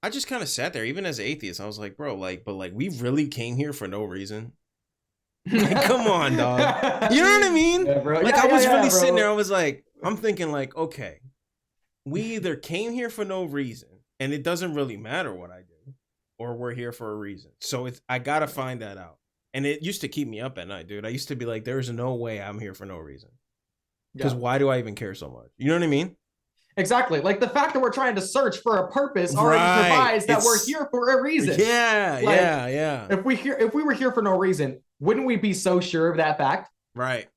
I just kind of sat there, even as an atheist. I was like, bro, like, but like, we really came here for no reason. Like, come on, dog. You know what I mean? Yeah, bro. Like, Yeah, I was really bro. sitting there. I was like, I'm thinking, like, okay, we either came here for no reason, and it doesn't really matter what I do, or we're here for a reason. So I gotta find that out. And it used to keep me up at night, dude. I used to be like, there's no way I'm here for no reason. Because why do I even care so much? You know what I mean? Exactly. Like the fact that we're trying to search for a purpose already provides that we're here for a reason. Yeah, like, yeah. If we were here for no reason, wouldn't we be so sure of that fact? Right.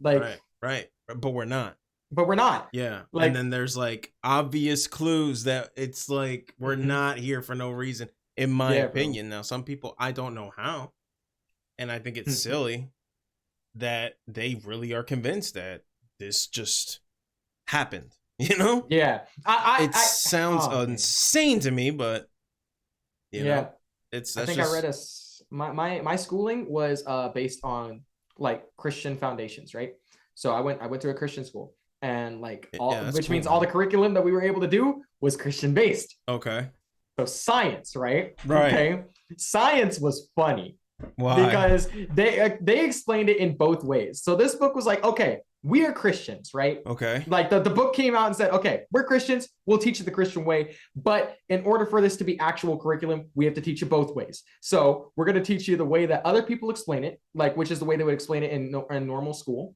Like right. But we're not. But we're not. Yeah. Like, and then there's like obvious clues that it's like we're not here for no reason, in my opinion. Bro. Now, some people, I don't know how. And I think it's silly that they really are convinced that this just happened. You know? Yeah. It sounds insane to me, but you know, I think I read my schooling was based on like Christian foundations, right? So I went to a Christian school, and like which means all the curriculum that we were able to do was Christian based. Okay. So science, right? Right. Okay. Science was funny. Why? Because they explained it in both ways. So this book was like, okay, we are Christians, right? Okay. Like the book came out and said, okay, we're Christians. We'll teach it the Christian way. But in order for this to be actual curriculum, we have to teach it both ways. So we're going to teach you the way that other people explain it, like which is the way they would explain it in normal school.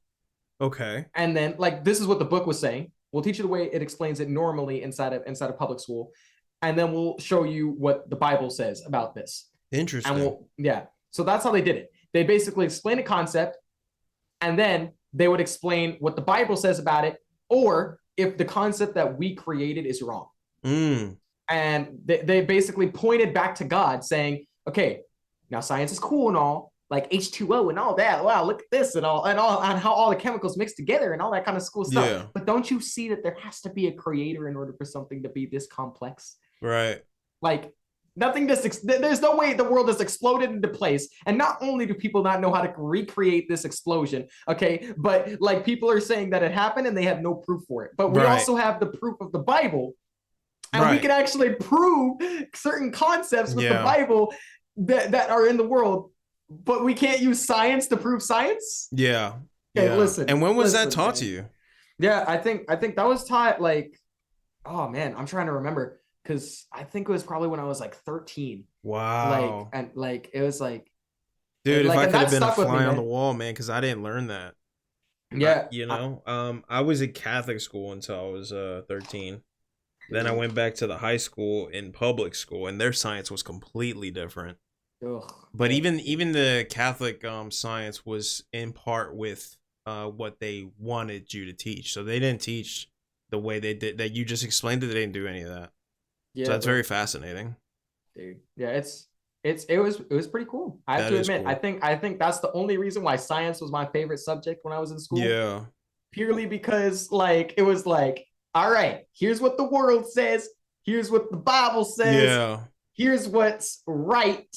Okay. And then like, this is what the book was saying. We'll teach you the way it explains it normally inside of public school. And then we'll show you what the Bible says about this. Interesting. And so that's how they did it. They basically explain a concept, and then they would explain what the Bible says about it, or if the concept that we created is wrong. And they basically pointed back to God saying, okay, now science is cool and all, like H2O and all that. Wow, look at this and how all the chemicals mix together and all that kind of cool stuff. Yeah. But don't you see that there has to be a creator in order for something to be this complex? Right. Like, there's no way the world has exploded into place. And not only do people not know how to recreate this explosion, okay, but like people are saying that it happened and they have no proof for it. But we also have the proof of the Bible, and we can actually prove certain concepts with the Bible that are in the world, but we can't use science to prove science. Yeah. Okay, listen. And when was that taught to you? Yeah, I think that was taught like, oh man, I'm trying to remember. Because I think it was probably when I was like 13. Wow. It was like, dude, if I could have been a fly on the wall, man, because I didn't learn that. Yeah. I was at Catholic school until I was 13. Then I went back to the high school in public school, and their science was completely different. Ugh. But even the Catholic science was in part with what they wanted you to teach. So they didn't teach the way they did that you just explained it. They didn't do any of that. Yeah, so that's very fascinating, dude. Yeah, it was pretty cool. I have to admit, cool. I think that's the only reason why science was my favorite subject when I was in school. Yeah, purely because like it was like, all right, here's what the world says, here's what the Bible says, here's what's right,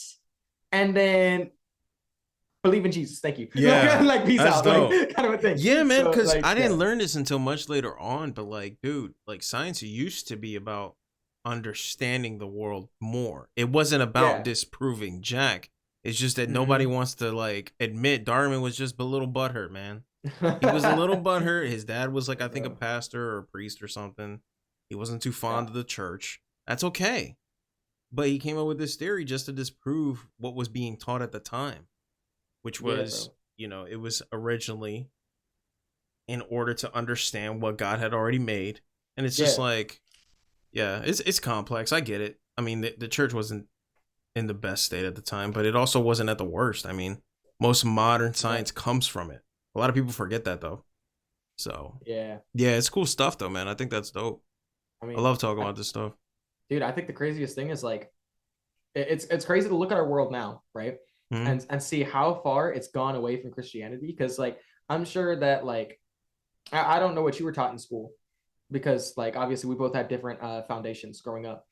and then believe in Jesus. Thank you. Yeah, like peace out, like, kind of a thing. Yeah, man. Because I didn't learn this until much later on. But like, dude, like science used to be about understanding the world more. It wasn't about disproving Jack. It's just that nobody wants to like admit Darwin was just a little butthurt, man. He was a little butthurt. His dad was like, I think a pastor or a priest or something. He wasn't too fond of the church. That's okay. But he came up with this theory just to disprove what was being taught at the time, which was, it was originally in order to understand what God had already made. And it's just like, it's complex. I get it. I mean, the church wasn't in the best state at the time, but it also wasn't at the worst. I mean, most modern science comes from it. A lot of people forget that though. So yeah, it's cool stuff though, man. I think that's dope. I mean, I love talking about this stuff. Dude, I think the craziest thing is like, it's crazy to look at our world now, right? Mm-hmm. And see how far it's gone away from Christianity. Because like, I'm sure that like, I don't know what you were taught in school, because like obviously we both had different foundations growing up.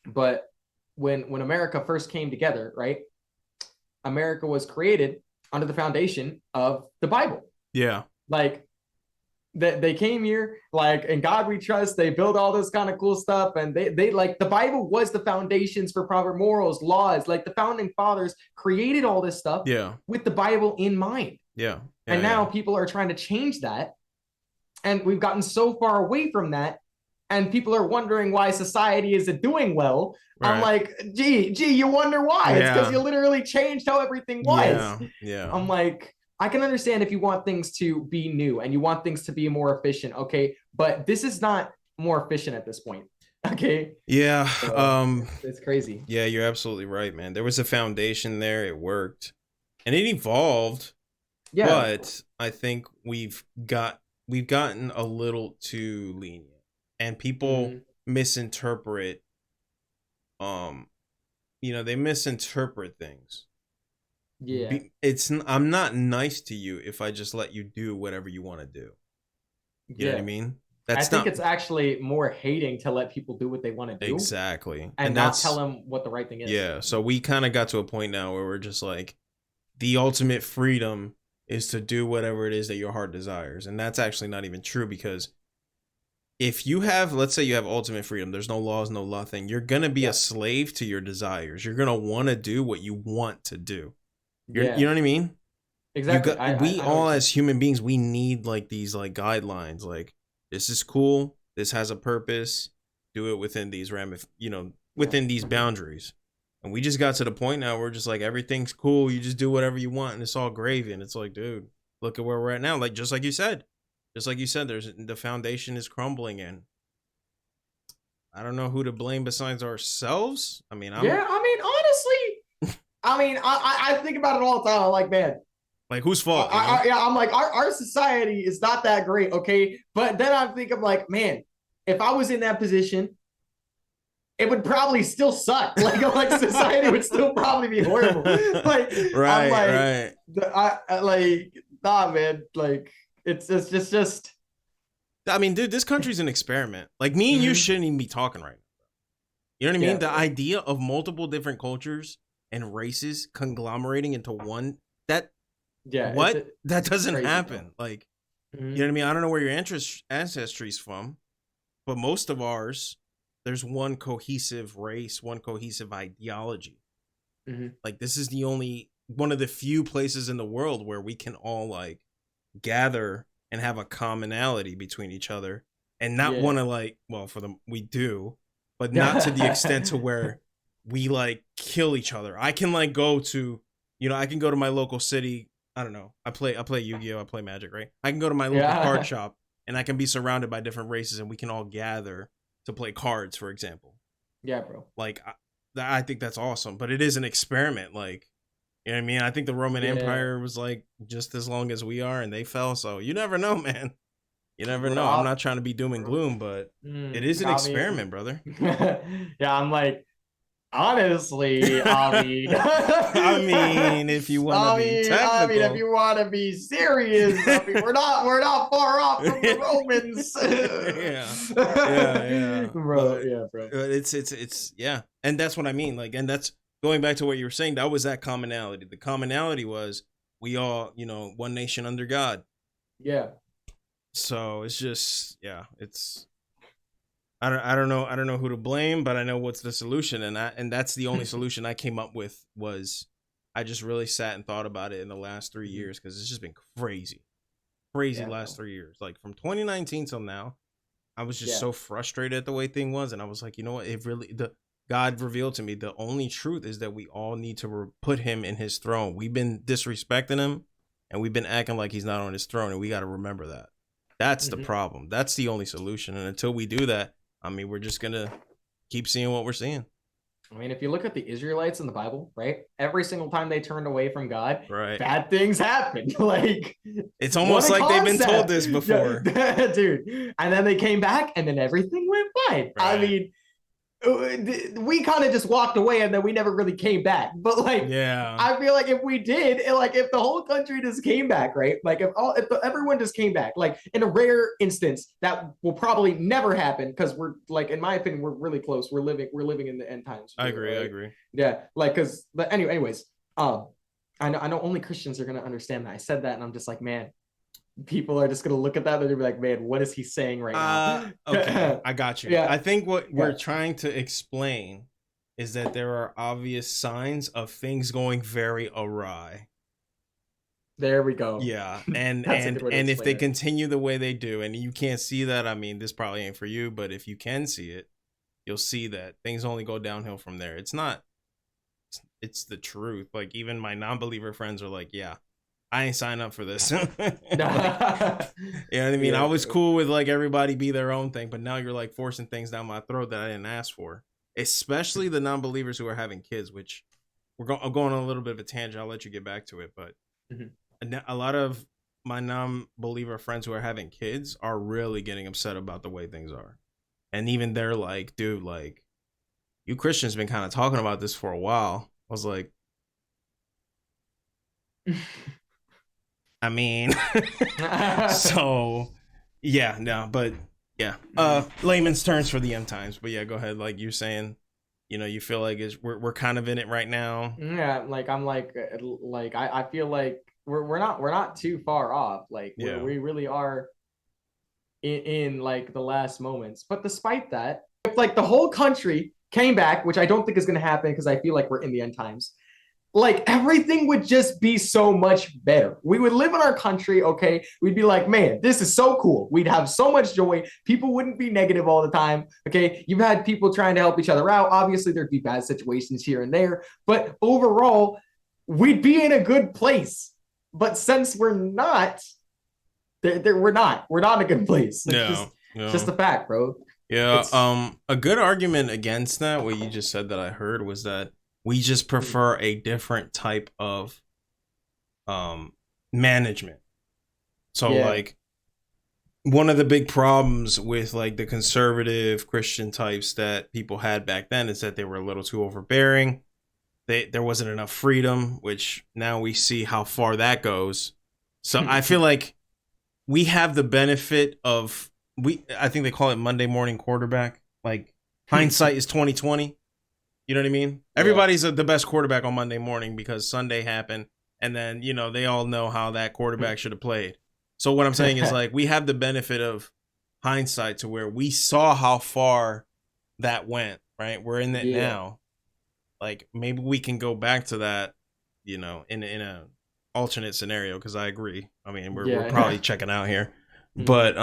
But when America first came together, right? America was created under the foundation of the Bible. Yeah. Like, they came here, like, in God we trust. They built all this kind of cool stuff, and they like, the Bible was the foundations for proper morals, laws. Like, the founding fathers created all this stuff with the Bible in mind. Yeah. And now people are trying to change that, and we've gotten so far away from that, and people are wondering why society isn't doing well. Right. I'm like, gee, you wonder why? It's because you literally changed how everything was. Yeah. I'm like, I can understand if you want things to be new and you want things to be more efficient, okay? But this is not more efficient at this point, okay? Yeah. So, it's crazy. Yeah, you're absolutely right, man. There was a foundation there. It worked. And it evolved. Yeah. But I think we've gotten a little too lenient. And people misinterpret, they misinterpret things. Yeah, I'm not nice to you if I just let you do whatever you want to do. You know what I mean? I think it's actually more hating to let people do what they want to do. Exactly. And not tell them what the right thing is. Yeah. So we kind of got to a point now where we're just like, the ultimate freedom is to do whatever it is that your heart desires. And that's actually not even true, because if you have, let's say you have ultimate freedom, there's no laws, no nothing, you're going to be a slave to your desires. You're going to want to do what you want to do. You know what I mean? Exactly. We all as human beings, we need like these like guidelines. Like, this is cool. This has a purpose. Do it within these within these boundaries. And we just got to the point now where we're just like, everything's cool. You just do whatever you want and it's all gravy. And it's like, dude, look at where we're at now. Like, just like you said, there's the foundation is crumbling in. I don't know who to blame besides ourselves. I mean, honestly, I think about it all the time. I'm like, man, like, whose fault? I'm like, our society is not that great, okay? But then I think, I'm like, man, if I was in that position, it would probably still suck. Like society would still probably be horrible. Like, right. Nah, man. Like, it's just. I mean, dude, this country's an experiment. Like, me and you shouldn't even be talking right now. You know what I mean? The idea of multiple different cultures and races conglomerating into one, that doesn't happen. Though. Like, you know what I mean? I don't know where your ancestry's from, but most of ours, there's one cohesive race, one cohesive ideology. Like, this is one of the few places in the world where we can all like gather and have a commonality between each other and not want to we do, but not to the extent to where we like kill each other. I can like go to, I can go to my local city. I don't know. I play Yu-Gi-Oh! I play Magic, right? I can go to my local card shop and I can be surrounded by different races and we can all gather to play cards, for example. Yeah, bro. Like, I think that's awesome, but it is an experiment. Like, you know what I mean? I think the Roman Empire was like just as long as we are and they fell. So you never know, man. You never know. I'm not trying to be doom and gloom, but it is an experiment, brother. Yeah, I'm like, honestly, I mean, if you want to be technical. if you want to be serious, we're not far off from the Romans. Bro. It's and that's what I mean. Like, and that's going back to what you were saying. That was that commonality. The commonality was we all, one nation under God. Yeah. So it's just, it's. I don't know who to blame, but I know what's the solution, and that's the only solution I came up with. Was I just really sat and thought about it in the last 3 years, because it's just been crazy last 3 years. Like, from 2019 till now, I was just so frustrated at the way thing was, and I was like, you know what? God revealed to me the only truth is that we all need to put him in his throne. We've been disrespecting him, and we've been acting like he's not on his throne, and we got to remember that. That's the problem. That's the only solution, and until we do that, I mean, we're just going to keep seeing what we're seeing. I mean, if you look at the Israelites in the Bible, right? Every single time they turned away from God, right, bad things happened. Like, it's almost like they've been told this before. Yeah, dude. And then they came back and then everything went fine. Right. I mean, we kind of just walked away and then we never really came back. But like, I feel like if we did, if the whole country just came back, right? Like, if everyone just came back, like, in a rare instance that will probably never happen, because we're like, in my opinion, we're really close. We're living in the end times. I agree. Yeah, like, but anyways, I know only Christians are gonna understand that. I said that, and I'm just like, man, people are just gonna look at that and they're gonna be like, man, what is he saying right now? Okay, I got you. Yeah. I think what we're trying to explain is that there are obvious signs of things going very awry. There we go. Yeah, and That's a good way to if they explain it. continue the way they do, and you can't see that, I mean, this probably ain't for you, but if you can see it, you'll see that things only go downhill from there. It's not, it's the truth. Like, even my non-believer friends are like, yeah, I ain't signed up for this. Like, you know what I mean? Yeah. I was cool with like everybody be their own thing, but now you're like forcing things down my throat that I didn't ask for. Especially the non-believers who are having kids, which I'm going on a little bit of a tangent. I'll let you get back to it, but a lot of my non-believer friends who are having kids are really getting upset about the way things are. And even they're like, dude, like, you Christians been kind of talking about this for a while. I was like, I mean, so yeah, no, but yeah, layman's terms for the end times. But yeah, go ahead. Like you're saying, you know, you feel like we're kind of in it right now. Yeah, like I'm like I feel like we're not too far off. Like we really are in like the last moments. But despite that, if like the whole country came back, which I don't think is gonna happen because I feel like we're in the end times, like everything would just be so much better. We would live in our country, okay? We'd be like, man, this is so cool. We'd have so much joy. People wouldn't be negative all the time, okay? You've had people trying to help each other out. Obviously, there'd be bad situations here and there, but overall, we'd be in a good place. But since we're not, we're not in a good place. It's just a fact, bro. Yeah. A good argument against that, what you just said that I heard, was that we just prefer a different type of management. So like one of the big problems with like the conservative Christian types that people had back then is that they were a little too overbearing. There wasn't enough freedom, which now we see how far that goes. So I feel like we have the benefit of I think they call it Monday morning quarterback. Like hindsight is 2020. You know what I mean? Everybody's the best quarterback on Monday morning because Sunday happened, and then, you know, they all know how that quarterback should have played. So what I'm saying is, like, we have the benefit of hindsight to where we saw how far that went, right? We're in it now. Like, maybe we can go back to that, you know, in a alternate scenario, because I agree. I mean, we're probably checking out here. But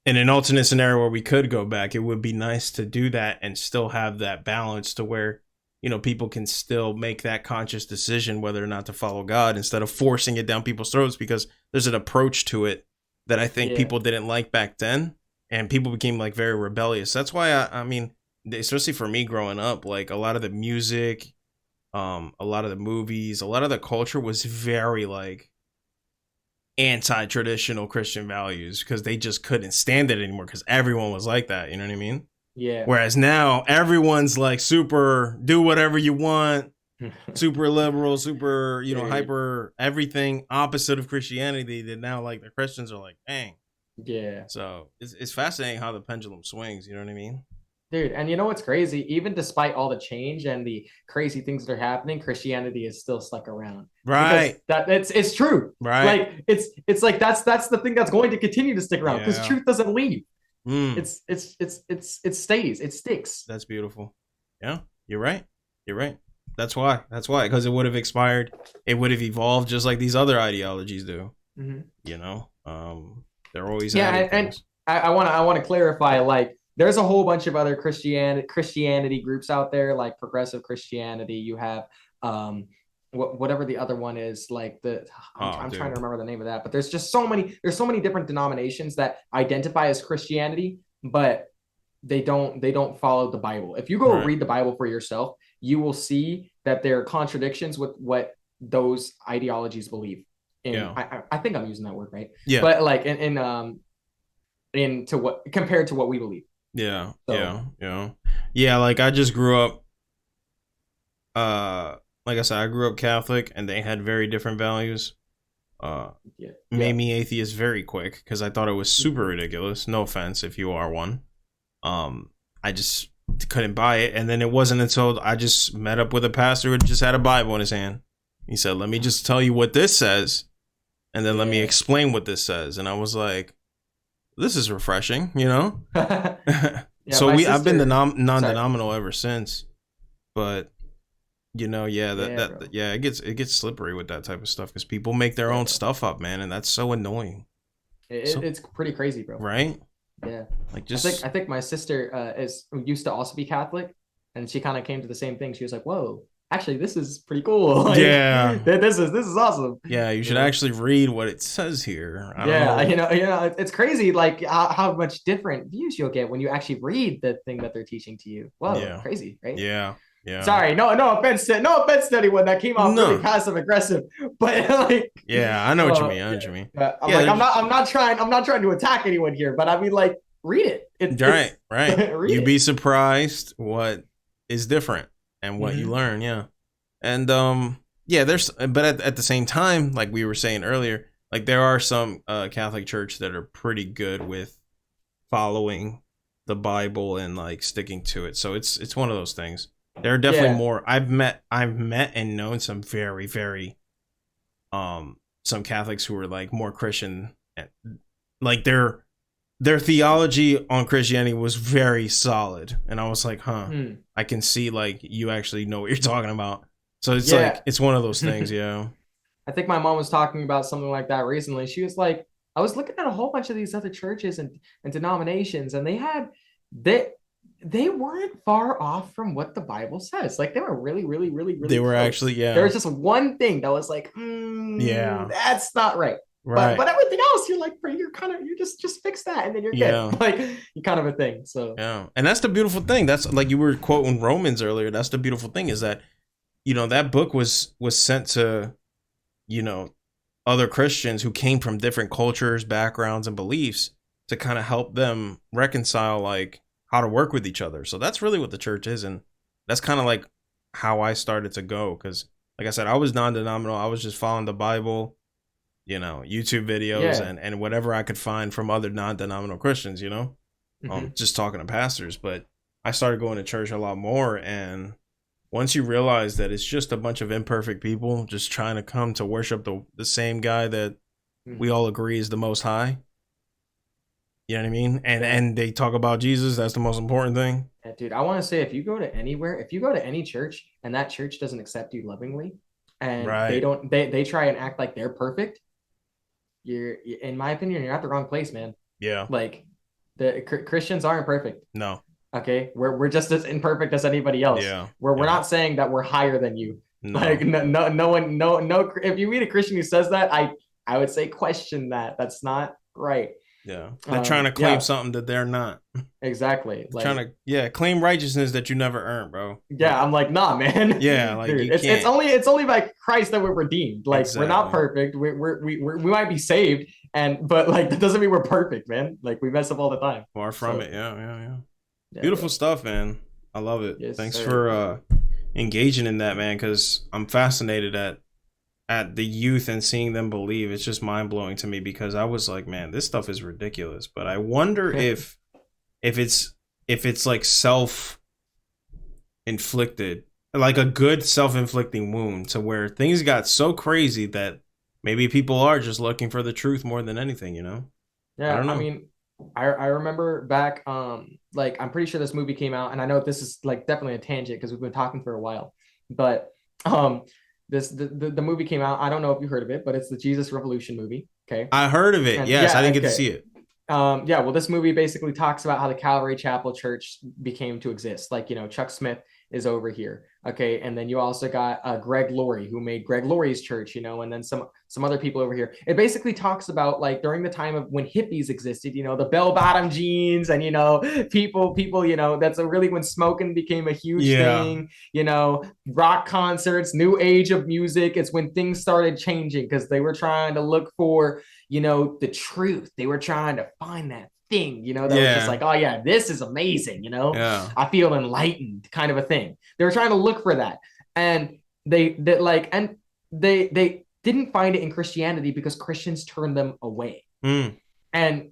in an alternate scenario where we could go back, it would be nice to do that and still have that balance to where, you know, people can still make that conscious decision whether or not to follow God instead of forcing it down people's throats, because there's an approach to it that I think people didn't like back then, and people became like very rebellious. That's why I mean, especially for me growing up, like a lot of the music, a lot of the movies, a lot of the culture was very like anti-traditional Christian values because they just couldn't stand it anymore because everyone was like that. You know what I mean? Yeah. Whereas now everyone's like super do whatever you want, super liberal, super, you know, hyper everything opposite of Christianity. That now like the Christians are like, dang. Yeah. So it's fascinating how the pendulum swings. You know what I mean? Dude, and you know what's crazy? Even despite all the change and the crazy things that are happening, Christianity is still stuck around. Right. Because it's true. Right. Like it's like that's the thing that's going to continue to stick around because truth doesn't leave. It stays. It sticks. That's beautiful. Yeah, you're right. You're right. That's why. Because it would have expired. It would have evolved just like these other ideologies do. You know, they're always and I want to clarify, like, there's a whole bunch of other Christianity groups out there, like progressive Christianity. You have whatever the other one is, like I'm trying to remember the name of that, but there's so many different denominations that identify as Christianity, but they don't follow the Bible. If you go read the Bible for yourself, you will see that there are contradictions with what those ideologies believe. And I think I'm using that word right. Yeah. But like into what compared to what we believe. Yeah. Yeah. Like I just grew up. Like I said, I grew up Catholic, and they had very different values. Made me atheist very quick because I thought it was super ridiculous. No offense if you are one. I just couldn't buy it, and then it wasn't until I just met up with a pastor who just had a Bible in his hand, He said, let me just tell you what this says, and then let me explain what this says. And I was like, this is refreshing, you know? Yeah, So sister, I've been the non-denominational ever since. But you know, it gets slippery with that type of stuff because people make their own stuff up, man, and that's so annoying. It's pretty crazy, bro. Right? Yeah. Like just I think my sister used to also be Catholic, and she kind of came to the same thing. She was like, "Whoa, actually, this is pretty cool. Like, yeah, this is awesome." Yeah, you should actually read what it says here. I don't know. it's crazy, like how much different views you'll get when you actually read the thing that they're teaching to you. Whoa, crazy, right? Yeah. Sorry, no offense to anyone that came off really passive aggressive, but like, I know what you mean. I'm not trying to attack anyone here, but I mean, like, read it. Right. You'd be surprised what is different and what you learn. Yeah, and but at the same time, like we were saying earlier, like there are some Catholic church that are pretty good with following the Bible and like sticking to it. So it's one of those things. There are definitely more. I've met and known some very, very some Catholics who are like more Christian, like their theology on Christianity was very solid, and I was like, I can see like you actually know what you're talking about. So it's like it's one of those things. I think my mom was talking about something like that recently. She was like, I was looking at a whole bunch of these other churches and denominations, and they weren't far off from what the Bible says. Like they were really, really, really, really. They were close. actually, There was just one thing that was like, that's not right. Right. But everything else, you're like, you just fix that, and then you're good. Like you kind of a thing. So and that's the beautiful thing. That's like you were quoting Romans earlier. That's the beautiful thing is that, you know, that book was sent to, you know, other Christians who came from different cultures, backgrounds, and beliefs to kind of help them reconcile like how to work with each other. So that's really what the church is, and that's kind of like how I started to go. Because like I said, I was non-denominational. I was just following the Bible, you know, YouTube videos and whatever I could find from other non-denominational Christians, you know, just talking to pastors. But I started going to church a lot more, and once you realize that it's just a bunch of imperfect people just trying to come to worship the same guy that we all agree is the Most High. You know what I mean? And they talk about Jesus. That's the most important thing. Yeah, dude, I want to say if you go to any church and that church doesn't accept you lovingly, and they try and act like they're perfect, you're, in my opinion, you're at the wrong place, man. Yeah. Like the Christians aren't perfect. No. Okay, we're just as imperfect as anybody else. Yeah. We're not saying that we're higher than you. No. Like no one. If you meet a Christian who says that, I would say question that. That's not right. Yeah, they're trying to claim something that they're not. Exactly. Like, trying to claim righteousness that you never earned, bro. Yeah, I'm like, nah, man. Yeah, like dude, it's only by Christ that we're redeemed. Like we're not perfect. We might be saved, but like that doesn't mean we're perfect, man. Like we mess up all the time. Far from it. Yeah. Beautiful stuff, man. I love it. Yes, Thanks for engaging in that, man. Because I'm fascinated at the youth and seeing them believe. It's just mind-blowing to me because I was like, man, this stuff is ridiculous. But I wonder if it's like self-inflicted, like a good self-inflicting wound to where things got so crazy that maybe people are just looking for the truth more than anything, you know? Yeah, I mean, I remember back, like I'm pretty sure this movie came out, and I know this is like definitely a tangent because we've been talking for a while, but the movie came out. I don't know if you heard of it, but it's the Jesus Revolution movie. Okay, I heard of it. And yes, I didn't get to see it. Well, this movie basically talks about how the Calvary Chapel Church became to exist. Like, you know, Chuck Smith is over here. Okay, and then you also got Greg Laurie, who made Greg Laurie's church, you know, and then some other people over here. It basically talks about like during the time of when hippies existed, you know, the bell-bottom jeans and, you know, people, you know, that's really when smoking became a huge thing, you know, rock concerts, new age of music. It's when things started changing because they were trying to look for, you know, the truth. They were trying to find that thing, you know, that was just like, oh yeah, this is amazing, you know, I feel enlightened, kind of a thing. They were trying to look for that, and they didn't find it in Christianity because Christians turned them away. And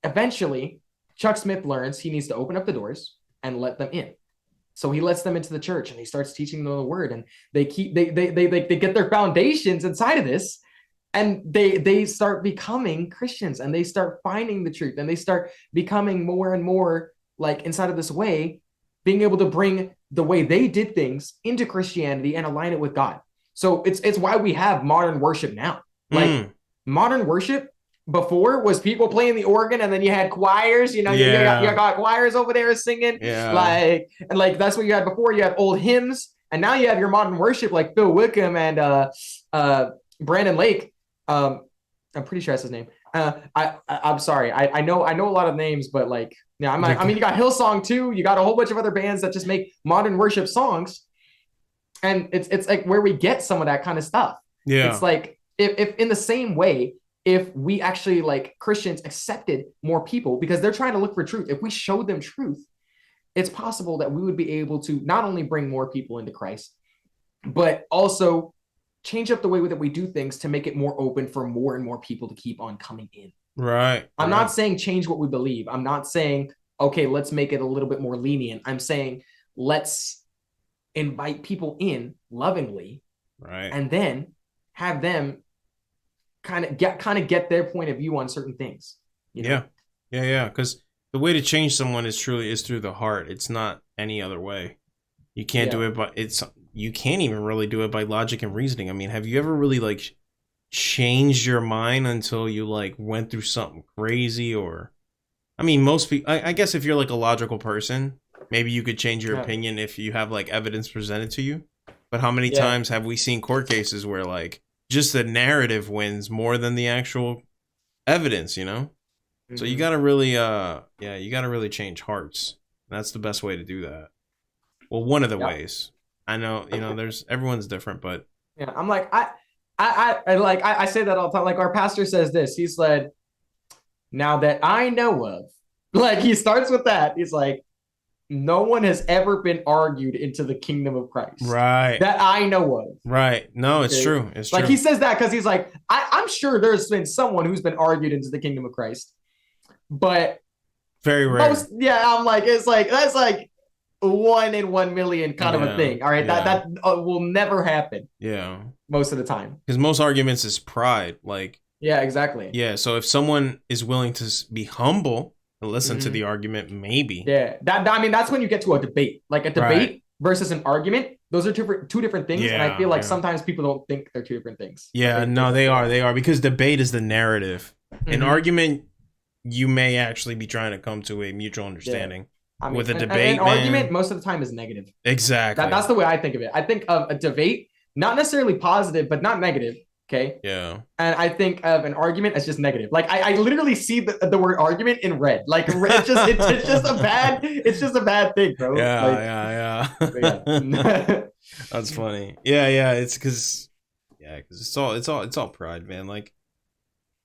eventually Chuck Smith learns he needs to open up the doors and let them in. So he lets them into the church and he starts teaching them the word, and they get their foundations inside of this, and they start becoming Christians, and they start finding the truth, and they start becoming more and more like inside of this way, being able to bring the way they did things into Christianity and align it with God. So it's why we have modern worship now. Like modern worship before was people playing the organ, and then you had choirs, you got choirs over there singing, like, and like that's what you had before. You had old hymns, and now you have your modern worship like Phil Wickham and Brandon Lake. I'm pretty sure that's his name. I'm sorry. I know a lot of names, but like, yeah, I mean, you got Hillsong too. You got a whole bunch of other bands that just make modern worship songs, and it's like where we get some of that kind of stuff. Yeah, it's like if in the same way, if we actually like Christians accepted more people because they're trying to look for truth, if we showed them truth, it's possible that we would be able to not only bring more people into Christ, but also change up the way that we do things to make it more open for more and more people to keep on coming in. Right. I'm not saying change what we believe. I'm not saying, okay, let's make it a little bit more lenient. I'm saying let's invite people in lovingly, right, and then have them kind of get their point of view on certain things. You know? Yeah. Because the way to change someone is through the heart. It's not any other way. You can't do it, but you can't even really do it by logic and reasoning. I mean, have you ever really like changed your mind until you like went through something crazy? Or, I mean, most people, I guess if you're like a logical person, maybe you could change your opinion if you have like evidence presented to you. But how many times have we seen court cases where like just the narrative wins more than the actual evidence, you know? Mm-hmm. So you gotta really, you gotta really change hearts. That's the best way to do that. Well, one of the ways. I know, everyone's different, but yeah, I'm like, I say that all the time. Like our pastor says this. He said, "Now that I know of," like he starts with that. He's like, "No one has ever been argued into the kingdom of Christ." Right. That I know of. Right. No, it's true. It's like true. He says that because he's like, I'm sure there's been someone who's been argued into the kingdom of Christ, but very rare. I'm like, it's like that's like 1 in 1 million kind of a thing. All right, that will never happen. Yeah. Most of the time. Because most arguments is pride. Like. Yeah, exactly. Yeah. So if someone is willing to be humble. Listen to the argument, maybe. Yeah, I mean, that's when you get to a debate. Like a debate versus an argument. Those are two different things, and I feel like sometimes people don't think they're two different things. Yeah, they are because debate is the narrative. An argument, you may actually be trying to come to a mutual understanding. I mean, with a debate, an argument most of the time is negative. Exactly. That's the way I think of it. I think of a debate, not necessarily positive, but not negative. Okay. Yeah. And I think of an argument as just negative. Like I literally see the word argument in red. Like it's just a bad thing, bro. Yeah. That's funny. Yeah. It's because it's all pride, man. Like,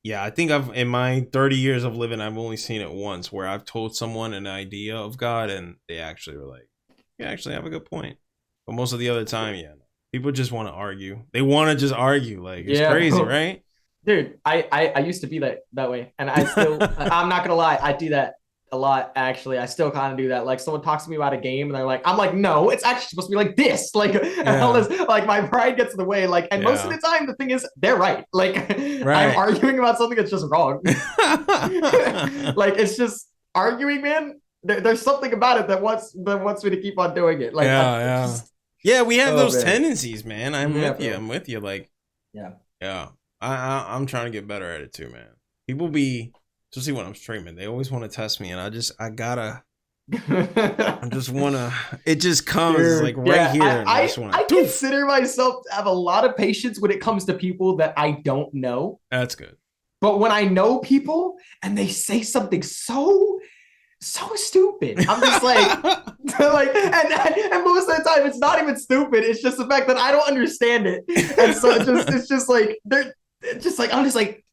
yeah, I think in my 30 years of living, I've only seen it once where I've told someone an idea of God and they actually were like, "You actually have a good point." But most of the other time, people just want to argue. They want to just argue. Like, it's crazy, right? Dude, I used to be that way. And I still, I'm not going to lie. I do that a lot, actually. I still kind of do that. Like, someone talks to me about a game and they're like, I'm like, no, it's actually supposed to be like this. Like, all this, like my pride gets in the way. Like, and most of the time, the thing is, they're right. Like, I'm arguing about something that's just wrong. Like, it's just arguing, man. There's something about it that wants me to keep on doing it. Like, yeah, we have those tendencies, man. I'm with you. Like, I'm trying to get better at it too, man. People especially when I'm streaming, they always want to test me, and I just wanna. It just comes like right here. I consider myself to have a lot of patience when it comes to people that I don't know. That's good. But when I know people and they say something so stupid, I'm just like, and most of the time it's not even stupid. It's just the fact that I don't understand it, and so it's just like they're just like I'm just like,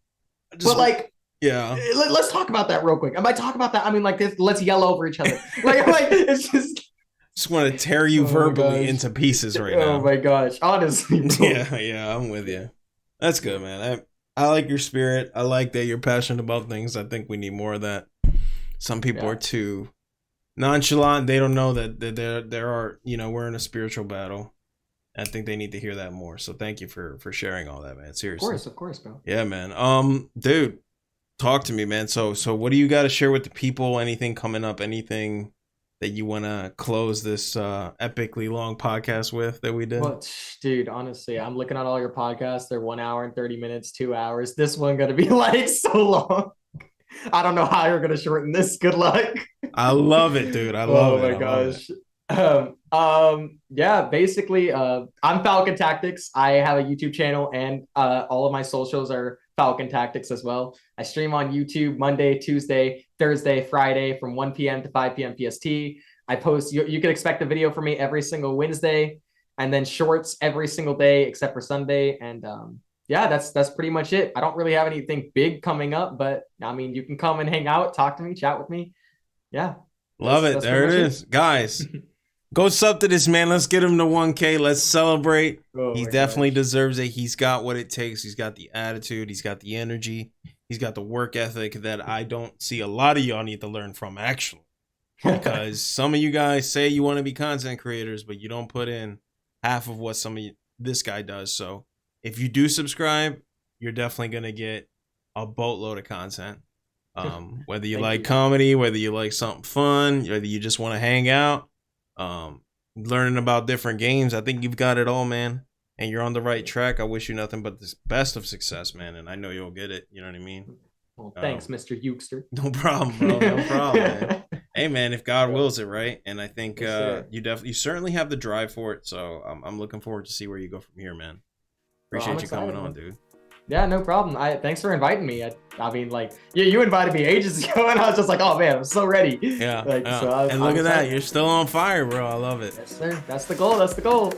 but like. Yeah. Let's talk about that real quick. And by talk about that, I mean like this, let's yell over each other. like it's just want to tear you verbally into pieces right now. Oh my gosh. Honestly. Bro. Yeah, I'm with you. That's good, man. I like your spirit. I like that you're passionate about things. I think we need more of that. Some people are too nonchalant. They don't know that there are, you know, we're in a spiritual battle. I think they need to hear that more. So thank you for sharing all that, man. Seriously. Of course, bro. Yeah, man. Dude, talk to me, man. So what do you got to share with the people? Anything coming up? Anything that you want to close this epically long podcast with that we did? Well, dude, honestly, I'm looking at all your podcasts. They're 1 hour and 30 minutes, 2 hours. This one gonna be like so long. I don't know how you're gonna shorten this. Good luck. I love it, dude. I love it. Oh my gosh. Yeah, basically, I'm FalconTactics. I have a YouTube channel, and all of my socials are FalconTactics as well. I stream on YouTube Monday, Tuesday, Thursday, Friday from 1 p.m. to 5 p.m. PST. I post, you can expect a video from me every single Wednesday, and then shorts every single day except for Sunday. And yeah, that's pretty much it. I don't really have anything big coming up, but I mean, you can come and hang out, talk to me, chat with me. Yeah. Love it. There it is. Guys, go sub to this man. Let's get him to 1K. Let's celebrate. He definitely deserves it. He's got what it takes. He's got the attitude. He's got the energy. He's got the work ethic that I don't see a lot of y'all need to learn from, actually. Because some of you guys say you want to be content creators, but you don't put in half of what this guy does. So if you do subscribe, you're definitely going to get a boatload of content. Whether you like comedy, whether you like something fun, whether you just want to hang out, learning about different games, I think you've got it all, man. And you're on the right track. I wish you nothing but the best of success, man. And I know you'll get it. You know what I mean? Well, thanks, Mr. Eukster. No problem, bro. No problem, man. Hey, man, if God wills it, right? And I think you certainly have the drive for it. So I'm looking forward to see where you go from here, man. Appreciate you coming on, dude. Yeah, no problem. Thanks for inviting me. I mean, like, you invited me ages ago, and I was just like, oh man, I'm so ready. Yeah. Like, yeah. So and look at that, you're still on fire, bro. I love it. Yes, sir. That's the goal.